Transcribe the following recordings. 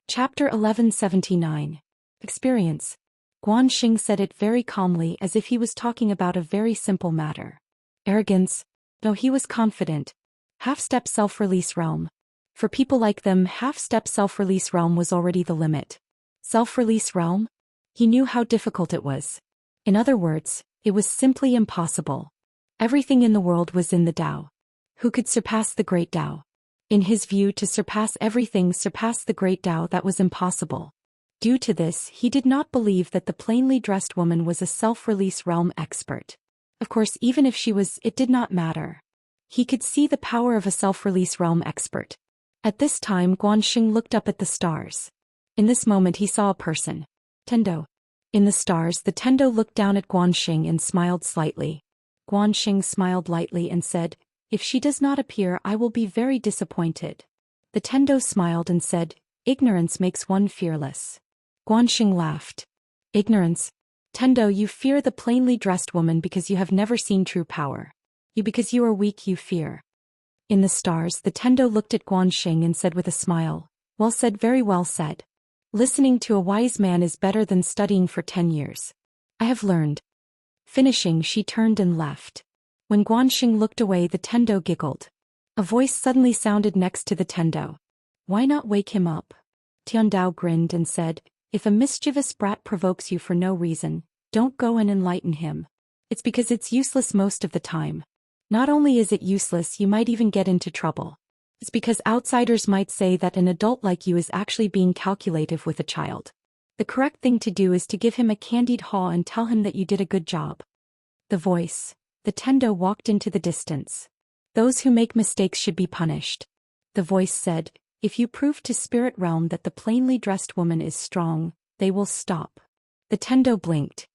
Chapter 1179. Experience. Guanxing said it very calmly as if he was talking about a very simple matter. Arrogance. No, he was confident. Half-step self-release realm. For people like them, half-step self-release realm was already the limit. Self-release realm? He knew how difficult it was. In other words, it was simply impossible. Everything in the world was in the Tao. Who could surpass the great Tao? In his view, to surpass everything surpassed the great Tao, that was impossible. Due to this, he did not believe that the plainly dressed woman was a self-release realm expert. Of course, even if she was, it did not matter. He could see the power of a self-release realm expert. At this time, Guanxing looked up at the stars. In this moment he saw a person. Tendo. In the stars, the Tendo looked down at Guanxing and smiled slightly. Guanxing smiled lightly and said, "If she does not appear, I will be very disappointed." The Tendo smiled and said, "Ignorance makes one fearless." Guanxing laughed. "Ignorance? Tendo, you fear the plainly dressed woman because you have never seen true power. Because you are weak, you fear." In the stars, the Tendo looked at Guanxing and said with a smile, "Well said, very well said. Listening to a wise man is better than studying for 10 years. I have learned." Finishing, she turned and left. When Guanxing looked away, the Tendo giggled. A voice suddenly sounded next to the Tendo. "Why not wake him up?" Tiandao grinned and said, "If a mischievous brat provokes you for no reason, don't go and enlighten him. It's because it's useless most of the time. Not only is it useless, you might even get into trouble. It's because outsiders might say that an adult like you is actually being calculative with a child. The correct thing to do is to give him a candied haw and tell him that you did a good job." The voice. The Tendo walked into the distance. "Those who make mistakes should be punished." The voice said, "If you prove to spirit realm that the plainly dressed woman is strong, they will stop." The Tendo blinked.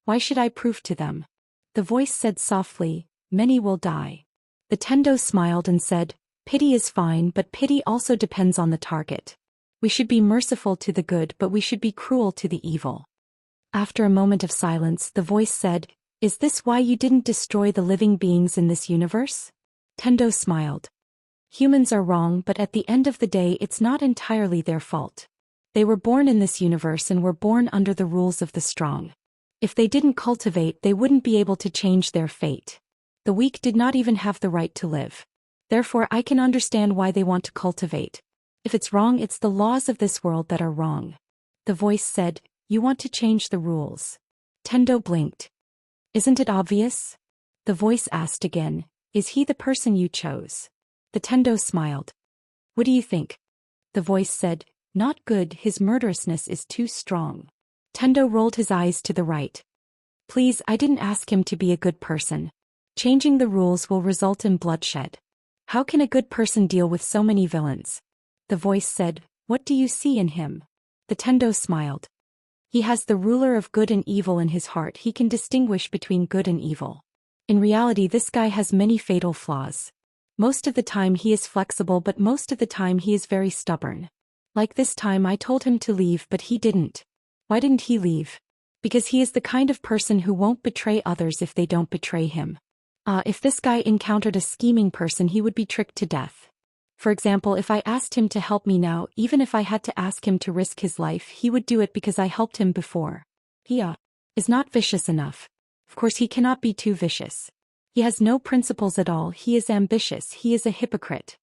"Why should I prove to them?" The voice said softly, "Many will die." The Tendo smiled and said, "Pity is fine, but pity also depends on the target. We should be merciful to the good, but we should be cruel to the evil." After a moment of silence, the voice said, "Is this why you didn't destroy the living beings in this universe?" Tendo smiled. "Humans are wrong, but at the end of the day it's not entirely their fault. They were born in this universe and were born under the rules of the strong. If they didn't cultivate, they wouldn't be able to change their fate. The weak did not even have the right to live. Therefore I can understand why they want to cultivate. If it's wrong, it's the laws of this world that are wrong." The voice said, "You want to change the rules." Tendo blinked. "Isn't it obvious?" The voice asked again, "Is he the person you chose?" The Tendo smiled. "What do you think?" The voice said, "Not good, his murderousness is too strong." Tendo rolled his eyes to the right. "Please, I didn't ask him to be a good person. Changing the rules will result in bloodshed. How can a good person deal with so many villains?" The voice said, "What do you see in him?" The Tendo smiled. "He has the ruler of good and evil in his heart. He can distinguish between good and evil. In reality, this guy has many fatal flaws. Most of the time he is flexible, but most of the time he is very stubborn. Like this time I told him to leave, but he didn't." "Why didn't he leave?" "Because he is the kind of person who won't betray others if they don't betray him. If this guy encountered a scheming person, he would be tricked to death. For example, if I asked him to help me now, even if I had to ask him to risk his life, he would do it because I helped him before. He is not vicious enough. Of course he cannot be too vicious. He has no principles at all. He is ambitious. He is a hypocrite."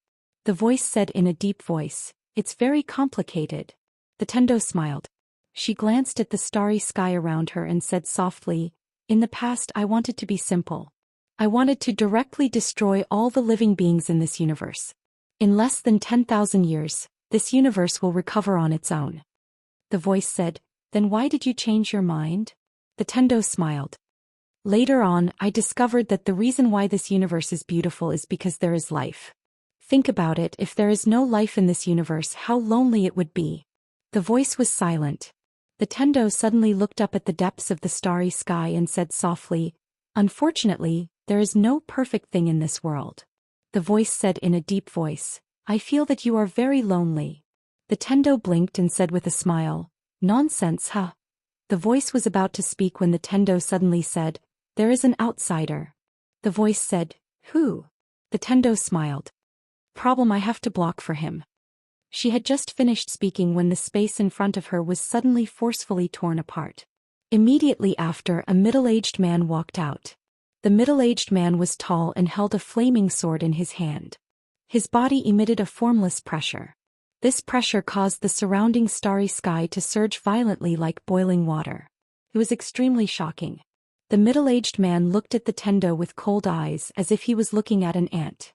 The voice said in a deep voice, "It's very complicated." The Tendo smiled. She glanced at the starry sky around her and said softly, "In the past I wanted to be simple. I wanted to directly destroy all the living beings in this universe. In less than 10,000 years, this universe will recover on its own." The voice said, "Then why did you change your mind?" The Tendo smiled. "Later on, I discovered that the reason why this universe is beautiful is because there is life. Think about it, if there is no life in this universe, how lonely it would be." The voice was silent. The Tendo suddenly looked up at the depths of the starry sky and said softly, "Unfortunately, there is no perfect thing in this world." The voice said in a deep voice, "I feel that you are very lonely." The Tendo blinked and said with a smile, "Nonsense, huh?" The voice was about to speak when the Tendo suddenly said, "There is an outsider." The voice said, "Who?" The Tendo smiled. "Problem, I have to block for him." She had just finished speaking when the space in front of her was suddenly forcefully torn apart. Immediately after, a middle-aged man walked out. The middle-aged man was tall and held a flaming sword in his hand. His body emitted a formless pressure. This pressure caused the surrounding starry sky to surge violently like boiling water. It was extremely shocking. The middle-aged man looked at the Tendo with cold eyes as if he was looking at an ant.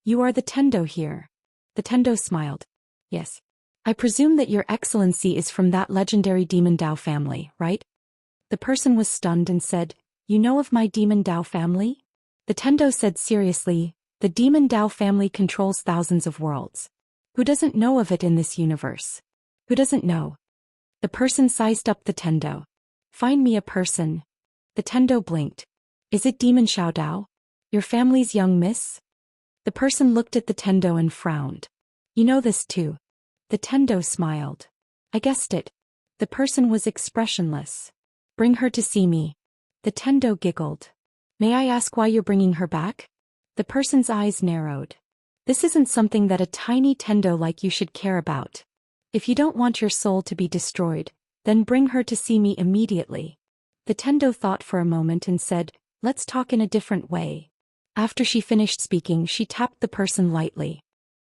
"You are the Tendo here." The Tendo smiled. "Yes. I presume that your excellency is from that legendary demon Dao family, right?" The person was stunned and said, "You know of my demon Dao family?" The Tendo said seriously, "The demon Dao family controls thousands of worlds. Who doesn't know of it in this universe? Who doesn't know?" The person sized up the Tendo. "Find me a person." The Tendo blinked. "Is it demon Xiao Dao? Your family's young miss?" The person looked at the Tendo and frowned. "You know this too." The Tendo smiled. "I guessed it." The person was expressionless. "Bring her to see me." The Tendo giggled. "May I ask why you're bringing her back?" The person's eyes narrowed. "This isn't something that a tiny Tendo like you should care about. If you don't want your soul to be destroyed, then bring her to see me immediately." The Tendo thought for a moment and said, "Let's talk in a different way." After she finished speaking, she tapped the person lightly.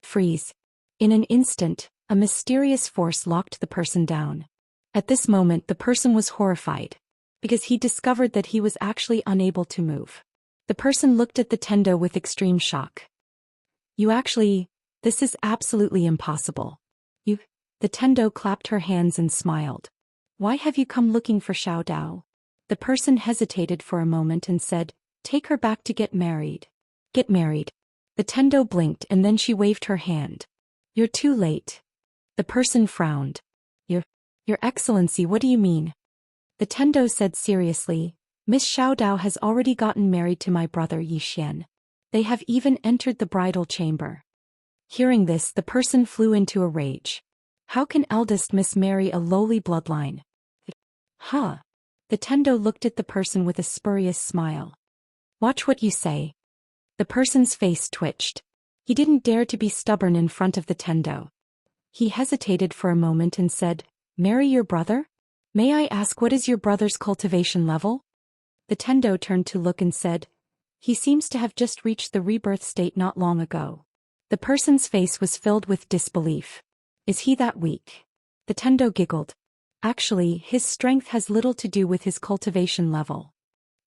Freeze. In an instant, a mysterious force locked the person down. At this moment, the person was horrified, because he discovered that he was actually unable to move. The person looked at the Tendo with extreme shock. This is absolutely impossible." The Tendo clapped her hands and smiled. "Why have you come looking for Xiao Dao?" The person hesitated for a moment and said, "Take her back to get married." "Get married?" The Tendo blinked and then she waved her hand. "You're too late." The person frowned. Your Excellency, what do you mean?" The Tendo said seriously, "Miss Xiao Dao has already gotten married to my brother Zhou Xian. They have even entered the bridal chamber." Hearing this, the person flew into a rage. How can eldest miss marry a lowly bloodline? Huh. The Tendo looked at the person with a spurious smile. "Watch what you say." The person's face twitched. He didn't dare to be stubborn in front of the Tendo. He hesitated for a moment and said, "Marry your brother? May I ask what is your brother's cultivation level?" The Tendo turned to look and said, "He seems to have just reached the rebirth state not long ago." The person's face was filled with disbelief. "Is he that weak?" The Tendo giggled. "Actually, his strength has little to do with his cultivation level."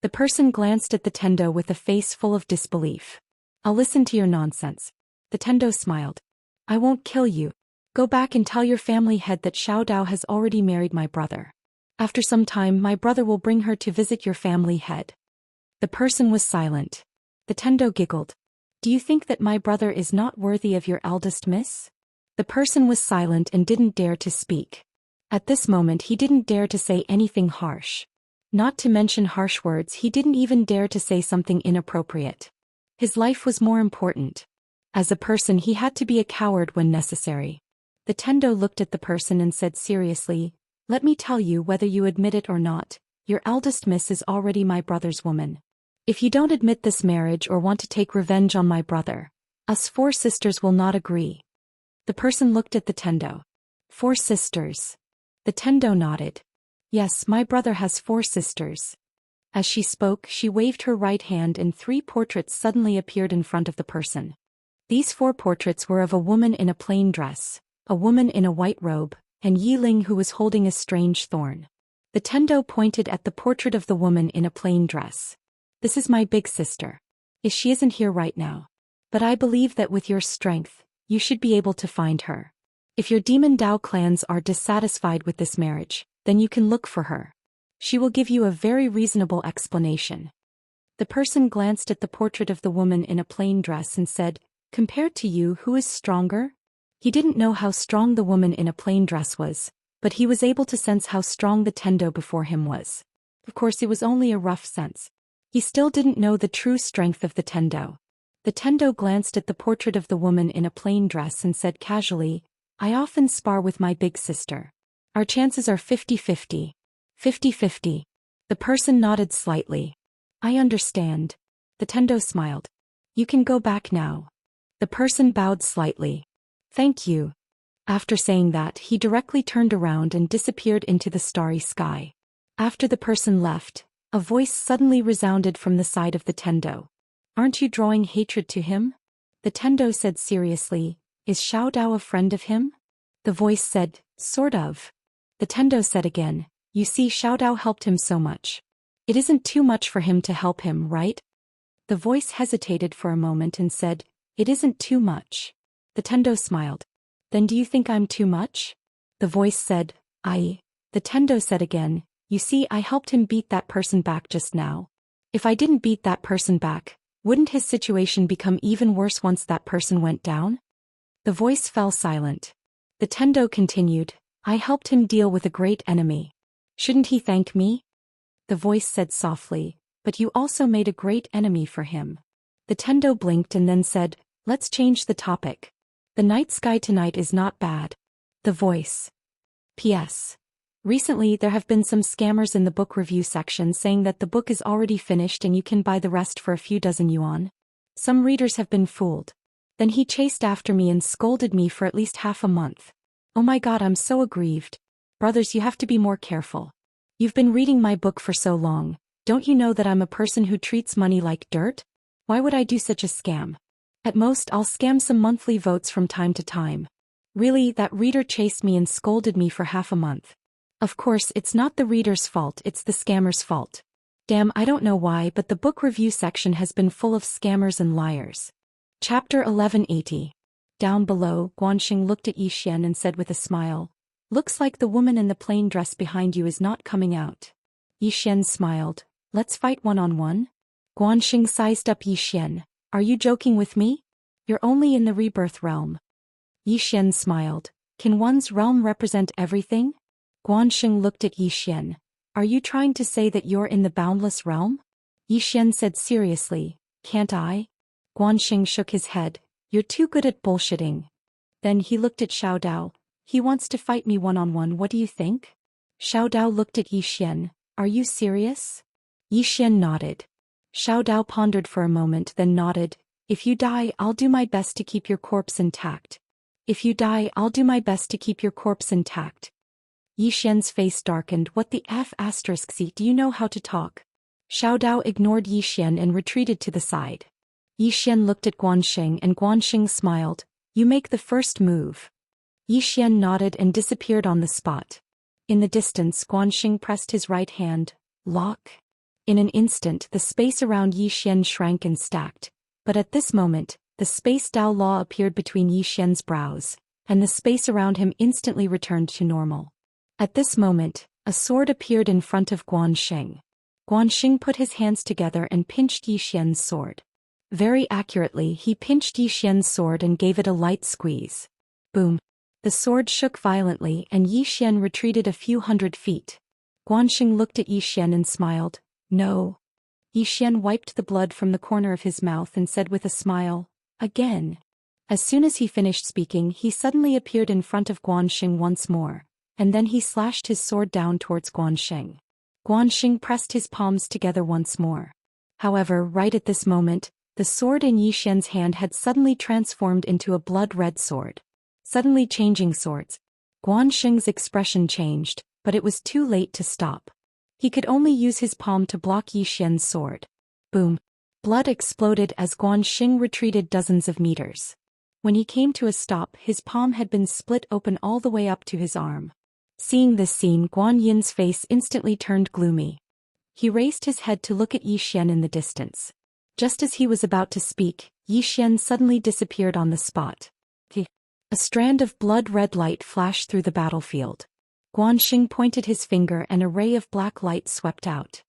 The person glanced at the Tendo with a face full of disbelief. "I'll listen to your nonsense." The Tendo smiled. "I won't kill you. Go back and tell your family head that Xiao Dao has already married my brother. After some time, my brother will bring her to visit your family head." The person was silent. The Tendo giggled. "Do you think that my brother is not worthy of your eldest miss?" The person was silent and didn't dare to speak. At this moment he didn't dare to say anything harsh. Not to mention harsh words, he didn't even dare to say something inappropriate. His life was more important. As a person, he had to be a coward when necessary. The Tendo looked at the person and said seriously, "Let me tell you, whether you admit it or not, your eldest miss is already my brother's woman. If you don't admit this marriage or want to take revenge on my brother, us 4 sisters will not agree." The person looked at the Tendo. 4 sisters. The Tendo nodded. "Yes, my brother has 4 sisters." As she spoke, she waved her right hand and 3 portraits suddenly appeared in front of the person. These 4 portraits were of a woman in a plain dress, a woman in a white robe, and Yi Ling who was holding a strange thorn. The Tendo pointed at the portrait of the woman in a plain dress. "This is my big sister. She isn't here right now. But I believe that with your strength, you should be able to find her. If your demon Dao clans are dissatisfied with this marriage, then you can look for her. She will give you a very reasonable explanation." The person glanced at the portrait of the woman in a plain dress and said, "Compared to you, who is stronger?" He didn't know how strong the woman in a plain dress was, but he was able to sense how strong the Tendo before him was. Of course, it was only a rough sense. He still didn't know the true strength of the Tendo. The Tendo glanced at the portrait of the woman in a plain dress and said casually, "I often spar with my big sister. Our chances are 50-50. 50-50. The person nodded slightly. "I understand." The Tendo smiled. "You can go back now." The person bowed slightly. "Thank you. After saying that, he directly turned around and disappeared into the starry sky. After the person left, a voice suddenly resounded from the side of the Tendo. Aren't you drawing hatred to him? The Tendo said seriously, is Xiao Dao a friend of him? The voice said, sort of. The Tendo said again, you see Xiao Dao helped him so much. It isn't too much for him to help him, right? The voice hesitated for a moment and said, it isn't too much. The Tendo smiled. Then do you think I'm too much? The voice said, The Tendo said again, you see I helped him beat that person back just now. If I didn't beat that person back, wouldn't his situation become even worse once that person went down? The voice fell silent. The Tendo continued, I helped him deal with a great enemy. Shouldn't he thank me? The voice said softly, but you also made a great enemy for him. The Tendo blinked and then said, let's change the topic. The night sky tonight is not bad. The voice. P.S. Recently there have been some scammers in the book review section saying that the book is already finished and you can buy the rest for a few dozen yuan. Some readers have been fooled. Then he chased after me and scolded me for at least half a month. Oh my god, I'm so aggrieved. Brothers, you have to be more careful. You've been reading my book for so long. Don't you know that I'm a person who treats money like dirt? Why would I do such a scam? At most I'll scam some monthly votes from time to time. Really, that reader chased me and scolded me for half a month. Of course, it's not the reader's fault, it's the scammer's fault. Damn, I don't know why, but the book review section has been full of scammers and liars. Chapter 1180. Down below, Guanxing looked at Zhou Xian and said with a smile, looks like the woman in the plain dress behind you is not coming out. Zhou Xian smiled, let's fight one-on-one? Guanxing sized up Zhou Xian. Are you joking with me? You're only in the rebirth realm. Zhou Xian smiled. Can one's realm represent everything? Guanxing looked at Zhou Xian. Are you trying to say that you're in the boundless realm? Zhou Xian said seriously, can't I? Guanxing shook his head. You're too good at bullshitting. Then he looked at Xiao Dao. He wants to fight me one-on-one, what do you think? Xiao Dao looked at Zhou Xian. Are you serious? Zhou Xian nodded. Xiao Dao pondered for a moment then nodded. If you die, I'll do my best to keep your corpse intact. If you die, I'll do my best to keep your corpse intact. Zhou Xian's face darkened. What the F***? Do you know how to talk? Xiao Dao ignored Zhou Xian and retreated to the side. Zhou Xian looked at Guanxing and Guanxing smiled. You make the first move. Zhou Xian nodded and disappeared on the spot. In the distance, Guanxing pressed his right hand. Lock. In an instant, the space around Zhou Xian shrank and stacked. But at this moment, the space Dao Law appeared between Zhou Xian's brows, and the space around him instantly returned to normal. At this moment, a sword appeared in front of Guanxing. Guanxing put his hands together and pinched Zhou Xian's sword. Very accurately, he pinched Zhou Xian's sword and gave it a light squeeze. Boom. The sword shook violently and Zhou Xian retreated a few hundred feet. Guanxing looked at Zhou Xian and smiled. No. Zhou Xian wiped the blood from the corner of his mouth and said with a smile, again. As soon as he finished speaking, he suddenly appeared in front of Guanxing once more, and then he slashed his sword down towards Guanxing. Guanxing pressed his palms together once more. However, right at this moment, the sword in Zhou Xian's hand had suddenly transformed into a blood-red sword. Suddenly changing swords. Guanxing's expression changed, but it was too late to stop. He could only use his palm to block Zhou Xian's sword. Boom. Blood exploded as Guanxing retreated dozens of meters. When he came to a stop, his palm had been split open all the way up to his arm. Seeing this scene, Guan Yin's face instantly turned gloomy. He raised his head to look at Zhou Xian in the distance. Just as he was about to speak, Zhou Xian suddenly disappeared on the spot. A strand of blood-red light flashed through the battlefield. Guanxing pointed his finger and a ray of black light swept out.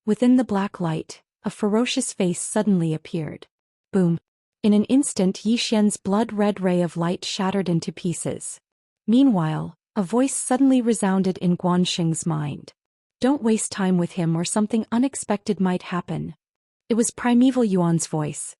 Within the black light, a ferocious face suddenly appeared. Boom. In an instant, Zhou Xian's blood-red ray of light shattered into pieces. Meanwhile, a voice suddenly resounded in Guanxing's mind. Don't waste time with him or something unexpected might happen. It was Primeval Yuan's voice.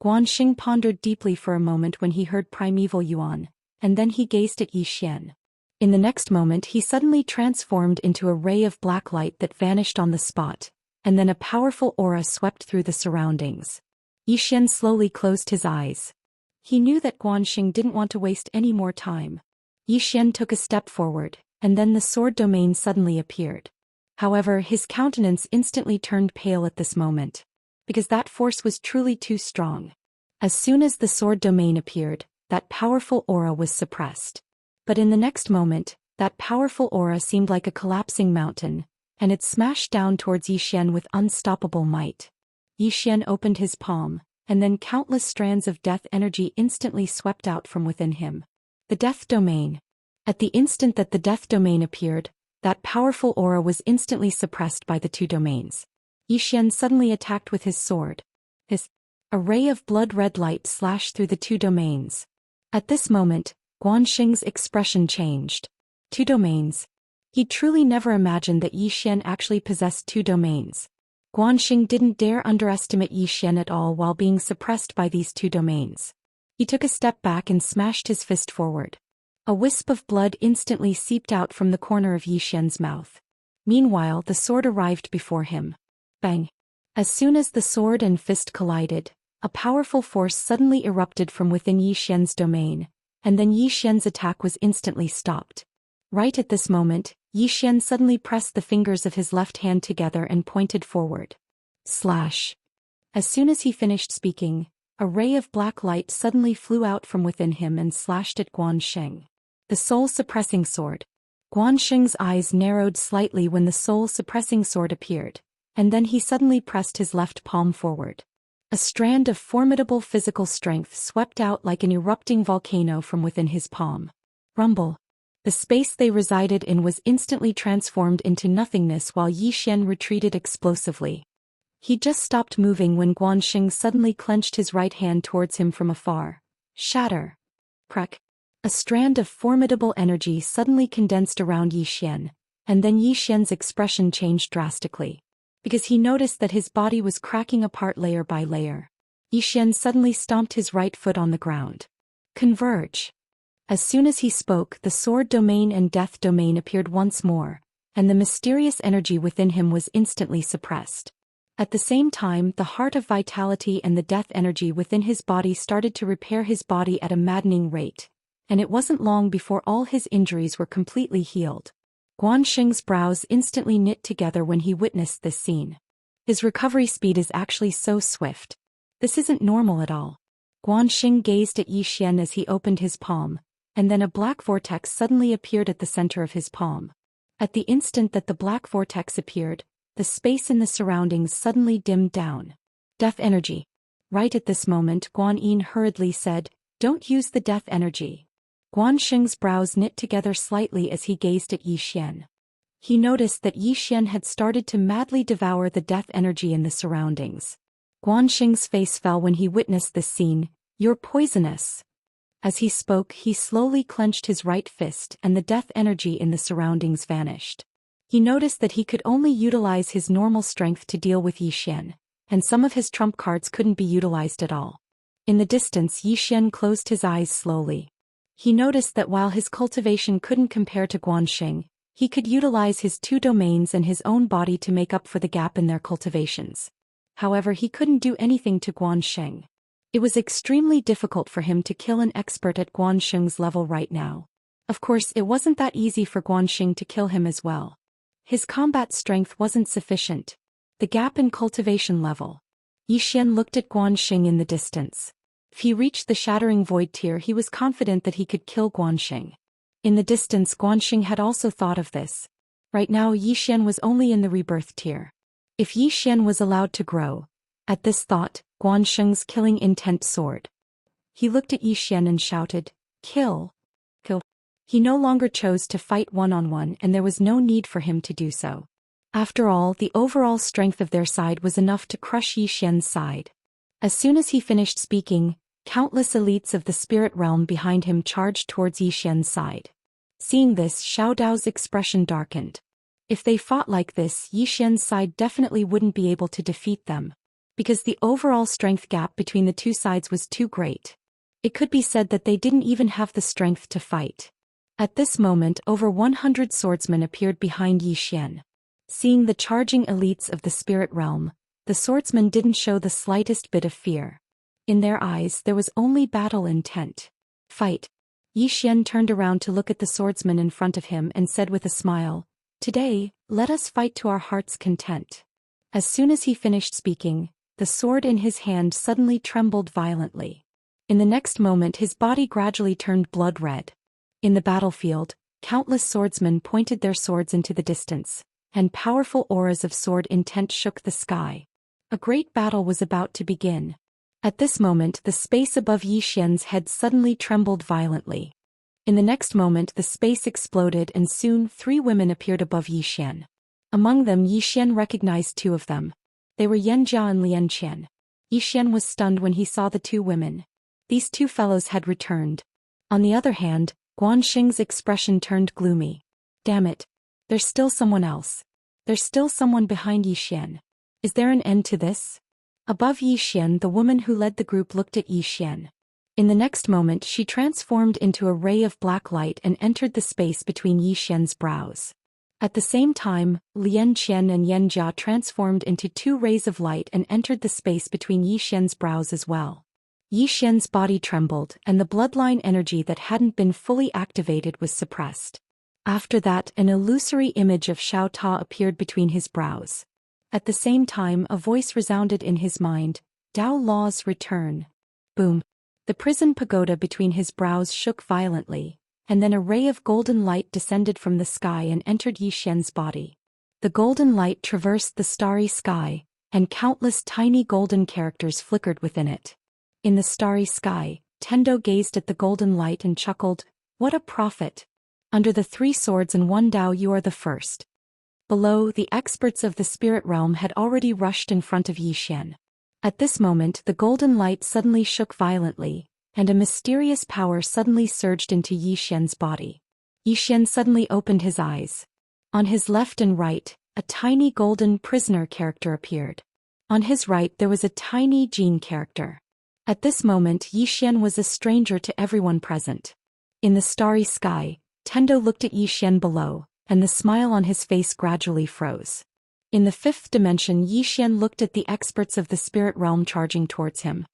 Guanxing pondered deeply for a moment when he heard Primeval Yuan, and then he gazed at Zhou Xian. In the next moment he suddenly transformed into a ray of black light that vanished on the spot, and then a powerful aura swept through the surroundings. Zhou Xian slowly closed his eyes. He knew that Guanxing didn't want to waste any more time. Yi Xian took a step forward, and then the sword domain suddenly appeared. However, his countenance instantly turned pale at this moment, because that force was truly too strong. As soon as the sword domain appeared, that powerful aura was suppressed. But in the next moment, that powerful aura seemed like a collapsing mountain, and it smashed down towards Yi Xian with unstoppable might. Yi Xian opened his palm, and then countless strands of death energy instantly swept out from within him. The death domain. At the instant that the death domain appeared, that powerful aura was instantly suppressed by the two domains. Yi Xian suddenly attacked with his sword. A ray of blood-red light slashed through the two domains. At this moment, Guanxing's expression changed. Two domains. He truly never imagined that Yi Xian actually possessed two domains. Guanxing didn't dare underestimate Yi Xian at all while being suppressed by these two domains. He took a step back and smashed his fist forward. A wisp of blood instantly seeped out from the corner of Yi Xian's mouth. Meanwhile, the sword arrived before him. Bang! As soon as the sword and fist collided, a powerful force suddenly erupted from within Yi Xian's domain, and then Yi Xian's attack was instantly stopped. Right at this moment, Yi Xian suddenly pressed the fingers of his left hand together and pointed forward. Slash! As soon as he finished speaking, a ray of black light suddenly flew out from within him and slashed at Guanxing. The soul-suppressing sword. Guanxing's eyes narrowed slightly when the soul-suppressing sword appeared, and then he suddenly pressed his left palm forward. A strand of formidable physical strength swept out like an erupting volcano from within his palm. Rumble. The space they resided in was instantly transformed into nothingness while Yi Xian retreated explosively. He just stopped moving when Guanxing suddenly clenched his right hand towards him from afar. Shatter. Crack. A strand of formidable energy suddenly condensed around Yi Xian, and then Yi Xian's expression changed drastically, because he noticed that his body was cracking apart layer by layer. Yi Xian suddenly stomped his right foot on the ground. Converge. As soon as he spoke, the sword domain and death domain appeared once more, and the mysterious energy within him was instantly suppressed. At the same time, the heart of vitality and the death energy within his body started to repair his body at a maddening rate, and it wasn't long before all his injuries were completely healed. Guanxing's brows instantly knit together when he witnessed this scene. His recovery speed is actually so swift. This isn't normal at all. Guanxing gazed at Yi Xian as he opened his palm, and then a black vortex suddenly appeared at the center of his palm. At the instant that the black vortex appeared, the space in the surroundings suddenly dimmed down. Death energy. Right at this moment, Guan Yin hurriedly said, "Don't use the death energy." Guanxing's brows knit together slightly as he gazed at Yi Xian. He noticed that Yi Xian had started to madly devour the death energy in the surroundings. Guanxing's face fell when he witnessed this scene. "You're poisonous." As he spoke, he slowly clenched his right fist and the death energy in the surroundings vanished. He noticed that he could only utilize his normal strength to deal with Yi Xian, and some of his trump cards couldn't be utilized at all. In the distance, Yi Xian closed his eyes slowly. He noticed that while his cultivation couldn't compare to Guanxing, he could utilize his two domains and his own body to make up for the gap in their cultivations. However, he couldn't do anything to Guanxing. It was extremely difficult for him to kill an expert at Guanxing's level right now. Of course, it wasn't that easy for Guanxing to kill him as well. His combat strength wasn't sufficient. The gap in cultivation level. Yi Xian looked at Guanxing in the distance. If he reached the shattering void tier, he was confident that he could kill Guanxing. In the distance, Guanxing had also thought of this. Right now, Yi Xian was only in the rebirth tier. If Yi Xian was allowed to grow, at this thought, Guanxing's killing intent soared. He looked at Yi Xian and shouted, "Kill! Kill!" He no longer chose to fight one-on-one, and there was no need for him to do so. After all, the overall strength of their side was enough to crush Yi Xian's side. As soon as he finished speaking, countless elites of the spirit realm behind him charged towards Yi Xian's side. Seeing this, Xiao Dao's expression darkened. If they fought like this, Yi Xian's side definitely wouldn't be able to defeat them, because the overall strength gap between the two sides was too great. It could be said that they didn't even have the strength to fight. At this moment, over 100 swordsmen appeared behind Yi Xian. Seeing the charging elites of the spirit realm, the swordsmen didn't show the slightest bit of fear. In their eyes, there was only battle intent. Fight. Yi Xian turned around to look at the swordsman in front of him and said with a smile, "Today, let us fight to our heart's content." As soon as he finished speaking, the sword in his hand suddenly trembled violently. In the next moment his body gradually turned blood red. In the battlefield, countless swordsmen pointed their swords into the distance, and powerful auras of sword intent shook the sky. A great battle was about to begin. At this moment the space above Yi Xian's head suddenly trembled violently. In the next moment the space exploded and soon 3 women appeared above Yi Xian. Among them Yi Xian recognized 2 of them. They were Yanjia and Lianqian. Yi Xian was stunned when he saw the 2 women. These 2 fellows had returned. On the other hand, Guanxing's expression turned gloomy. Damn it. There's still someone else. There's still someone behind Yi Xian. Is there an end to this? Above Yi Xian, the woman who led the group looked at Yi Xian. In the next moment she transformed into a ray of black light and entered the space between Yi Xian's brows. At the same time, Lianqian and Yanjia transformed into 2 rays of light and entered the space between Yi Xian's brows as well. Yi Xian's body trembled and the bloodline energy that hadn't been fully activated was suppressed. After that, an illusory image of Xiao Ta appeared between his brows. At the same time, a voice resounded in his mind, "Dao Law's return." Boom. The prison pagoda between his brows shook violently, and then a ray of golden light descended from the sky and entered Yi Xian's body. The golden light traversed the starry sky, and countless tiny golden characters flickered within it. In the starry sky, Tendo gazed at the golden light and chuckled, "What a prophet! Under the 3 swords and 1 Dao you are the first." Below, the experts of the spirit realm had already rushed in front of Yi Xian. At this moment the golden light suddenly shook violently, and a mysterious power suddenly surged into Yi Xian's body. Yi Xian suddenly opened his eyes. On his left and right, a tiny golden prisoner character appeared. On his right there was a tiny Jin character. At this moment Yi Xian was a stranger to everyone present. In the starry sky, Tendo looked at Yi Xian below, and the smile on his face gradually froze. In the 5th dimension Yi Xian looked at the experts of the spirit realm charging towards him.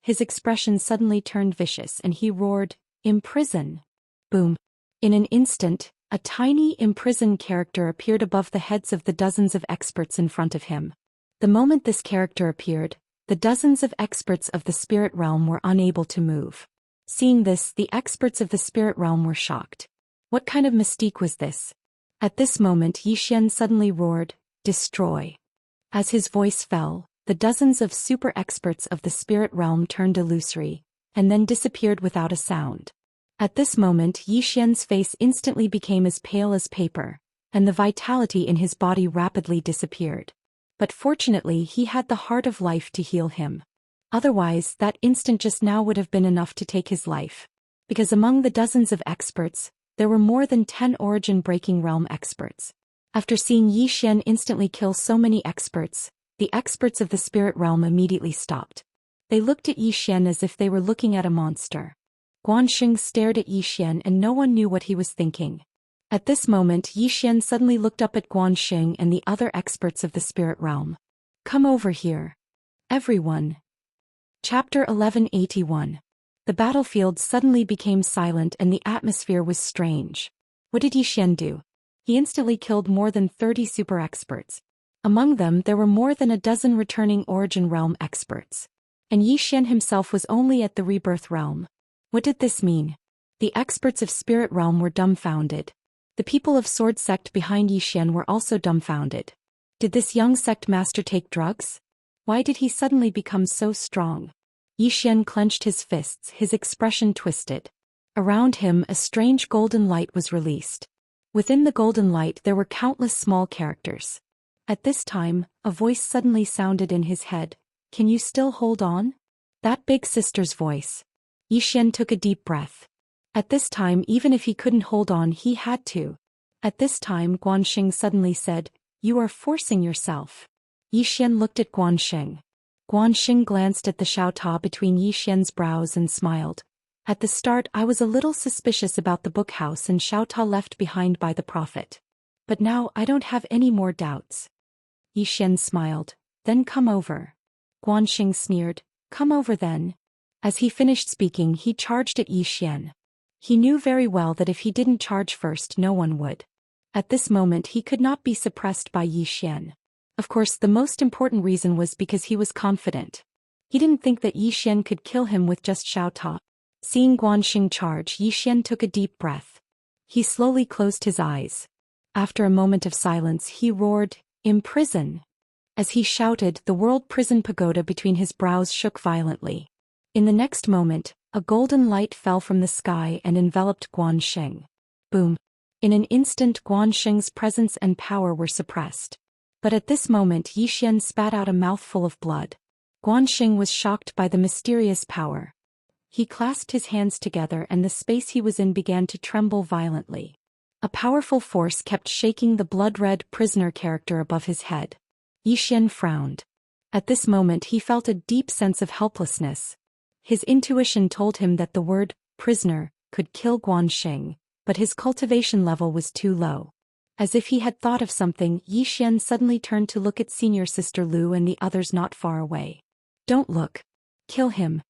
His expression suddenly turned vicious and he roared, "Imprison!" Boom. In an instant, a tiny imprisoned character appeared above the heads of the dozens of experts in front of him. The moment this character appeared, the dozens of experts of the spirit realm were unable to move. Seeing this, the experts of the spirit realm were shocked. What kind of mystique was this? At this moment Yi Xian suddenly roared, "Destroy!" As his voice fell, the dozens of super experts of the spirit realm turned illusory, and then disappeared without a sound. At this moment Yi Xian's face instantly became as pale as paper, and the vitality in his body rapidly disappeared. But fortunately he had the heart of life to heal him. Otherwise, that instant just now would have been enough to take his life. Because among the dozens of experts, there were more than 10 origin-breaking realm experts. After seeing Yi Xian instantly kill so many experts, the experts of the spirit realm immediately stopped. They looked at Yi Xian as if they were looking at a monster. Guanxing stared at Yi Xian and no one knew what he was thinking. At this moment Yi Xian suddenly looked up at Guanxing and the other experts of the spirit realm. "Come over here. Everyone." Chapter 1181. The battlefield suddenly became silent and the atmosphere was strange. What did Yi Xian do? He instantly killed more than 30 super experts. Among them there were more than a dozen returning origin realm experts. And Yi Xian himself was only at the rebirth realm. What did this mean? The experts of spirit realm were dumbfounded. The people of sword sect behind Yi Xian were also dumbfounded. Did this young sect master take drugs? Why did he suddenly become so strong? Yi Xian clenched his fists, his expression twisted. Around him a strange golden light was released. Within the golden light there were countless small characters. At this time, a voice suddenly sounded in his head. "Can you still hold on?" That big sister's voice. Yi Xian took a deep breath. At this time, even if he couldn't hold on, he had to. At this time Guanxing suddenly said, "You are forcing yourself." Yi Xian looked at Guanxing. Guanxing glanced at the Xiao Ta between Yi Xian's brows and smiled. "At the start I was a little suspicious about the book house and Xiao Ta left behind by the prophet. But now I don't have any more doubts." Yi Xian smiled. "Then come over." Guanxing sneered. "Come over then." As he finished speaking he charged at Yi Xian. He knew very well that if he didn't charge first no one would. At this moment he could not be suppressed by Zhou Xian. Of course the most important reason was because he was confident. He didn't think that Zhou Xian could kill him with just Xiao Ta. Seeing Guanxing charge, Zhou Xian took a deep breath. He slowly closed his eyes. After a moment of silence he roared, "Imprison!" As he shouted, the world prison pagoda between his brows shook violently. In the next moment, a golden light fell from the sky and enveloped Guanxing. Boom! In an instant Guanxing's presence and power were suppressed. But at this moment Zhou Xian spat out a mouthful of blood. Guanxing was shocked by the mysterious power. He clasped his hands together and the space he was in began to tremble violently. A powerful force kept shaking the blood-red prisoner character above his head. Zhou Xian frowned. At this moment he felt a deep sense of helplessness. His intuition told him that the word, prisoner, could kill Guanxing, but his cultivation level was too low. As if he had thought of something, Zhou Xian suddenly turned to look at senior sister Lu and the others not far away. "Don't look. Kill him."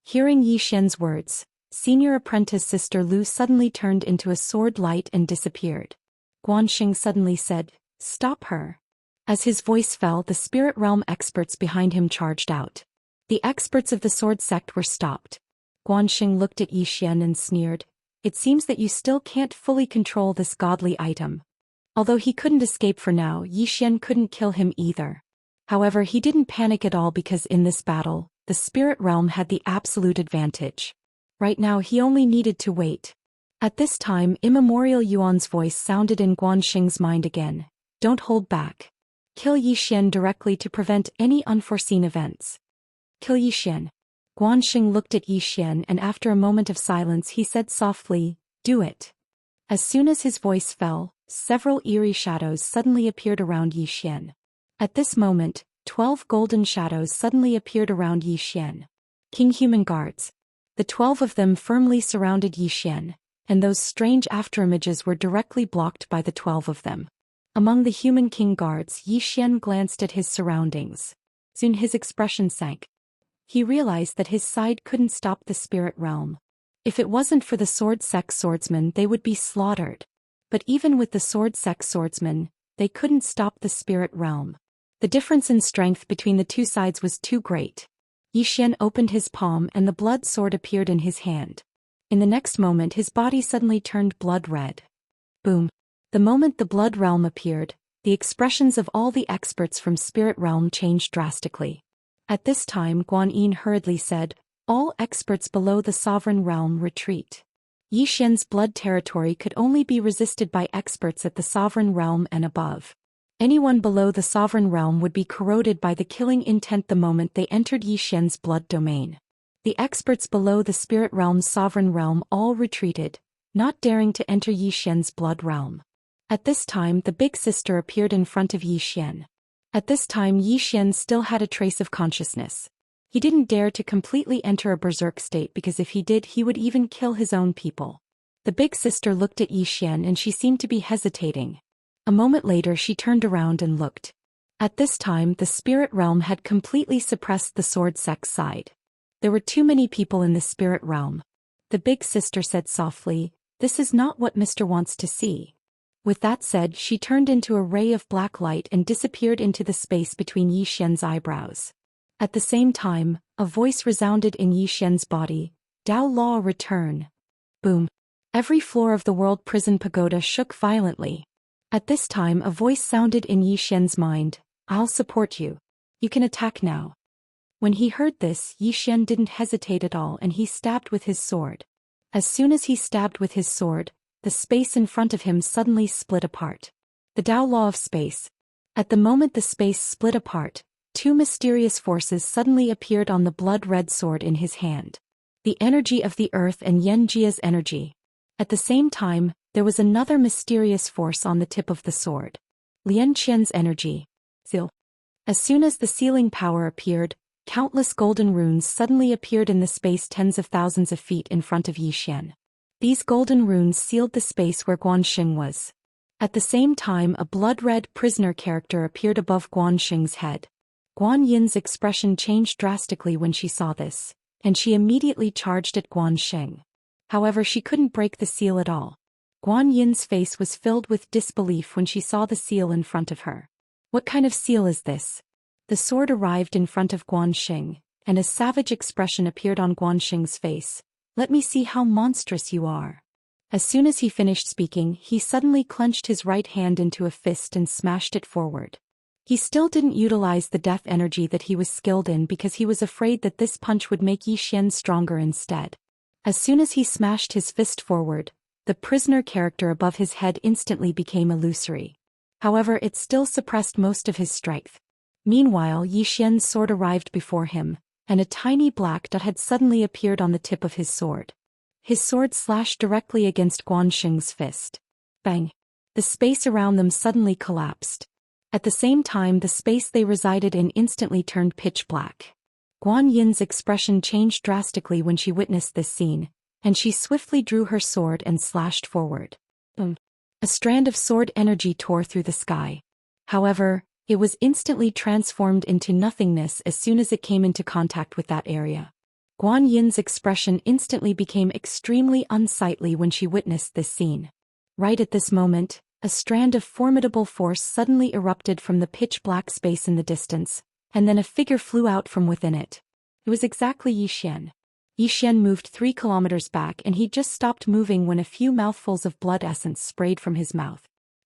Hearing Zhou Xian's words, senior apprentice sister Lu suddenly turned into a sword light and disappeared. Guanxing suddenly said, "Stop her." As his voice fell, the spirit realm experts behind him charged out. The experts of the sword sect were stopped. Guanxing looked at Zhou Xian and sneered, "It seems that you still can't fully control this godly item." Although he couldn't escape for now, Zhou Xian couldn't kill him either. However, he didn't panic at all because in this battle, the spirit realm had the absolute advantage. Right now he only needed to wait. At this time Immemorial Yuan's voice sounded in Guanxing's mind again. "Don't hold back. Kill Zhou Xian directly to prevent any unforeseen events." "Kill Zhou Xian." Guanxing looked at Zhou Xian and after a moment of silence he said softly, "Do it." As soon as his voice fell, several eerie shadows suddenly appeared around Zhou Xian. At this moment, 12 golden shadows suddenly appeared around Zhou Xian. King Human Guards. The 12 of them firmly surrounded Zhou Xian, and those strange afterimages were directly blocked by the 12 of them. Among the human king guards, Zhou Xian glanced at his surroundings. Soon his expression sank. He realized that his side couldn't stop the spirit realm. If it wasn't for the sword sect swordsmen they would be slaughtered. But even with the sword sect swordsmen, they couldn't stop the spirit realm. The difference in strength between the two sides was too great. Zhou Xian opened his palm and the blood sword appeared in his hand. In the next moment his body suddenly turned blood red. Boom! The moment the blood realm appeared, the expressions of all the experts from spirit realm changed drastically. At this time Guan Yin hurriedly said, "All experts below the sovereign realm retreat." Zhou Xian's blood territory could only be resisted by experts at the sovereign realm and above. Anyone below the sovereign realm would be corroded by the killing intent the moment they entered Zhou Xian's blood domain. The experts below the spirit realm's sovereign realm all retreated, not daring to enter Zhou Xian's blood realm. At this time the big sister appeared in front of Zhou Xian. At this time Zhou Xian still had a trace of consciousness. He didn't dare to completely enter a berserk state because if he did he would even kill his own people. The big sister looked at Zhou Xian and she seemed to be hesitating. A moment later she turned around and looked. At this time the spirit realm had completely suppressed the sword sect side. There were too many people in the spirit realm. The big sister said softly, "This is not what Mr. wants to see." With that said, she turned into a ray of black light and disappeared into the space between Zhou Xian's eyebrows. At the same time, a voice resounded in Zhou Xian's body, "Dao Law return." Boom! Every floor of the world prison pagoda shook violently. At this time a voice sounded in Zhou Xian's mind, "I'll support you. You can attack now." When he heard this, Zhou Xian didn't hesitate at all and he stabbed with his sword. As soon as he stabbed with his sword, the space in front of him suddenly split apart. The Dao Law of Space. At the moment the space split apart, two mysterious forces suddenly appeared on the blood-red sword in his hand. The energy of the earth and Yanjia's energy. At the same time, there was another mysterious force on the tip of the sword. Lian Qian's energy. Zil. As soon as the sealing power appeared, countless golden runes suddenly appeared in the space tens of thousands of feet in front of Zhou Xian. These golden runes sealed the space where Guanxing was. At the same time a blood-red prisoner character appeared above Guanxing's head. Guan Yin's expression changed drastically when she saw this, and she immediately charged at Guanxing. However, she couldn't break the seal at all. Guan Yin's face was filled with disbelief when she saw the seal in front of her. What kind of seal is this? The sword arrived in front of Guan Xing, and a savage expression appeared on Guan Xing's face. Let me see how monstrous you are. As soon as he finished speaking, he suddenly clenched his right hand into a fist and smashed it forward. He still didn't utilize the death energy that he was skilled in because he was afraid that this punch would make Yi Xian stronger instead. As soon as he smashed his fist forward, the prisoner character above his head instantly became illusory. However, it still suppressed most of his strength. Meanwhile, Yi Xian's sword arrived before him, and a tiny black dot had suddenly appeared on the tip of his sword. His sword slashed directly against Guan Xing's fist. Bang! The space around them suddenly collapsed. At the same time, the space they resided in instantly turned pitch black. Guan Yin's expression changed drastically when she witnessed this scene, and she swiftly drew her sword and slashed forward. Boom! A strand of sword energy tore through the sky. However, it was instantly transformed into nothingness as soon as it came into contact with that area. Guan Yin's expression instantly became extremely unsightly when she witnessed this scene. Right at this moment, a strand of formidable force suddenly erupted from the pitch-black space in the distance, and then a figure flew out from within it. It was exactly Yi Xian. Yi Xian moved 3 kilometers back and he just stopped moving when a few mouthfuls of blood essence sprayed from his mouth.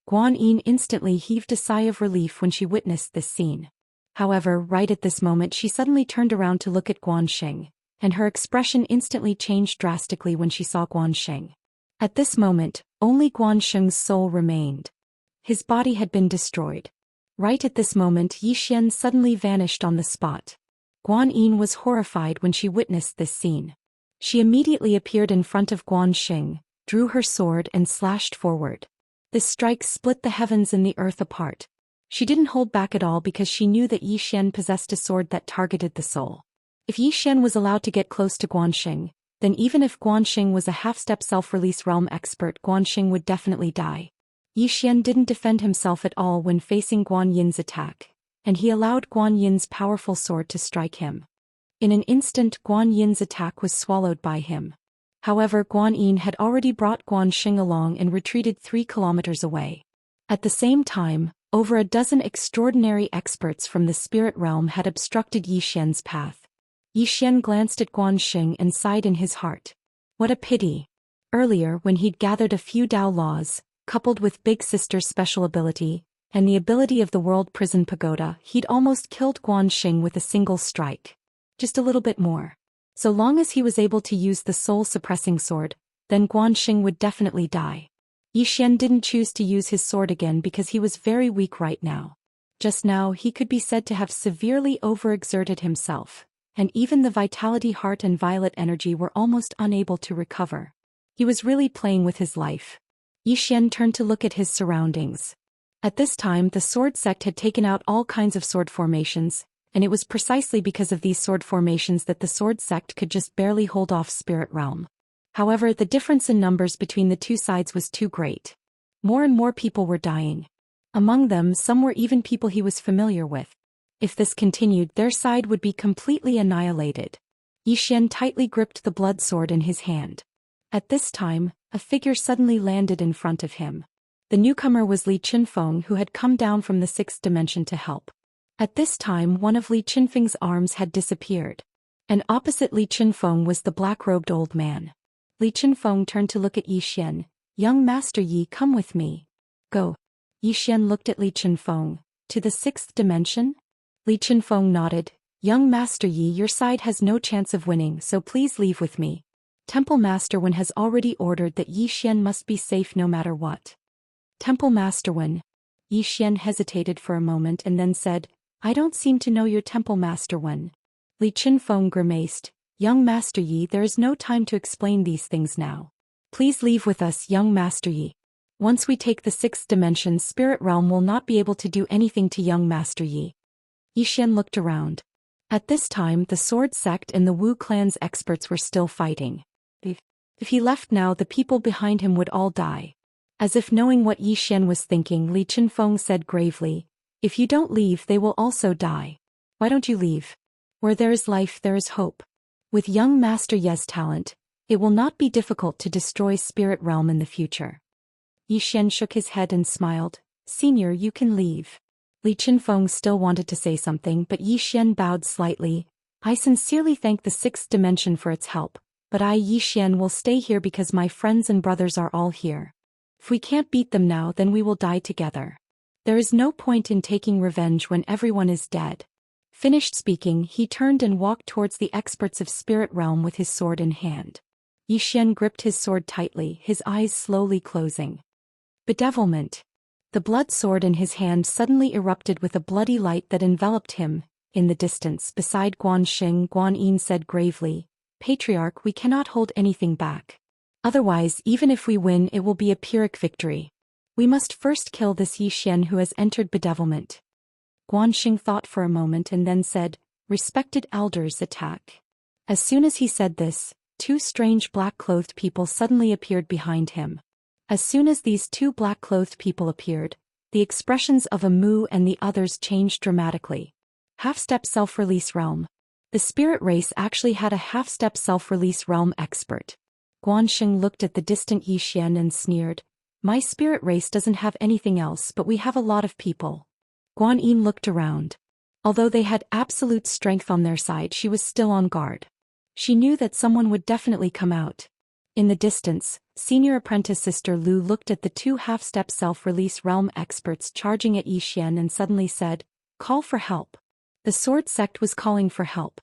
Guan Yin instantly heaved a sigh of relief when she witnessed this scene. However, right at this moment she suddenly turned around to look at Guan Xing, and her expression instantly changed drastically when she saw Guan Xing. At this moment, only Guan Xing's soul remained. His body had been destroyed. Right at this moment, Yi Xian suddenly vanished on the spot. Guan Yin was horrified when she witnessed this scene. She immediately appeared in front of Guan Xing, drew her sword and slashed forward. This strike split the heavens and the earth apart. She didn't hold back at all because she knew that Yi Xian possessed a sword that targeted the soul. If Yi Xian was allowed to get close to Guan Xing, then even if Guan Xing was a half-step self-release realm expert, Guan Xing would definitely die. Yi Xian didn't defend himself at all when facing Guan Yin's attack, and he allowed Guan Yin's powerful sword to strike him. In an instant, Guan Yin's attack was swallowed by him. However, Guan Yin had already brought Guan Xing along and retreated 3 kilometers away. At the same time, over a dozen extraordinary experts from the spirit realm had obstructed Yi Xian's path. Yi Xian glanced at Guan Xing and sighed in his heart. What a pity. Earlier, when he'd gathered a few Dao laws, coupled with Big Sister's special ability, and the ability of the World Prison Pagoda, he'd almost killed Guan Xing with a single strike. Just a little bit more. So long as he was able to use the soul-suppressing sword, then Guan Xing would definitely die. Yi Xian didn't choose to use his sword again because he was very weak right now. Just now he could be said to have severely overexerted himself, and even the Vitality Heart and Violet Energy were almost unable to recover. He was really playing with his life. Yi Xian turned to look at his surroundings. At this time the sword sect had taken out all kinds of sword formations, and it was precisely because of these sword formations that the sword sect could just barely hold off Spirit Realm. However, the difference in numbers between the two sides was too great. More and more people were dying. Among them, some were even people he was familiar with. If this continued, their side would be completely annihilated. Yi Xian tightly gripped the blood sword in his hand. At this time, a figure suddenly landed in front of him. The newcomer was Li Qinfeng, who had come down from the 6th dimension to help. At this time, one of Li Qinfeng's arms had disappeared. And opposite Li Qinfeng was the black-robed old man. Li Qinfeng turned to look at Yi Xian. Young Master Yi, come with me. Go. Yi Xian looked at Li Qinfeng. To the 6th dimension? Li Qinfeng nodded. Young Master Yi, your side has no chance of winning, so please leave with me. Temple Master Wen has already ordered that Yi Xian must be safe no matter what. Temple Master Wen. Yi Xian hesitated for a moment and then said, I don't seem to know your Temple Master Wen. Li Qinfeng grimaced. Young Master Yi, there is no time to explain these things now. Please leave with us, young Master Yi. Once we take the 6th dimension, Spirit Realm will not be able to do anything to young Master Yi. Yi Xian looked around. At this time, the Sword Sect and the Wu clan's experts were still fighting. If he left now, the people behind him would all die. As if knowing what Yi Xian was thinking, Li Qinfeng said gravely, If you don't leave, they will also die. Why don't you leave? Where there is life, there is hope. With young Master Ye's talent, It will not be difficult to destroy Spirit Realm in the future. Xian shook his head and smiled. Senior, you can leave. Li Qinfeng still wanted to say something, but Xian bowed slightly. I sincerely thank the sixth dimension for its help, but I, Xian, will stay here because my friends and brothers are all here. If we can't beat them now, then we will die together. There is no point in taking revenge when everyone is dead. Finished speaking, he turned and walked towards the experts of Spirit Realm with his sword in hand. Xian gripped his sword tightly, his eyes slowly closing. Bedevilment. The blood sword in his hand suddenly erupted with a bloody light that enveloped him. In the distance, beside Guanxing, Guan Yin said gravely, Patriarch, we cannot hold anything back. Otherwise, even if we win, it will be a Pyrrhic victory. We must first kill this Xian who has entered bedevilment. Guanxing thought for a moment and then said, Respected elders, attack. As soon as he said this, two strange black-clothed people suddenly appeared behind him. As soon as these two black-clothed people appeared, the expressions of Amu and the others changed dramatically. Half-step self-release realm. The spirit race actually had a half-step self-release realm expert. Guanxing looked at the distant Xian and sneered, My spirit race doesn't have anything else, but we have a lot of people. Guan Yin looked around. Although they had absolute strength on their side, she was still on guard. She knew that someone would definitely come out. In the distance, Senior Apprentice Sister Lu looked at the two half-step self-release realm experts charging at Xian and suddenly said, Call for help. The sword sect was calling for help.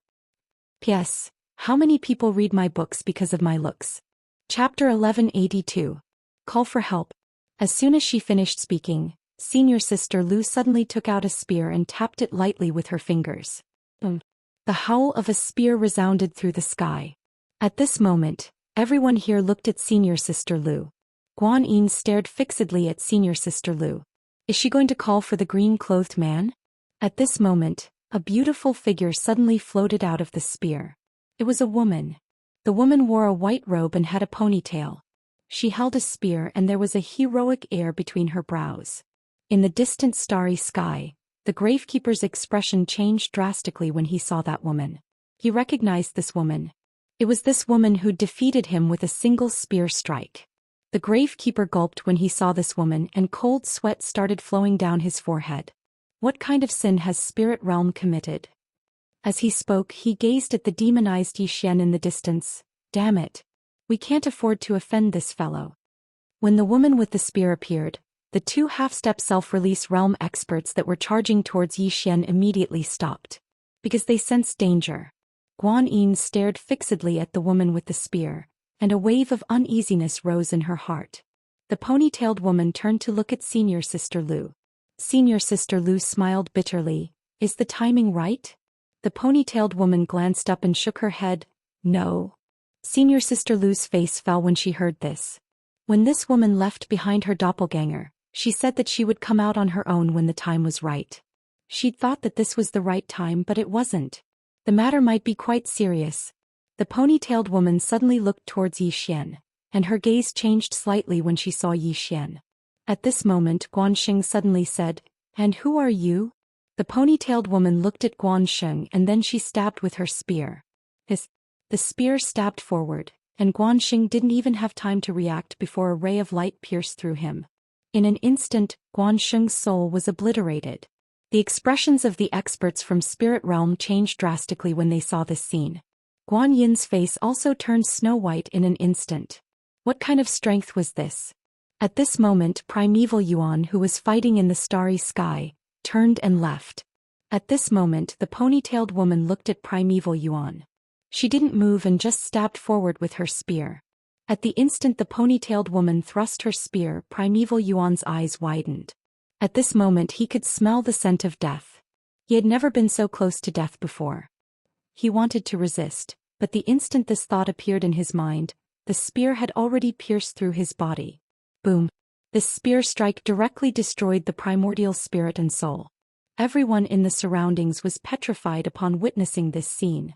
P.S. How many people read my books because of my looks? Chapter 1182. Call for help. As soon as she finished speaking, Senior Sister Lu suddenly took out a spear and tapped it lightly with her fingers. Boom. The howl of a spear resounded through the sky. At this moment, everyone here looked at Senior Sister Lu. Guan Yin stared fixedly at Senior Sister Lu. Is she going to call for the green-clothed man? At this moment, a beautiful figure suddenly floated out of the spear. It was a woman. The woman wore a white robe and had a ponytail. She held a spear and there was a heroic air between her brows. In the distant starry sky, the gravekeeper's expression changed drastically when he saw that woman. He recognized this woman. It was this woman who defeated him with a single spear strike. The gravekeeper gulped when he saw this woman and cold sweat started flowing down his forehead. What kind of sin has Spirit Realm committed? As he spoke, he gazed at the demonized Xian in the distance. Damn it. We can't afford to offend this fellow. When the woman with the spear appeared, the two half-step self-release realm experts that were charging towards Xian immediately stopped. Because they sensed danger. Guan Yin stared fixedly at the woman with the spear, and a wave of uneasiness rose in her heart. The ponytailed woman turned to look at Senior Sister Lu. Senior Sister Lu smiled bitterly. Is the timing right? The ponytailed woman glanced up and shook her head. No. Senior Sister Lu's face fell when she heard this. When this woman left behind her doppelganger, she said that she would come out on her own when the time was right. She'd thought that this was the right time, but it wasn't. The matter might be quite serious. The ponytailed woman suddenly looked towards Xian, and her gaze changed slightly when she saw Xian. At this moment, Guanxing suddenly said, And who are you? The ponytailed woman looked at Guanxing and then she stabbed with her spear. The spear stabbed forward, and Guanxing didn't even have time to react before a ray of light pierced through him. In an instant, Guanxing's soul was obliterated. The expressions of the experts from Spirit Realm changed drastically when they saw this scene. Guan Yin's face also turned snow-white in an instant. What kind of strength was this? At this moment, Primeval Yuan, who was fighting in the starry sky, turned and left. At this moment, the ponytailed woman looked at Primeval Yuan. She didn't move and just stabbed forward with her spear. At the instant the ponytailed woman thrust her spear, Primeval Yuan's eyes widened. At this moment he could smell the scent of death. He had never been so close to death before. He wanted to resist, but the instant this thought appeared in his mind, the spear had already pierced through his body. Boom. This spear strike directly destroyed the primordial spirit and soul. Everyone in the surroundings was petrified upon witnessing this scene.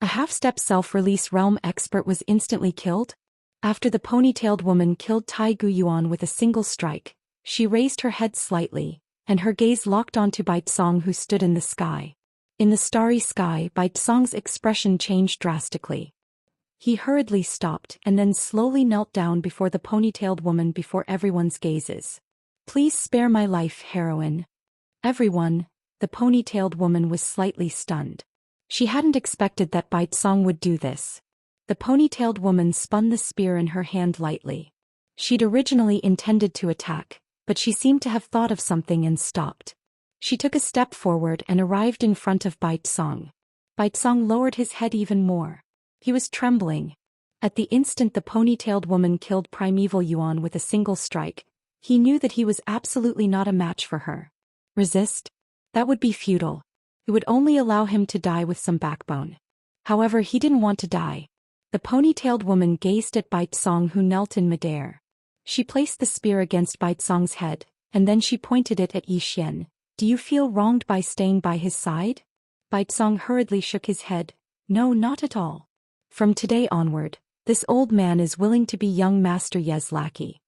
A half-step self-release realm expert was instantly killed? After the ponytailed woman killed Tai Gu Yuan with a single strike, she raised her head slightly, and her gaze locked onto Bai Tsong who stood in the sky. In the starry sky, Bai Tsong's expression changed drastically. He hurriedly stopped and then slowly knelt down before the ponytailed woman before everyone's gazes. "Please spare my life, heroine." Everyone, the ponytailed woman was slightly stunned. She hadn't expected that Baitsong would do this. The ponytailed woman spun the spear in her hand lightly. She'd originally intended to attack, but she seemed to have thought of something and stopped. She took a step forward and arrived in front of Baitsong. Baitsong lowered his head even more. He was trembling. At the instant the ponytailed woman killed Primeval Yuan with a single strike, he knew that he was absolutely not a match for her. Resist? That would be futile. It would only allow him to die with some backbone. However, he didn't want to die. The ponytailed woman gazed at Baitsong, who knelt in midair. She placed the spear against Baitsong's head, and then she pointed it at Zhou Xian. "Do you feel wronged by staying by his side?" Baitsong hurriedly shook his head. "No, not at all. From today onward, this old man is willing to be young Master Ye's lackey."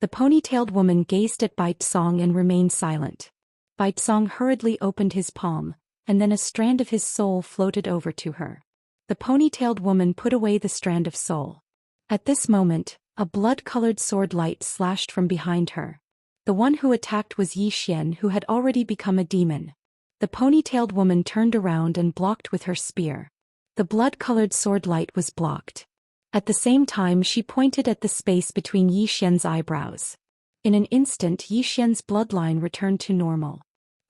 The ponytailed woman gazed at Baitsong and remained silent. Baitsong hurriedly opened his palm, and then a strand of his soul floated over to her. The ponytailed woman put away the strand of soul. At this moment, a blood-colored sword light slashed from behind her. The one who attacked was Zhou Xian, who had already become a demon. The ponytailed woman turned around and blocked with her spear. The blood-colored sword light was blocked. At the same time she pointed at the space between Zhou Xian's eyebrows. In an instant Zhou Xian's bloodline returned to normal.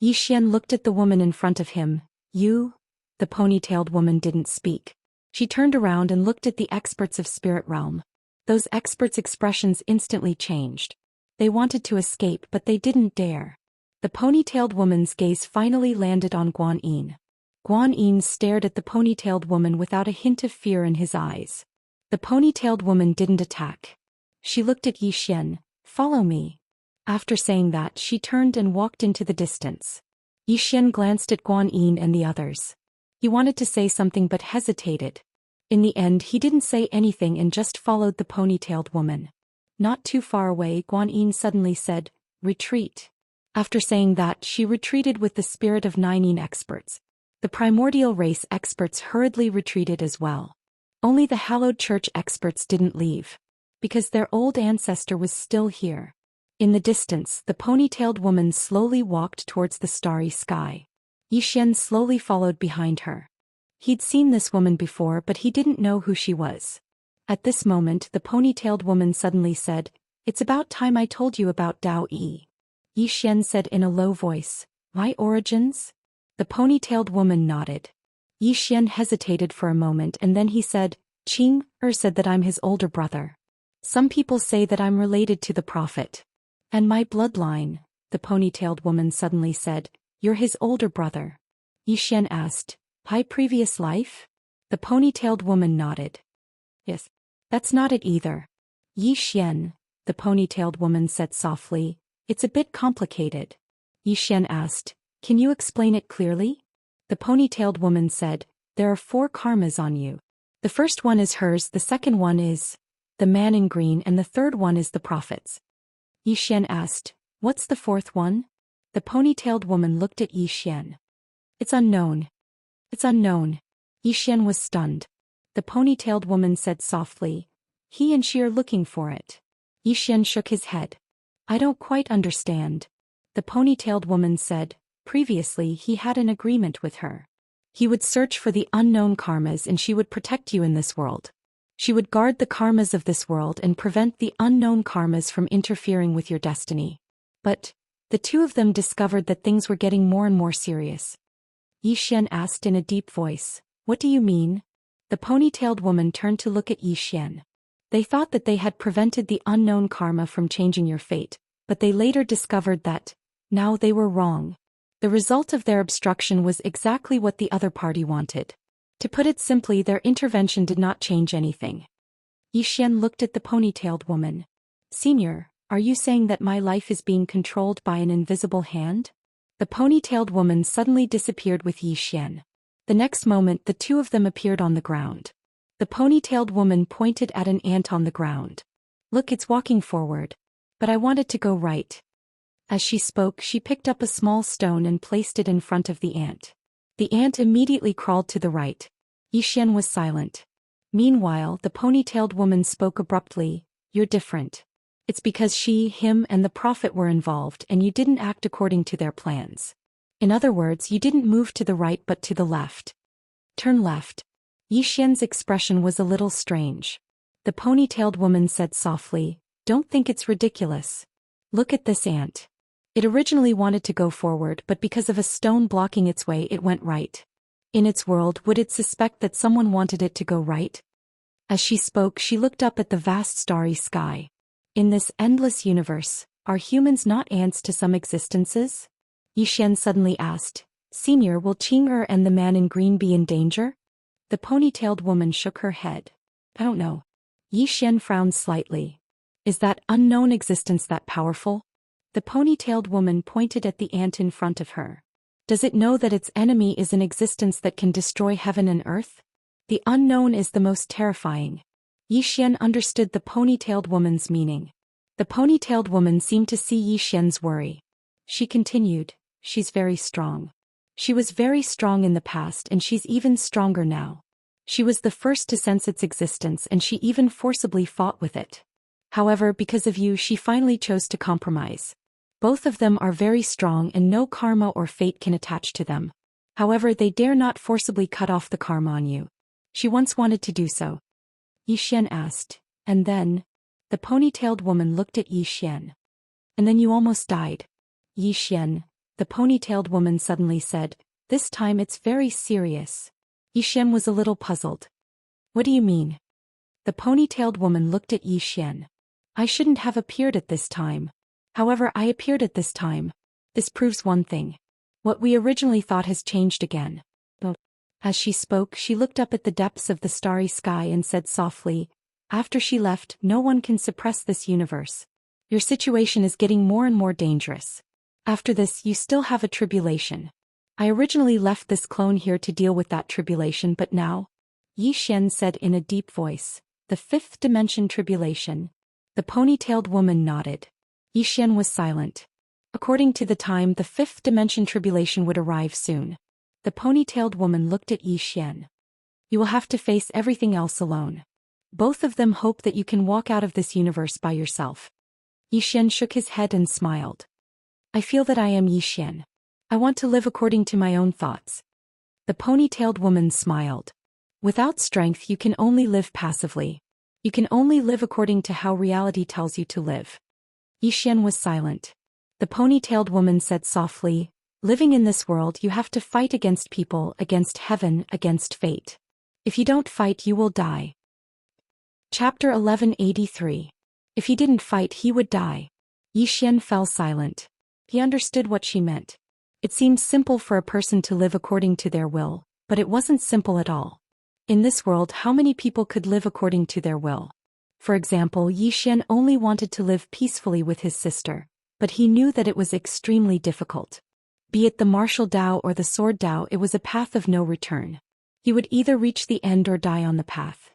Zhou Xian looked at the woman in front of him. "You?" The ponytailed woman didn't speak. She turned around and looked at the experts of Spirit Realm. Those experts' expressions instantly changed. They wanted to escape, but they didn't dare. The ponytailed woman's gaze finally landed on Guan Yin. Guan Yin stared at the ponytailed woman without a hint of fear in his eyes. The ponytailed woman didn't attack. She looked at Zhou Xian. "Follow me." After saying that, she turned and walked into the distance. Zhou Xian glanced at Guan Yin and the others. He wanted to say something but hesitated. In the end, he didn't say anything and just followed the ponytailed woman. Not too far away, Guan Yin suddenly said, "Retreat." After saying that, she retreated with the spirit of 9 experts. The primordial race experts hurriedly retreated as well. Only the hallowed church experts didn't leave. Because their old ancestor was still here. In the distance, the ponytailed woman slowly walked towards the starry sky. Zhou Xian slowly followed behind her. He'd seen this woman before, but he didn't know who she was. At this moment, the ponytailed woman suddenly said, "It's about time I told you about Daoist." Zhou Xian said in a low voice, "My origins?" The ponytailed woman nodded. Zhou Xian hesitated for a moment and then he said, "Qing said that I'm his older brother. Some people say that I'm related to the prophet. And my bloodline," the ponytailed woman suddenly said, "You're his older brother." Zhou Xian asked, "My previous life?" The ponytailed woman nodded. "Yes. That's not it either." "Zhou Xian," the ponytailed woman said softly, "it's a bit complicated." Zhou Xian asked, "Can you explain it clearly?" The ponytailed woman said, "There are 4 karmas on you. The first one is hers, the second one is the man in green, and the third one is the prophet's." Zhou Xian asked, "What's the 4th one?" The ponytailed woman looked at Zhou Xian. "It's unknown." "It's unknown." Zhou Xian was stunned. The ponytailed woman said softly, "He and she are looking for it." Zhou Xian shook his head. "I don't quite understand." The ponytailed woman said, "Previously he had an agreement with her. He would search for the unknown karmas and she would protect you in this world. She would guard the karmas of this world and prevent the unknown karmas from interfering with your destiny. But the two of them discovered that things were getting more and more serious." Zhou Xian asked in a deep voice, "What do you mean?" The ponytailed woman turned to look at Zhou Xian. "They thought that they had prevented the unknown karma from changing your fate, but they later discovered that, now they were wrong. The result of their obstruction was exactly what the other party wanted. To put it simply, their intervention did not change anything." Zhou Xian looked at the ponytailed woman. "Senior, are you saying that my life is being controlled by an invisible hand?" The ponytailed woman suddenly disappeared with Zhou Xian. The next moment the two of them appeared on the ground. The ponytailed woman pointed at an ant on the ground. "Look, it's walking forward. But I want it to go right." As she spoke, she picked up a small stone and placed it in front of the ant. The ant immediately crawled to the right. Zhou Xian was silent. Meanwhile, the ponytailed woman spoke abruptly, "You're different. It's because she, him, and the prophet were involved and you didn't act according to their plans. In other words, you didn't move to the right but to the left. Turn left." Yi Xian's expression was a little strange. The ponytailed woman said softly, "Don't think it's ridiculous. Look at this ant. It originally wanted to go forward but because of a stone blocking its way it went right. In its world, would it suspect that someone wanted it to go right?" As she spoke, she looked up at the vast starry sky. "In this endless universe, are humans not ants to some existences?" Yi Xian suddenly asked. "Senior, will Qing'er and the man in green be in danger?" The ponytailed woman shook her head. "I don't know." Yi Xian frowned slightly. "Is that unknown existence that powerful?" The ponytailed woman pointed at the ant in front of her. "Does it know that its enemy is an existence that can destroy heaven and earth? The unknown is the most terrifying." Yi Xian understood the ponytailed woman's meaning. The ponytailed woman seemed to see Yi Xian's worry. She continued, "She's very strong. She was very strong in the past and she's even stronger now. She was the first to sense its existence and she even forcibly fought with it. However, because of you she finally chose to compromise. Both of them are very strong and no karma or fate can attach to them. However, they dare not forcibly cut off the karma on you. She once wanted to do so." Yi Xian asked, "And then?" The ponytailed woman looked at Yi Xian. "And then you almost died." "Yi Xian," the ponytailed woman suddenly said, "this time it's very serious." Yi Xian was a little puzzled. "What do you mean?" The ponytailed woman looked at Yi Xian. "I shouldn't have appeared at this time. However, I appeared at this time. This proves one thing. What we originally thought has changed again." As she spoke, she looked up at the depths of the starry sky and said softly, "After she left, no one can suppress this universe. Your situation is getting more and more dangerous. After this, you still have a tribulation. I originally left this clone here to deal with that tribulation, but now," Yi Xian said in a deep voice, "the fifth dimension tribulation." The ponytailed woman nodded. Yi Xian was silent. According to the time, the fifth dimension tribulation would arrive soon. The ponytailed woman looked at Yi Xian. "You will have to face everything else alone. Both of them hope that you can walk out of this universe by yourself." Yi Xian shook his head and smiled. "I feel that I am Yi Xian. I want to live according to my own thoughts." The ponytailed woman smiled. "Without strength you can only live passively. You can only live according to how reality tells you to live." Yi Xian was silent. The ponytailed woman said softly, "Living in this world you have to fight against people, against heaven, against fate. If you don't fight you will die." Chapter 1183. If he didn't fight he would die. Yi Xian fell silent. He understood what she meant. It seemed simple for a person to live according to their will, but it wasn't simple at all. In this world, how many people could live according to their will? For example, Yi Xian only wanted to live peacefully with his sister, but he knew that it was extremely difficult. Be it the martial Dao or the sword Dao, it was a path of no return. He would either reach the end or die on the path.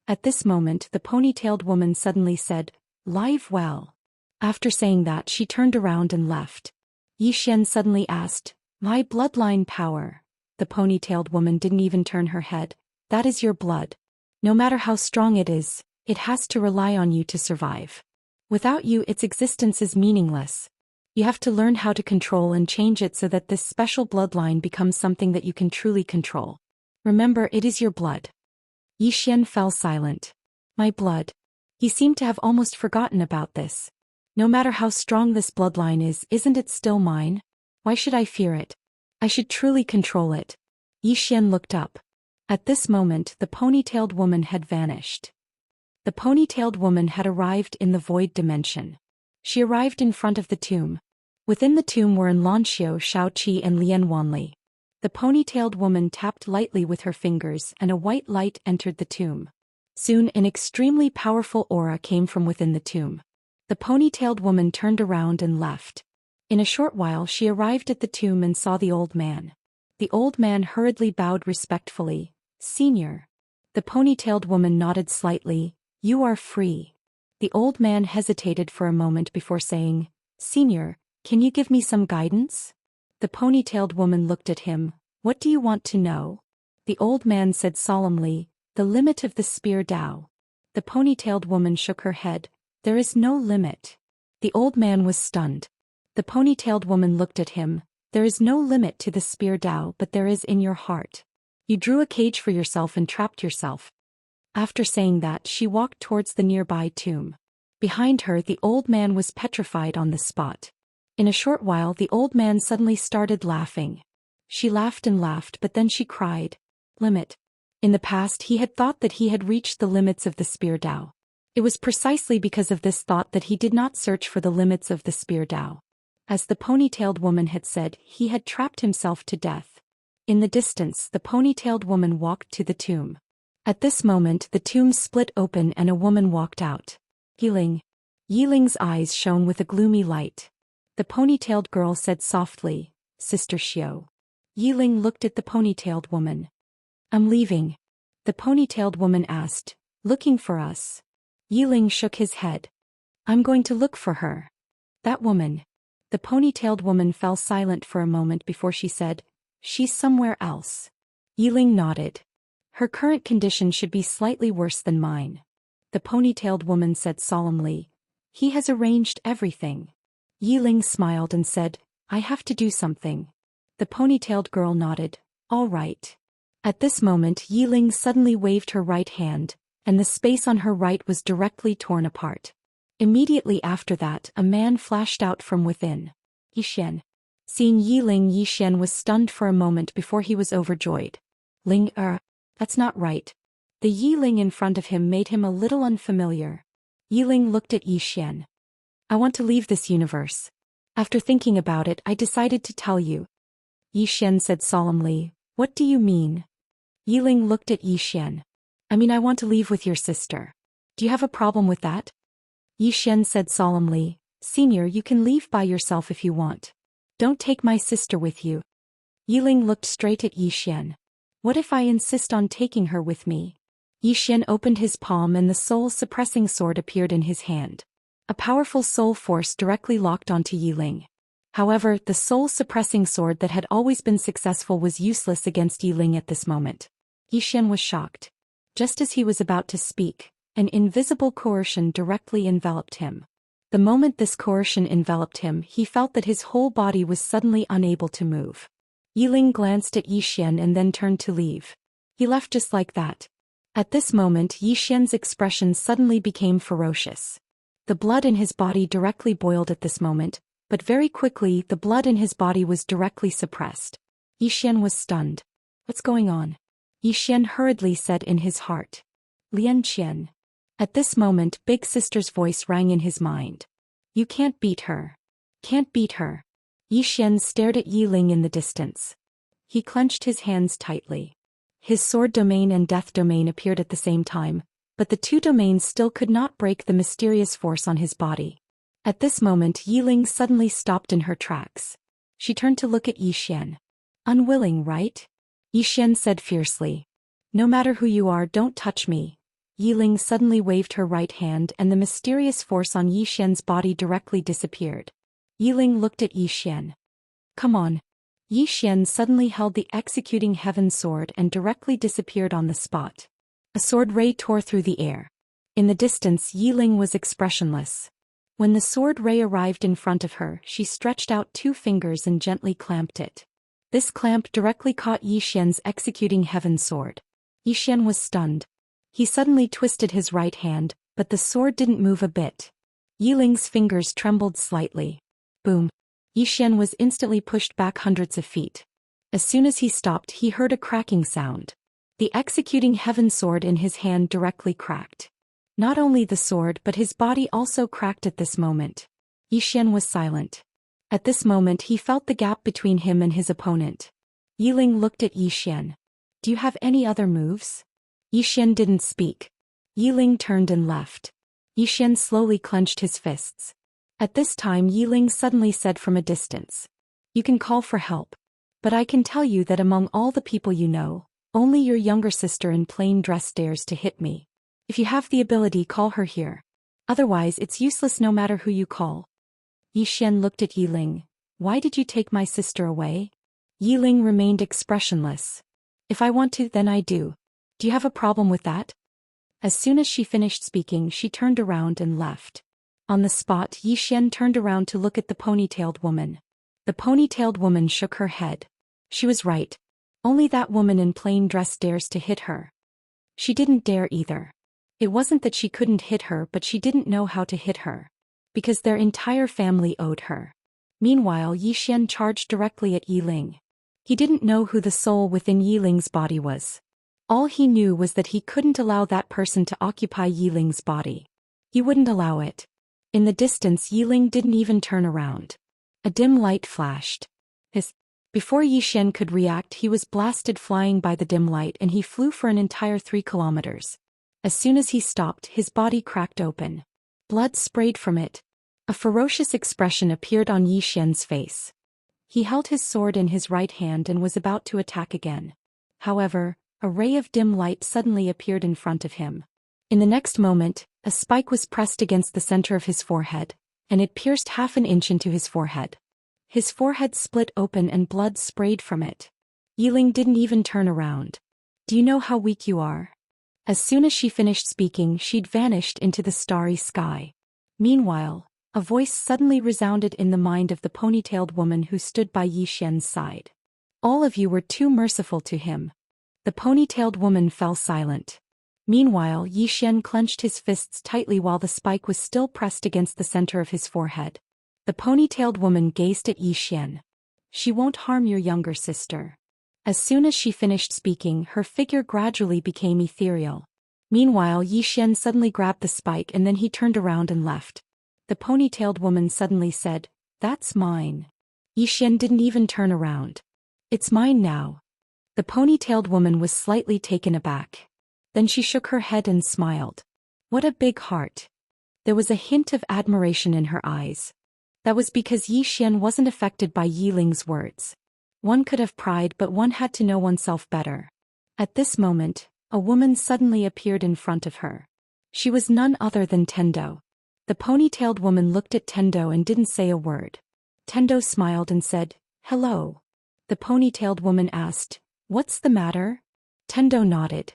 At this moment, the ponytailed woman suddenly said, "Live well." After saying that, she turned around and left. Yi Xian suddenly asked, "My bloodline power?" The ponytailed woman didn't even turn her head. "That is your blood. No matter how strong it is, it has to rely on you to survive. Without you, its existence is meaningless. You have to learn how to control and change it so that this special bloodline becomes something that you can truly control. Remember, it is your blood." Yi Xian fell silent. "My blood." He seemed to have almost forgotten about this. "No matter how strong this bloodline is, isn't it still mine? Why should I fear it? I should truly control it." Yi Xian looked up. At this moment, the ponytailed woman had vanished. The ponytailed woman had arrived in the void dimension. She arrived in front of the tomb. Within the tomb were Lanxiu, Shaoqi and Lian Wanli. The ponytailed woman tapped lightly with her fingers and a white light entered the tomb. Soon an extremely powerful aura came from within the tomb. The ponytailed woman turned around and left. In a short while she arrived at the tomb and saw the old man. The old man hurriedly bowed respectfully. "Senior." The ponytailed woman nodded slightly. "You are free." The old man hesitated for a moment before saying, "Senior, can you give me some guidance?" The ponytailed woman looked at him. "What do you want to know?" The old man said solemnly, The limit of the spear Dao. The ponytailed woman shook her head. There is no limit. The old man was stunned. The ponytailed woman looked at him. There is no limit to the spear Dao, but there is in your heart. You drew a cage for yourself and trapped yourself. After saying that, she walked towards the nearby tomb. Behind her, the old man was petrified on the spot. In a short while, the old man suddenly started laughing. She laughed and laughed, but then she cried. Limit. In the past, he had thought that he had reached the limits of the spear Dao. It was precisely because of this thought that he did not search for the limits of the spear Dao. As the ponytailed woman had said, he had trapped himself to death. In the distance, the ponytailed woman walked to the tomb. At this moment, the tomb split open and a woman walked out. Yiling. Yiling's eyes shone with a gloomy light. The ponytailed girl said softly, Sister Xiao. Yiling looked at the ponytailed woman. I'm leaving. The ponytailed woman asked, looking for us? Yiling shook his head. I'm going to look for her. That woman. The ponytailed woman fell silent for a moment before she said, she's somewhere else. Yiling nodded. Her current condition should be slightly worse than mine. The ponytailed woman said solemnly, he has arranged everything. Yiling smiled and said, I have to do something. The ponytailed girl nodded, all right. At this moment, Yiling suddenly waved her right hand, and the space on her right was directly torn apart. Immediately after that, a man flashed out from within. Yixian. Seeing Yiling, Yixian was stunned for a moment before he was overjoyed. That's not right. The Yiling in front of him made him a little unfamiliar. Yiling looked at Yixian. I want to leave this universe. After thinking about it, I decided to tell you. Yixian said solemnly, what do you mean? Yiling looked at Yixian. I mean, I want to leave with your sister. Do you have a problem with that? Yixian said solemnly, Senior, you can leave by yourself if you want. Don't take my sister with you. Yiling looked straight at Yixian. What if I insist on taking her with me? Yixian opened his palm and the soul-suppressing sword appeared in his hand. A powerful soul force directly locked onto Yiling. However, the soul-suppressing sword that had always been successful was useless against Yiling at this moment. Yixian was shocked. Just as he was about to speak, an invisible coercion directly enveloped him. The moment this coercion enveloped him, he felt that his whole body was suddenly unable to move. Yiling glanced at Yixian and then turned to leave. He left just like that. At this moment, Yixian's expression suddenly became ferocious. The blood in his body directly boiled at this moment, but very quickly the blood in his body was directly suppressed. Yixian was stunned. What's going on? Yixian hurriedly said in his heart. Lian Qian. At this moment, Big Sister's voice rang in his mind. You can't beat her. Can't beat her. Yixian stared at Yiling in the distance. He clenched his hands tightly. His sword domain and death domain appeared at the same time, but the two domains still could not break the mysterious force on his body. At this moment, Yiling suddenly stopped in her tracks. She turned to look at Yixian. Unwilling, right? Yixian said fiercely. No matter who you are, don't touch me. Yiling suddenly waved her right hand and the mysterious force on Yixian's body directly disappeared. Yiling looked at Yixian. Come on. Yixian suddenly held the executing heaven sword and directly disappeared on the spot. A sword ray tore through the air. In the distance, Yiling was expressionless. When the sword ray arrived in front of her, she stretched out two fingers and gently clamped it. This clamp directly caught Yixian's executing heaven sword. Yixian was stunned. He suddenly twisted his right hand, but the sword didn't move a bit. Yiling's fingers trembled slightly. Boom. Yixian was instantly pushed back hundreds of feet. As soon as he stopped, he heard a cracking sound. The executing heaven sword in his hand directly cracked. Not only the sword but his body also cracked at this moment. Yixian was silent. At this moment he felt the gap between him and his opponent. Yiling looked at Yixian. Do you have any other moves? Yixian didn't speak. Yiling turned and left. Yixian slowly clenched his fists. At this time Yiling suddenly said from a distance. You can call for help. But I can tell you that among all the people you know, only your younger sister in plain dress dares to hit me. If you have the ability, call her here. Otherwise it's useless no matter who you call. Yixian looked at Yiling. Why did you take my sister away? Yiling remained expressionless. If I want to, then I do. Do you have a problem with that? As soon as she finished speaking, she turned around and left. On the spot, Yi Xian turned around to look at the ponytailed woman. The ponytailed woman shook her head. She was right. Only that woman in plain dress dares to hit her. She didn't dare either. It wasn't that she couldn't hit her, but she didn't know how to hit her. Because their entire family owed her. Meanwhile, Yi Xian charged directly at Yi Ling. He didn't know who the soul within Yi Ling's body was. All he knew was that he couldn't allow that person to occupy Yi Ling's body. He wouldn't allow it. In the distance, Yi Ling didn't even turn around. A dim light flashed. Before Yi Xian could react, he was blasted flying by the dim light, and he flew for an entire 3 kilometers. As soon as he stopped, his body cracked open. Blood sprayed from it. A ferocious expression appeared on Yi Xian's face. He held his sword in his right hand and was about to attack again. However, a ray of dim light suddenly appeared in front of him. In the next moment, a spike was pressed against the center of his forehead, and it pierced half an inch into his forehead. His forehead split open and blood sprayed from it. Yi Ling didn't even turn around. Do you know how weak you are? As soon as she finished speaking, she'd vanished into the starry sky. Meanwhile, a voice suddenly resounded in the mind of the ponytailed woman who stood by Yi Xian's side. All of you were too merciful to him. The ponytailed woman fell silent. Meanwhile, Yi Xian clenched his fists tightly while the spike was still pressed against the center of his forehead. The ponytailed woman gazed at Yi Xian. She won't harm your younger sister. As soon as she finished speaking, her figure gradually became ethereal. Meanwhile, Yi Xian suddenly grabbed the spike and then he turned around and left. The ponytailed woman suddenly said, "That's mine." Yi Xian didn't even turn around. "It's mine now." The ponytailed woman was slightly taken aback. Then she shook her head and smiled. What a big heart. There was a hint of admiration in her eyes. That was because Yi Xian wasn't affected by Yi Ling's words. One could have pride, but one had to know oneself better. At this moment, a woman suddenly appeared in front of her. She was none other than Tendo. The ponytailed woman looked at Tendo and didn't say a word. Tendo smiled and said, "Hello." The ponytailed woman asked, "What's the matter?" Tendo nodded.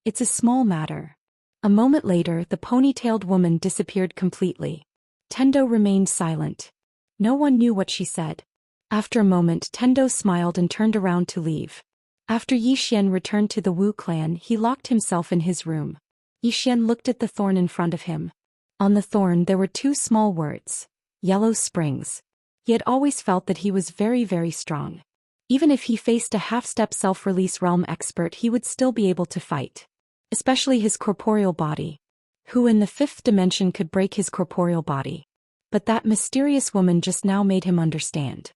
"It's a small matter." A moment later, the ponytailed woman disappeared completely. Tendo remained silent. No one knew what she said. After a moment, Tendo smiled and turned around to leave. After Yi Xian returned to the Wu clan, he locked himself in his room. Yi Xian looked at the thorn in front of him. On the thorn there were 2 small words, "Yellow Springs." He had always felt that he was very, very strong. Even if he faced a half-step self-release realm expert, he would still be able to fight. Especially his corporeal body. Who in the 5th dimension could break his corporeal body? But that mysterious woman just now made him understand.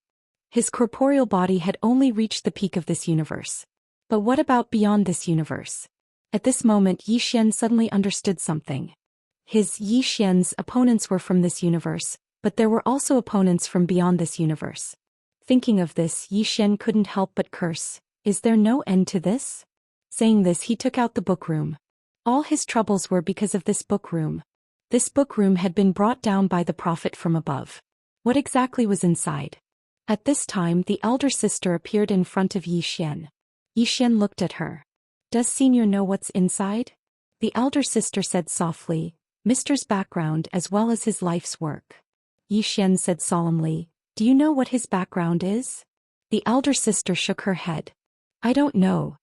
His corporeal body had only reached the peak of this universe. But what about beyond this universe? At this moment, Yi Xian suddenly understood something. His, Yi Xian's, opponents were from this universe, but there were also opponents from beyond this universe. Thinking of this, Yi Xian couldn't help but curse. Is there no end to this? Saying this, he took out the book room. All his troubles were because of this book room. This book room had been brought down by the prophet from above. What exactly was inside? At this time, the elder sister appeared in front of Yi Xian. Yi Xian looked at her. Does Senior know what's inside? The elder sister said softly, Mister's background as well as his life's work. Yi Xian said solemnly, do you know what his background is? The elder sister shook her head. I don't know.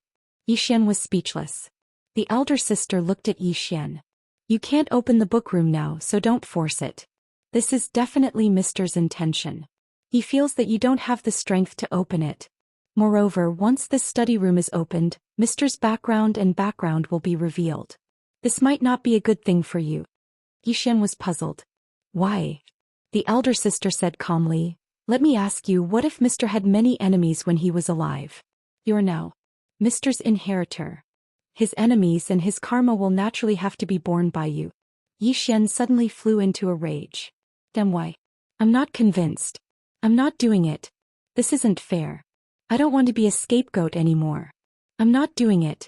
Yi Xian was speechless. The elder sister looked at Yi Xian. You can't open the book room now, so don't force it. This is definitely Mister's intention. He feels that you don't have the strength to open it. Moreover, once this study room is opened, Mister's background will be revealed. This might not be a good thing for you. Yi Xian was puzzled. Why? The elder sister said calmly, let me ask you, what if Mister had many enemies when he was alive? You're now Mister's inheritor. His enemies and his karma will naturally have to be borne by you. Yi Xian suddenly flew into a rage. Then why? I'm not convinced. I'm not doing it. This isn't fair. I don't want to be a scapegoat anymore. I'm not doing it.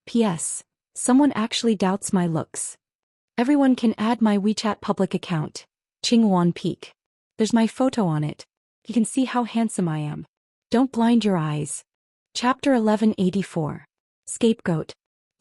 P.S. Someone actually doubts my looks. Everyone can add my WeChat public account, Qingwan Peak. There's my photo on it. You can see how handsome I am. Don't blind your eyes. Chapter 1184. Scapegoat.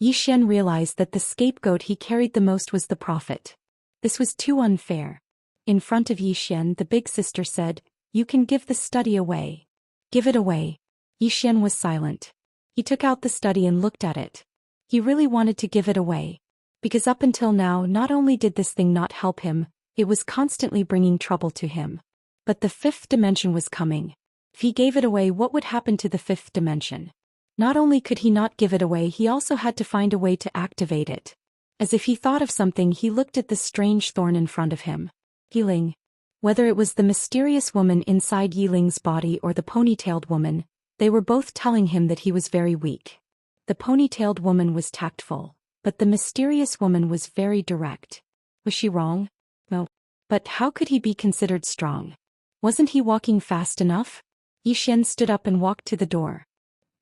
Yi Xian realized that the scapegoat he carried the most was the prophet. This was too unfair. In front of Yi Xian, the big sister said, "You can give the study away." "Give it away." Yi Xian was silent. He took out the study and looked at it. He really wanted to give it away. Because up until now, not only did this thing not help him, it was constantly bringing trouble to him. But the fifth dimension was coming. If he gave it away, what would happen to the fifth dimension? Not only could he not give it away, he also had to find a way to activate it. As if he thought of something, he looked at the strange thorn in front of him. Yiling. Whether it was the mysterious woman inside Yiling's body or the ponytailed woman, they were both telling him that he was very weak. The ponytailed woman was tactful, but the mysterious woman was very direct. Was she wrong? No. But how could he be considered strong? Wasn't he walking fast enough? Yi Xian stood up and walked to the door.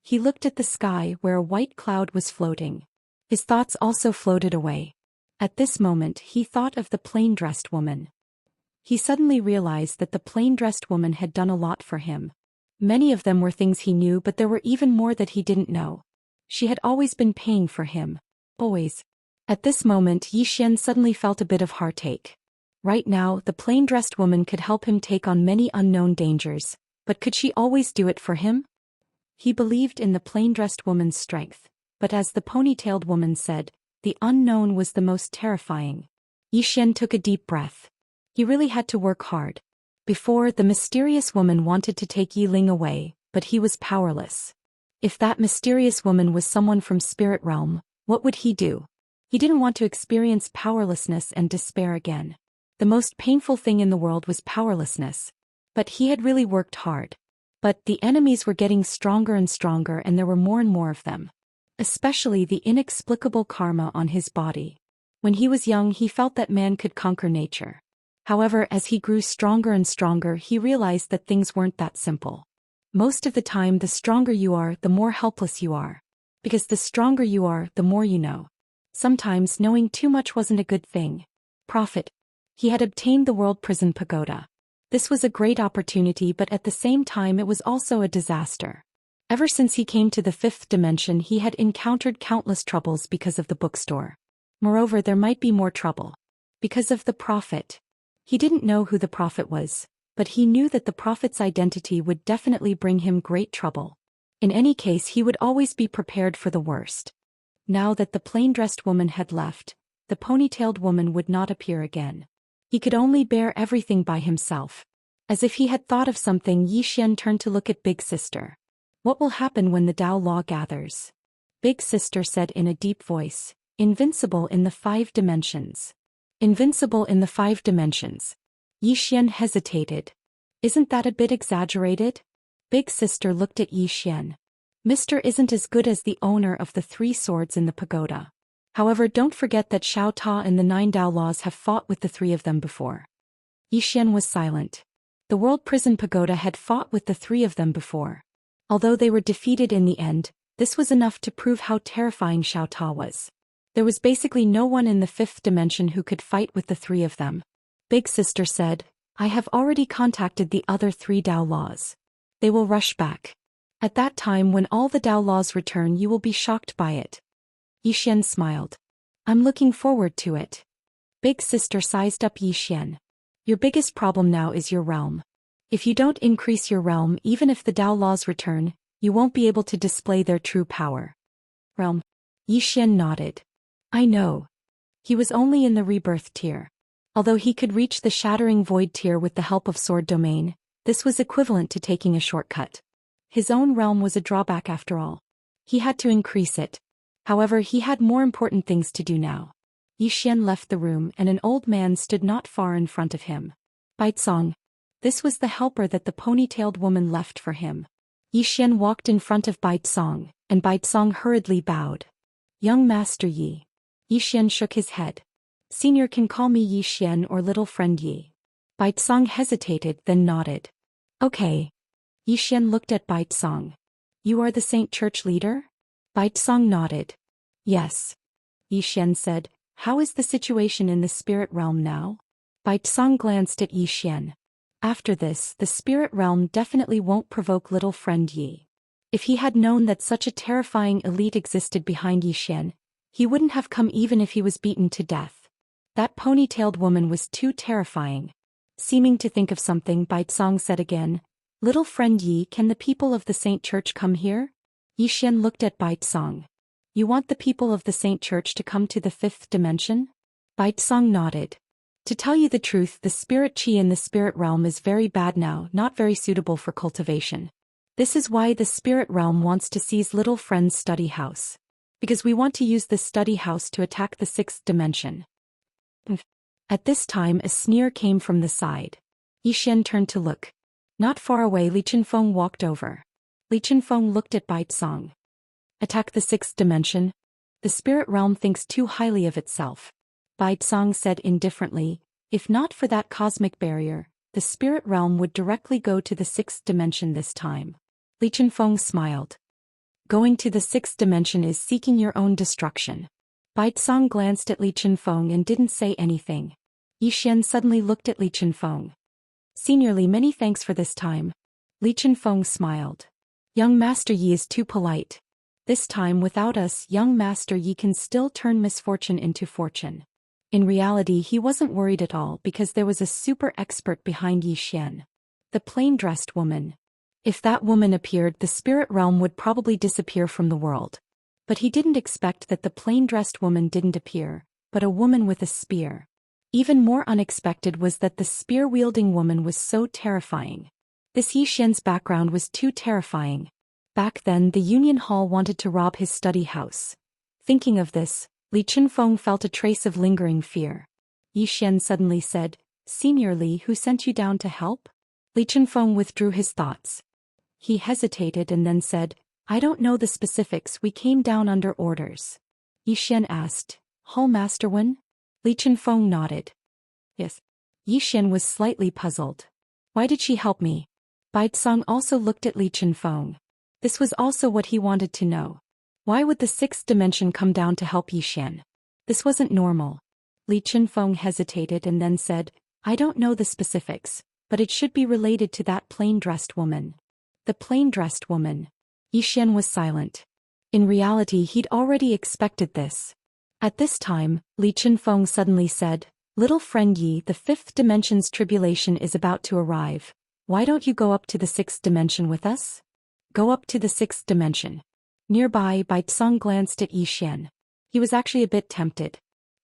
He looked at the sky where a white cloud was floating. His thoughts also floated away. At this moment, he thought of the plain-dressed woman. He suddenly realized that the plain-dressed woman had done a lot for him. Many of them were things he knew, but there were even more that he didn't know. She had always been paying for him. Always. At this moment, Yi Xian suddenly felt a bit of heartache. Right now, the plain-dressed woman could help him take on many unknown dangers, but could she always do it for him? He believed in the plain-dressed woman's strength, but as the ponytailed woman said, the unknown was the most terrifying. Yi Xian took a deep breath. He really had to work hard. Before, the mysterious woman wanted to take Yiling away, but he was powerless. If that mysterious woman was someone from spirit realm, what would he do? He didn't want to experience powerlessness and despair again. The most painful thing in the world was powerlessness. But he had really worked hard. But the enemies were getting stronger and stronger, and there were more and more of them. Especially the inexplicable karma on his body. When he was young, he felt that man could conquer nature. However, as he grew stronger and stronger, he realized that things weren't that simple. Most of the time, the stronger you are, the more helpless you are. Because the stronger you are, the more you know. Sometimes knowing too much wasn't a good thing. Prophet. He had obtained the World Prison Pagoda. This was a great opportunity, but at the same time it was also a disaster. Ever since he came to the fifth dimension, he had encountered countless troubles because of the bookstore. Moreover, there might be more trouble. Because of the prophet. He didn't know who the prophet was, but he knew that the prophet's identity would definitely bring him great trouble. In any case, he would always be prepared for the worst. Now that the plain-dressed woman had left, the ponytailed woman would not appear again. He could only bear everything by himself. As if he had thought of something, Yi Xian turned to look at Big Sister. What will happen when the Dao Law gathers? Big Sister said in a deep voice, invincible in the 5 dimensions. Invincible in the 5 dimensions. Yi Xian hesitated. Isn't that a bit exaggerated? Big Sister looked at Yi Xian. Mr. isn't as good as the owner of the 3 swords in the pagoda. However, don't forget that Xiao Ta and the 9 Dao Laws have fought with the 3 of them before. Yi Xian was silent. The World Prison Pagoda had fought with the 3 of them before. Although they were defeated in the end, this was enough to prove how terrifying Xiao Ta was. There was basically no one in the 5th dimension who could fight with the 3 of them. Big Sister said, I have already contacted the other 3 Dao Laws. They will rush back. At that time, when all the Dao Laws return, you will be shocked by it. Yi Xian smiled. I'm looking forward to it. Big Sister sized up Yi Xian. Your biggest problem now is your realm. If you don't increase your realm, even if the Dao Laws return, you won't be able to display their true power. Realm. Yi Xian nodded. I know. He was only in the rebirth tier. Although he could reach the shattering void tier with the help of sword domain, this was equivalent to taking a shortcut. His own realm was a drawback after all. He had to increase it. However, he had more important things to do now. Yi Xian left the room and an old man stood not far in front of him. Baizong. This was the helper that the ponytailed woman left for him. Yi Xian walked in front of Baizong, and Baizong hurriedly bowed. Young Master Yi. Yi Xian shook his head. Senior can call me Yi Xian or little friend Yi. Baizong hesitated, then nodded. Okay. Yi Xian looked at Baizong. You are the Saint Church leader? Baizong nodded. Yes. Yi Xian said, how is the situation in the spirit realm now? Baizong glanced at Yi Xian. After this, the spirit realm definitely won't provoke little friend Yi. If he had known that such a terrifying elite existed behind Yi Xian, He wouldn't have come even if he was beaten to death. That ponytailed woman was too terrifying. Seeming to think of something, Baizong said again, "Little friend Yi, can the people of the Saint Church come here?" Yi Xian looked at Baizong. "You want the people of the Saint Church to come to the fifth dimension?" Baizong nodded. "To tell you the truth, the spirit chi in the spirit realm is very bad now, not very suitable for cultivation. This is why the spirit realm wants to seize little friend's study house. Because we want to use this study house to attack the sixth dimension." At this time a sneer came from the side. Yi Xian turned to look. Not far away Li Chenfeng walked over. Li Chenfeng looked at Baizong. "Attack the sixth dimension? The spirit realm thinks too highly of itself." Baizong said indifferently, "If not for that cosmic barrier, the spirit realm would directly go to the sixth dimension this time." Li Chenfeng smiled. "Going to the sixth dimension is seeking your own destruction." Baizong glanced at Li Chenfeng and didn't say anything. Yi Xian suddenly looked at Li Chenfeng. "Senior Li, many thanks for this time." Li Chenfeng smiled. "Young Master Yi is too polite. This time without us, young Master Yi can still turn misfortune into fortune." In reality he wasn't worried at all because there was a super expert behind Yi Xian. The plain-dressed woman. If that woman appeared, the spirit realm would probably disappear from the world. But he didn't expect that the plain-dressed woman didn't appear, but a woman with a spear. Even more unexpected was that the spear-wielding woman was so terrifying. This Yi Xian's background was too terrifying. Back then the Union Hall wanted to rob his study house. Thinking of this, Li Chenfeng felt a trace of lingering fear. Yi Xian suddenly said, "Senior Li, who sent you down to help?" Li Chenfeng withdrew his thoughts. He hesitated and then said, "I don't know the specifics, we came down under orders." Yi Xian asked, "Hall Master Wen?" Li Chenfeng nodded. "Yes." Yi Xian was slightly puzzled. "Why did she help me?" Baizong also looked at Li Chenfeng. This was also what he wanted to know. Why would the sixth dimension come down to help Yi Xian? This wasn't normal. Li Chenfeng hesitated and then said, "I don't know the specifics, but it should be related to that plain-dressed woman." The plain-dressed woman. Yi Xian was silent. In reality he'd already expected this. At this time, Li Chenfeng suddenly said, "Little friend Yi, the fifth dimension's tribulation is about to arrive. Why don't you go up to the sixth dimension with us?" Go up to the sixth dimension. Nearby, Baizong glanced at Yi Xian. He was actually a bit tempted.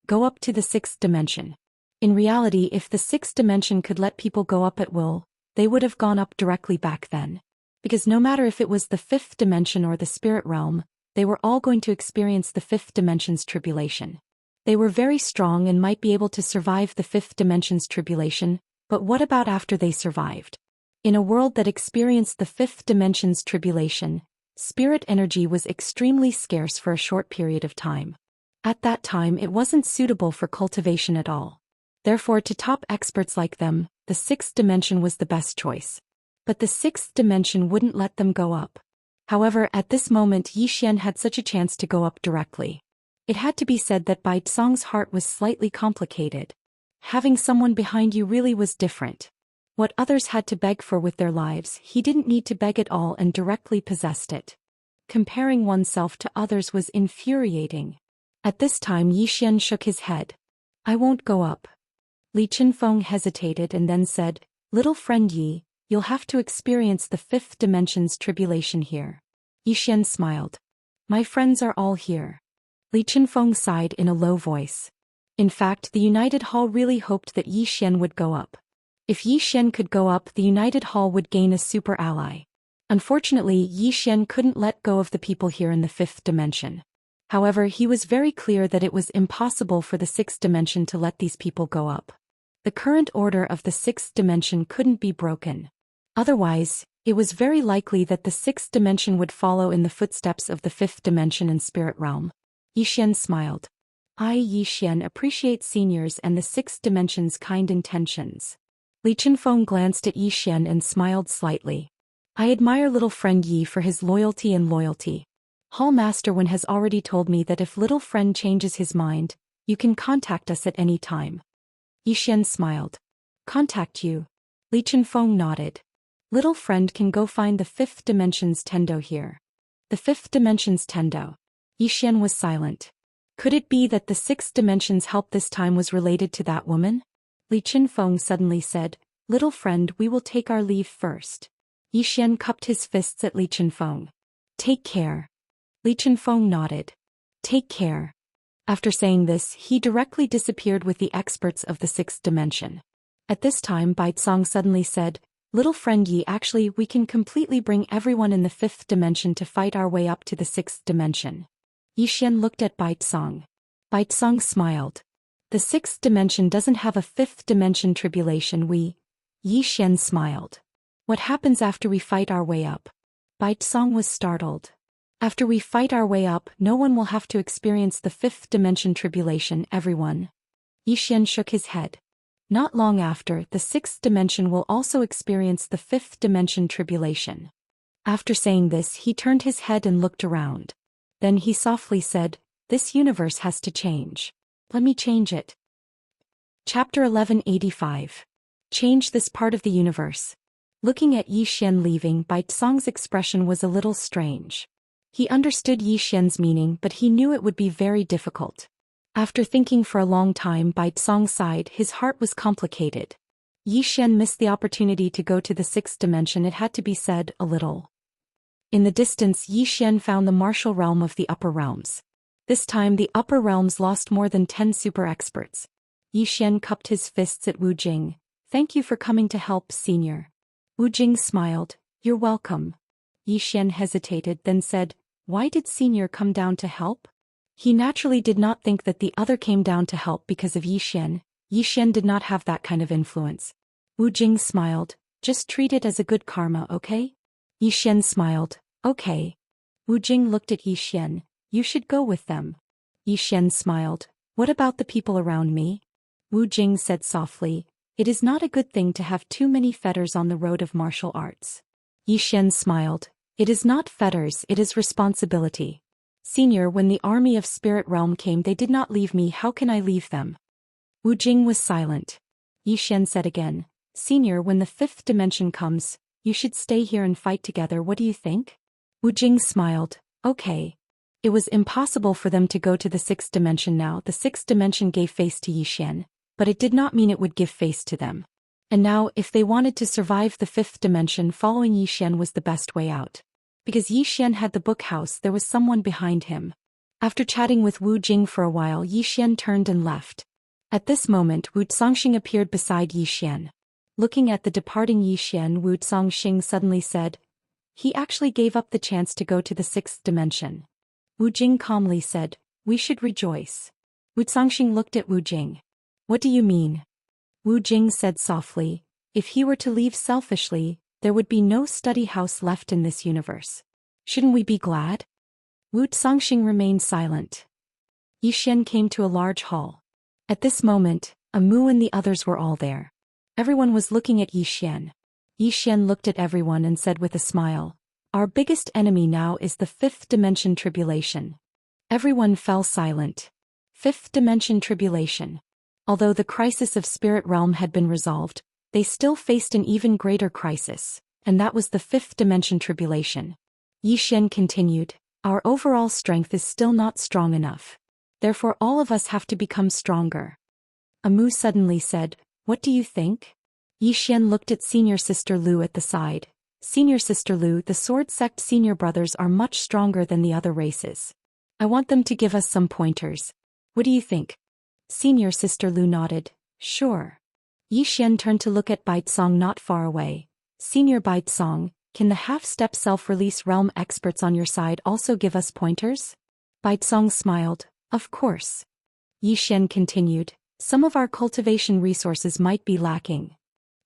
Go up to the sixth dimension. In reality, if the sixth dimension could let people go up at will, they would have gone up directly back then. Because no matter if it was the fifth dimension or the spirit realm, they were all going to experience the fifth dimension's tribulation. They were very strong and might be able to survive the fifth dimension's tribulation, but what about after they survived? In a world that experienced the fifth dimension's tribulation, spirit energy was extremely scarce for a short period of time. At that time it wasn't suitable for cultivation at all. Therefore, to top experts like them, the sixth dimension was the best choice. But the sixth dimension wouldn't let them go up. However, at this moment Yi Xian had such a chance to go up directly. It had to be said that Baizong's heart was slightly complicated. Having someone behind you really was different. What others had to beg for with their lives, he didn't need to beg at all and directly possessed it. Comparing oneself to others was infuriating. At this time Yi Xian shook his head. "I won't go up." Li Chenfeng hesitated and then said, "Little friend Yi, you'll have to experience the fifth dimension's tribulation here." Yi Xian smiled. "My friends are all here." Li Chenfeng sighed in a low voice. In fact, the United Hall really hoped that Yi Xian would go up. If Yi Xian could go up, the United Hall would gain a super ally. Unfortunately, Yi Xian couldn't let go of the people here in the fifth dimension. However, he was very clear that it was impossible for the sixth dimension to let these people go up. The current order of the sixth dimension couldn't be broken. Otherwise, it was very likely that the sixth dimension would follow in the footsteps of the fifth dimension and spirit realm. Yi Xian smiled. "I, Yi Xian, appreciate seniors and the sixth dimension's kind intentions." Li Chenfeng glanced at Yi Xian and smiled slightly. "I admire little friend Yi for his loyalty and loyalty. Hall Master Wen has already told me that if little friend changes his mind, you can contact us at any time." Yi Xian smiled. "Contact you?" Li Chenfeng nodded. "Little friend can go find the fifth dimension's tendo here." The fifth dimension's tendo. Yi Xian was silent. Could it be that the 6 dimensions help this time was related to that woman? Li Qinfeng suddenly said, "Little friend, we will take our leave first." Yi Xian cupped his fists at Li Qinfeng. "Take care." Li Qinfeng nodded. "Take care." After saying this, he directly disappeared with the experts of the 6th dimension. At this time, Baizong suddenly said, "Little friend Yi, actually we can completely bring everyone in the 5th dimension to fight our way up to the 6th dimension." Yi Xian looked at Baizong. Baizong smiled. "The 6th dimension doesn't have a 5th dimension tribulation Yi Xian smiled. "What happens after we fight our way up?" Baizong was startled. "After we fight our way up, no one will have to experience the 5th dimension tribulation, everyone." Yi Xian shook his head. "Not long after, the 6th dimension will also experience the 5th dimension tribulation." After saying this, he turned his head and looked around. Then he softly said, "This universe has to change. Let me change it." Chapter 1185. Change this part of the universe. Looking at Yi Xian leaving, Baizong's expression was a little strange. He understood Yi Xian's meaning, but he knew it would be very difficult. After thinking for a long time, Baizong sighed. His heart was complicated. Yi Xian missed the opportunity to go to the 6th dimension, it had to be said, a little. In the distance, Yi Xian found the martial realm of the upper realms. This time the upper realms lost more than 10 super experts. Yi Xian cupped his fists at Wu Jing. "Thank you for coming to help, senior." Wu Jing smiled. "You're welcome." Yi Xian hesitated, then said, "Why did senior come down to help?" He naturally did not think that the other came down to help because of Yi Xian. Yi Xian did not have that kind of influence. Wu Jing smiled. "Just treat it as a good karma, okay?" Yi Xian smiled. "Okay." Wu Jing looked at Yi Xian. "You should go with them." Yi Xian smiled. "What about the people around me?" Wu Jing said softly, "It is not a good thing to have too many fetters on the road of martial arts." Yi Xian smiled. "It is not fetters, it is responsibility. Senior, when the army of Spirit Realm came, they did not leave me, how can I leave them?" Wu Jing was silent. Yi Xian said again, "Senior, when the 5th dimension comes, you should stay here and fight together, what do you think?" Wu Jing smiled. "Okay." It was impossible for them to go to the 6th dimension now. The 6th dimension gave face to Yi Xian, but it did not mean it would give face to them. And now, if they wanted to survive the 5th dimension, following Yi Xian was the best way out. Because Yi Xian had the book house, there was someone behind him. After chatting with Wu Jing for a while, Yi Xian turned and left. At this moment, Wu Zongxing appeared beside Yi Xian. Looking at the departing Yi Xian, Wu Zongxing suddenly said, "He actually gave up the chance to go to the 6th dimension." Wu Jing calmly said, "We should rejoice." Wu Zongxing looked at Wu Jing. "What do you mean?" Wu Jing said softly, "If he were to leave selfishly, there would be no study house left in this universe. Shouldn't we be glad?" Wu Zongxing remained silent. Yi Xian came to a large hall. At this moment, Amu and the others were all there. Everyone was looking at Yi Xian. Yi Xian looked at everyone and said with a smile, "Our biggest enemy now is the 5th dimension tribulation." Everyone fell silent. 5th dimension tribulation. Although the crisis of Spirit Realm had been resolved, they still faced an even greater crisis, and that was the 5th dimension tribulation. Yi Xian continued, "Our overall strength is still not strong enough. Therefore all of us have to become stronger." Amu suddenly said, "What do you think?" Yi Xian looked at senior sister Lu at the side. "Senior sister Lu, the sword sect senior brothers are much stronger than the other races. I want them to give us some pointers. What do you think?" Senior sister Lu nodded. "Sure." Yi Xian turned to look at Baizong not far away. "Senior Baizong, can the half-step self-release realm experts on your side also give us pointers?" Baizong smiled. "Of course." Yi Xian continued, "Some of our cultivation resources might be lacking."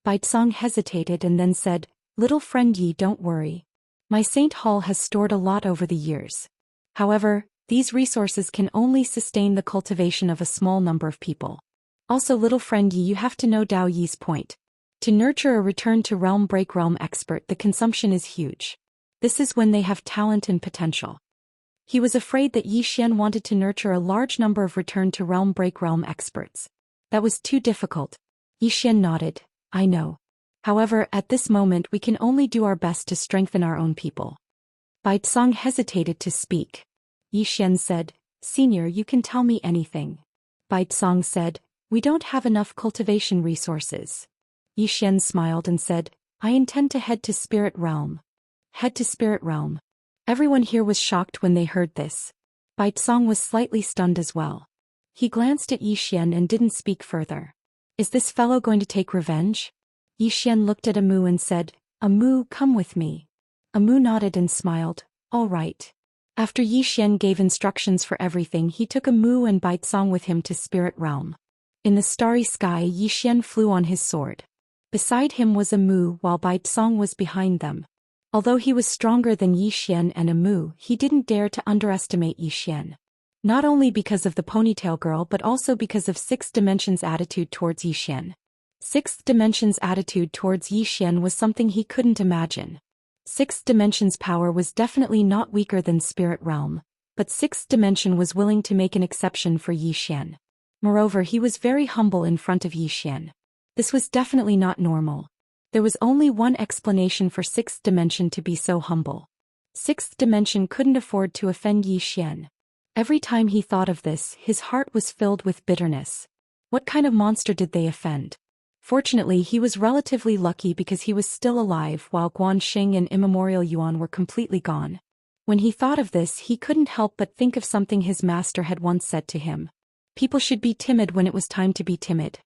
Baizong hesitated and then said, "Little friend Yi, don't worry. My Saint Hall has stored a lot over the years. However, these resources can only sustain the cultivation of a small number of people. Also, little friend Yi, you have to know Dao Yi's point. To nurture a return to realm break realm expert, the consumption is huge. This is when they have talent and potential." He was afraid that Yi Xian wanted to nurture a large number of return to realm break realm experts. That was too difficult. Yi Xian nodded. "I know. However, at this moment we can only do our best to strengthen our own people." Baizong hesitated to speak. Yi Xian said, Senior, you can tell me anything. Baizong said, we don't have enough cultivation resources. Xian smiled and said, I intend to head to Spirit Realm. Head to Spirit Realm. Everyone here was shocked when they heard this. Baizong was slightly stunned as well. He glanced at Xian and didn't speak further. Is this fellow going to take revenge? Xian looked at Amu and said, Amu, come with me. Amu nodded and smiled, all right. After Xian gave instructions for everything, he took Amu and Baizong with him to Spirit Realm. In the starry sky, Xian flew on his sword. Beside him was Amu while Baizong was behind them. Although he was stronger than Xian and Amu, he didn't dare to underestimate Xian. Not only because of the ponytail girl but also because of Sixth Dimension's attitude towards Xian. Sixth Dimension's attitude towards Xian was something he couldn't imagine. Sixth Dimension's power was definitely not weaker than Spirit Realm, but Sixth Dimension was willing to make an exception for Xian. Moreover, he was very humble in front of Xian. This was definitely not normal. There was only one explanation for Sixth Dimension to be so humble. Sixth Dimension couldn't afford to offend Xian. Every time he thought of this, his heart was filled with bitterness. What kind of monster did they offend? Fortunately, he was relatively lucky because he was still alive while Guanxing and Immemorial Yuan were completely gone. When he thought of this, he couldn't help but think of something his master had once said to him. People should be timid when it was time to be timid.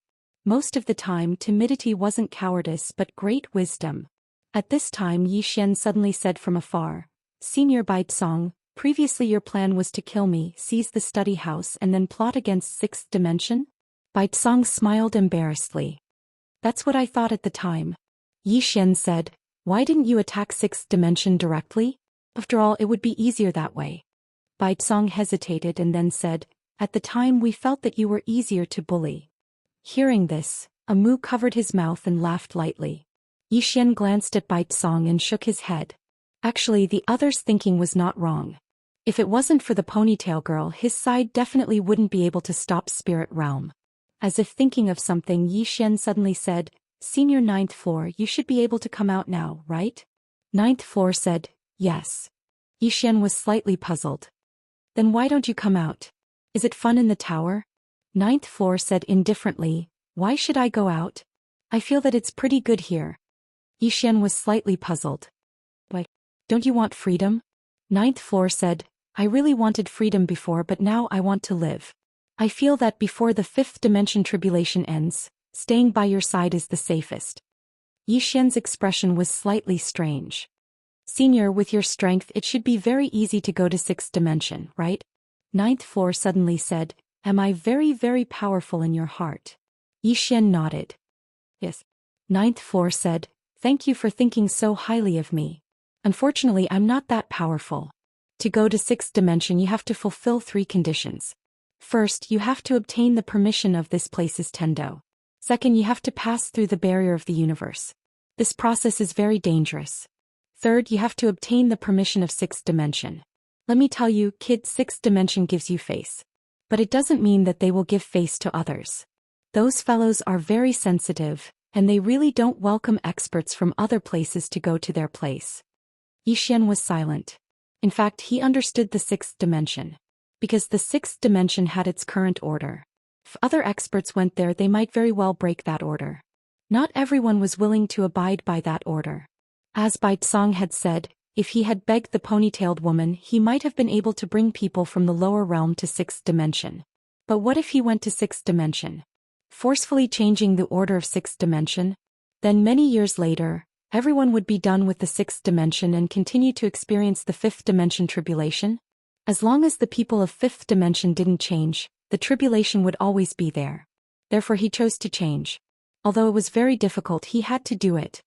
Most of the time, timidity wasn't cowardice but great wisdom. At this time, Xian suddenly said from afar, Senior Baizong, previously your plan was to kill me, seize the study house and then plot against Sixth Dimension? Baizong smiled embarrassedly. That's what I thought at the time. Xian said, why didn't you attack Sixth Dimension directly? After all, it would be easier that way. Baizong hesitated and then said, at the time we felt that you were easier to bully. Hearing this, Amu covered his mouth and laughed lightly. Xian glanced at Baizong and shook his head. Actually, the other's thinking was not wrong. If it wasn't for the ponytail girl, his side definitely wouldn't be able to stop Spirit Realm. As if thinking of something, Xian suddenly said, Senior Ninth Floor, you should be able to come out now, right? Ninth Floor said, yes. Xian was slightly puzzled. Then why don't you come out? Is it fun in the tower? Ninth Floor said indifferently, why should I go out? I feel that it's pretty good here. Xian was slightly puzzled. Why? Don't you want freedom? Ninth Floor said, I really wanted freedom before but now I want to live. I feel that before the Fifth Dimension tribulation ends, staying by your side is the safest. Xian's expression was slightly strange. Senior, with your strength it should be very easy to go to Sixth Dimension, right? Ninth Floor suddenly said, am I very, very powerful in your heart? Xian nodded. Yes. Ninth Floor said, thank you for thinking so highly of me. Unfortunately, I'm not that powerful. To go to Sixth Dimension you have to fulfill 3 conditions. First, you have to obtain the permission of this place's Tendo. Second, you have to pass through the barrier of the universe. This process is very dangerous. Third, you have to obtain the permission of Sixth Dimension. Let me tell you, kid, Sixth Dimension gives you face. But it doesn't mean that they will give face to others. Those fellows are very sensitive, and they really don't welcome experts from other places to go to their place. Xian was silent. In fact, he understood the Sixth Dimension. Because the Sixth Dimension had its current order. If other experts went there, they might very well break that order. Not everyone was willing to abide by that order. As Baizong had said, if he had begged the ponytailed woman, he might have been able to bring people from the lower realm to Sixth Dimension. But what if he went to Sixth Dimension? Forcefully changing the order of Sixth Dimension? Then many years later, everyone would be done with the Sixth Dimension and continue to experience the Fifth Dimension tribulation? As long as the people of Fifth Dimension didn't change, the tribulation would always be there. Therefore he chose to change. Although it was very difficult, he had to do it.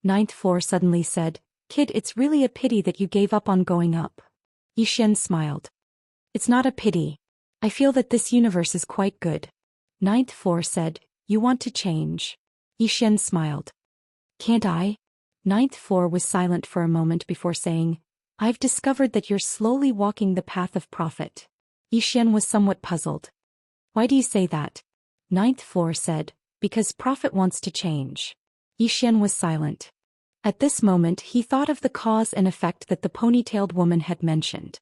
Ninth Floor suddenly said, kid, it's really a pity that you gave up on going up. Xian smiled. It's not a pity. I feel that this universe is quite good. Ninth Floor said, you want to change. Xian smiled. Can't I? Ninth Floor was silent for a moment before saying, I've discovered that you're slowly walking the path of profit. Xian was somewhat puzzled. Why do you say that? Ninth Floor said, because Prophet wants to change. Xian was silent. At this moment he thought of the cause and effect that the ponytailed woman had mentioned.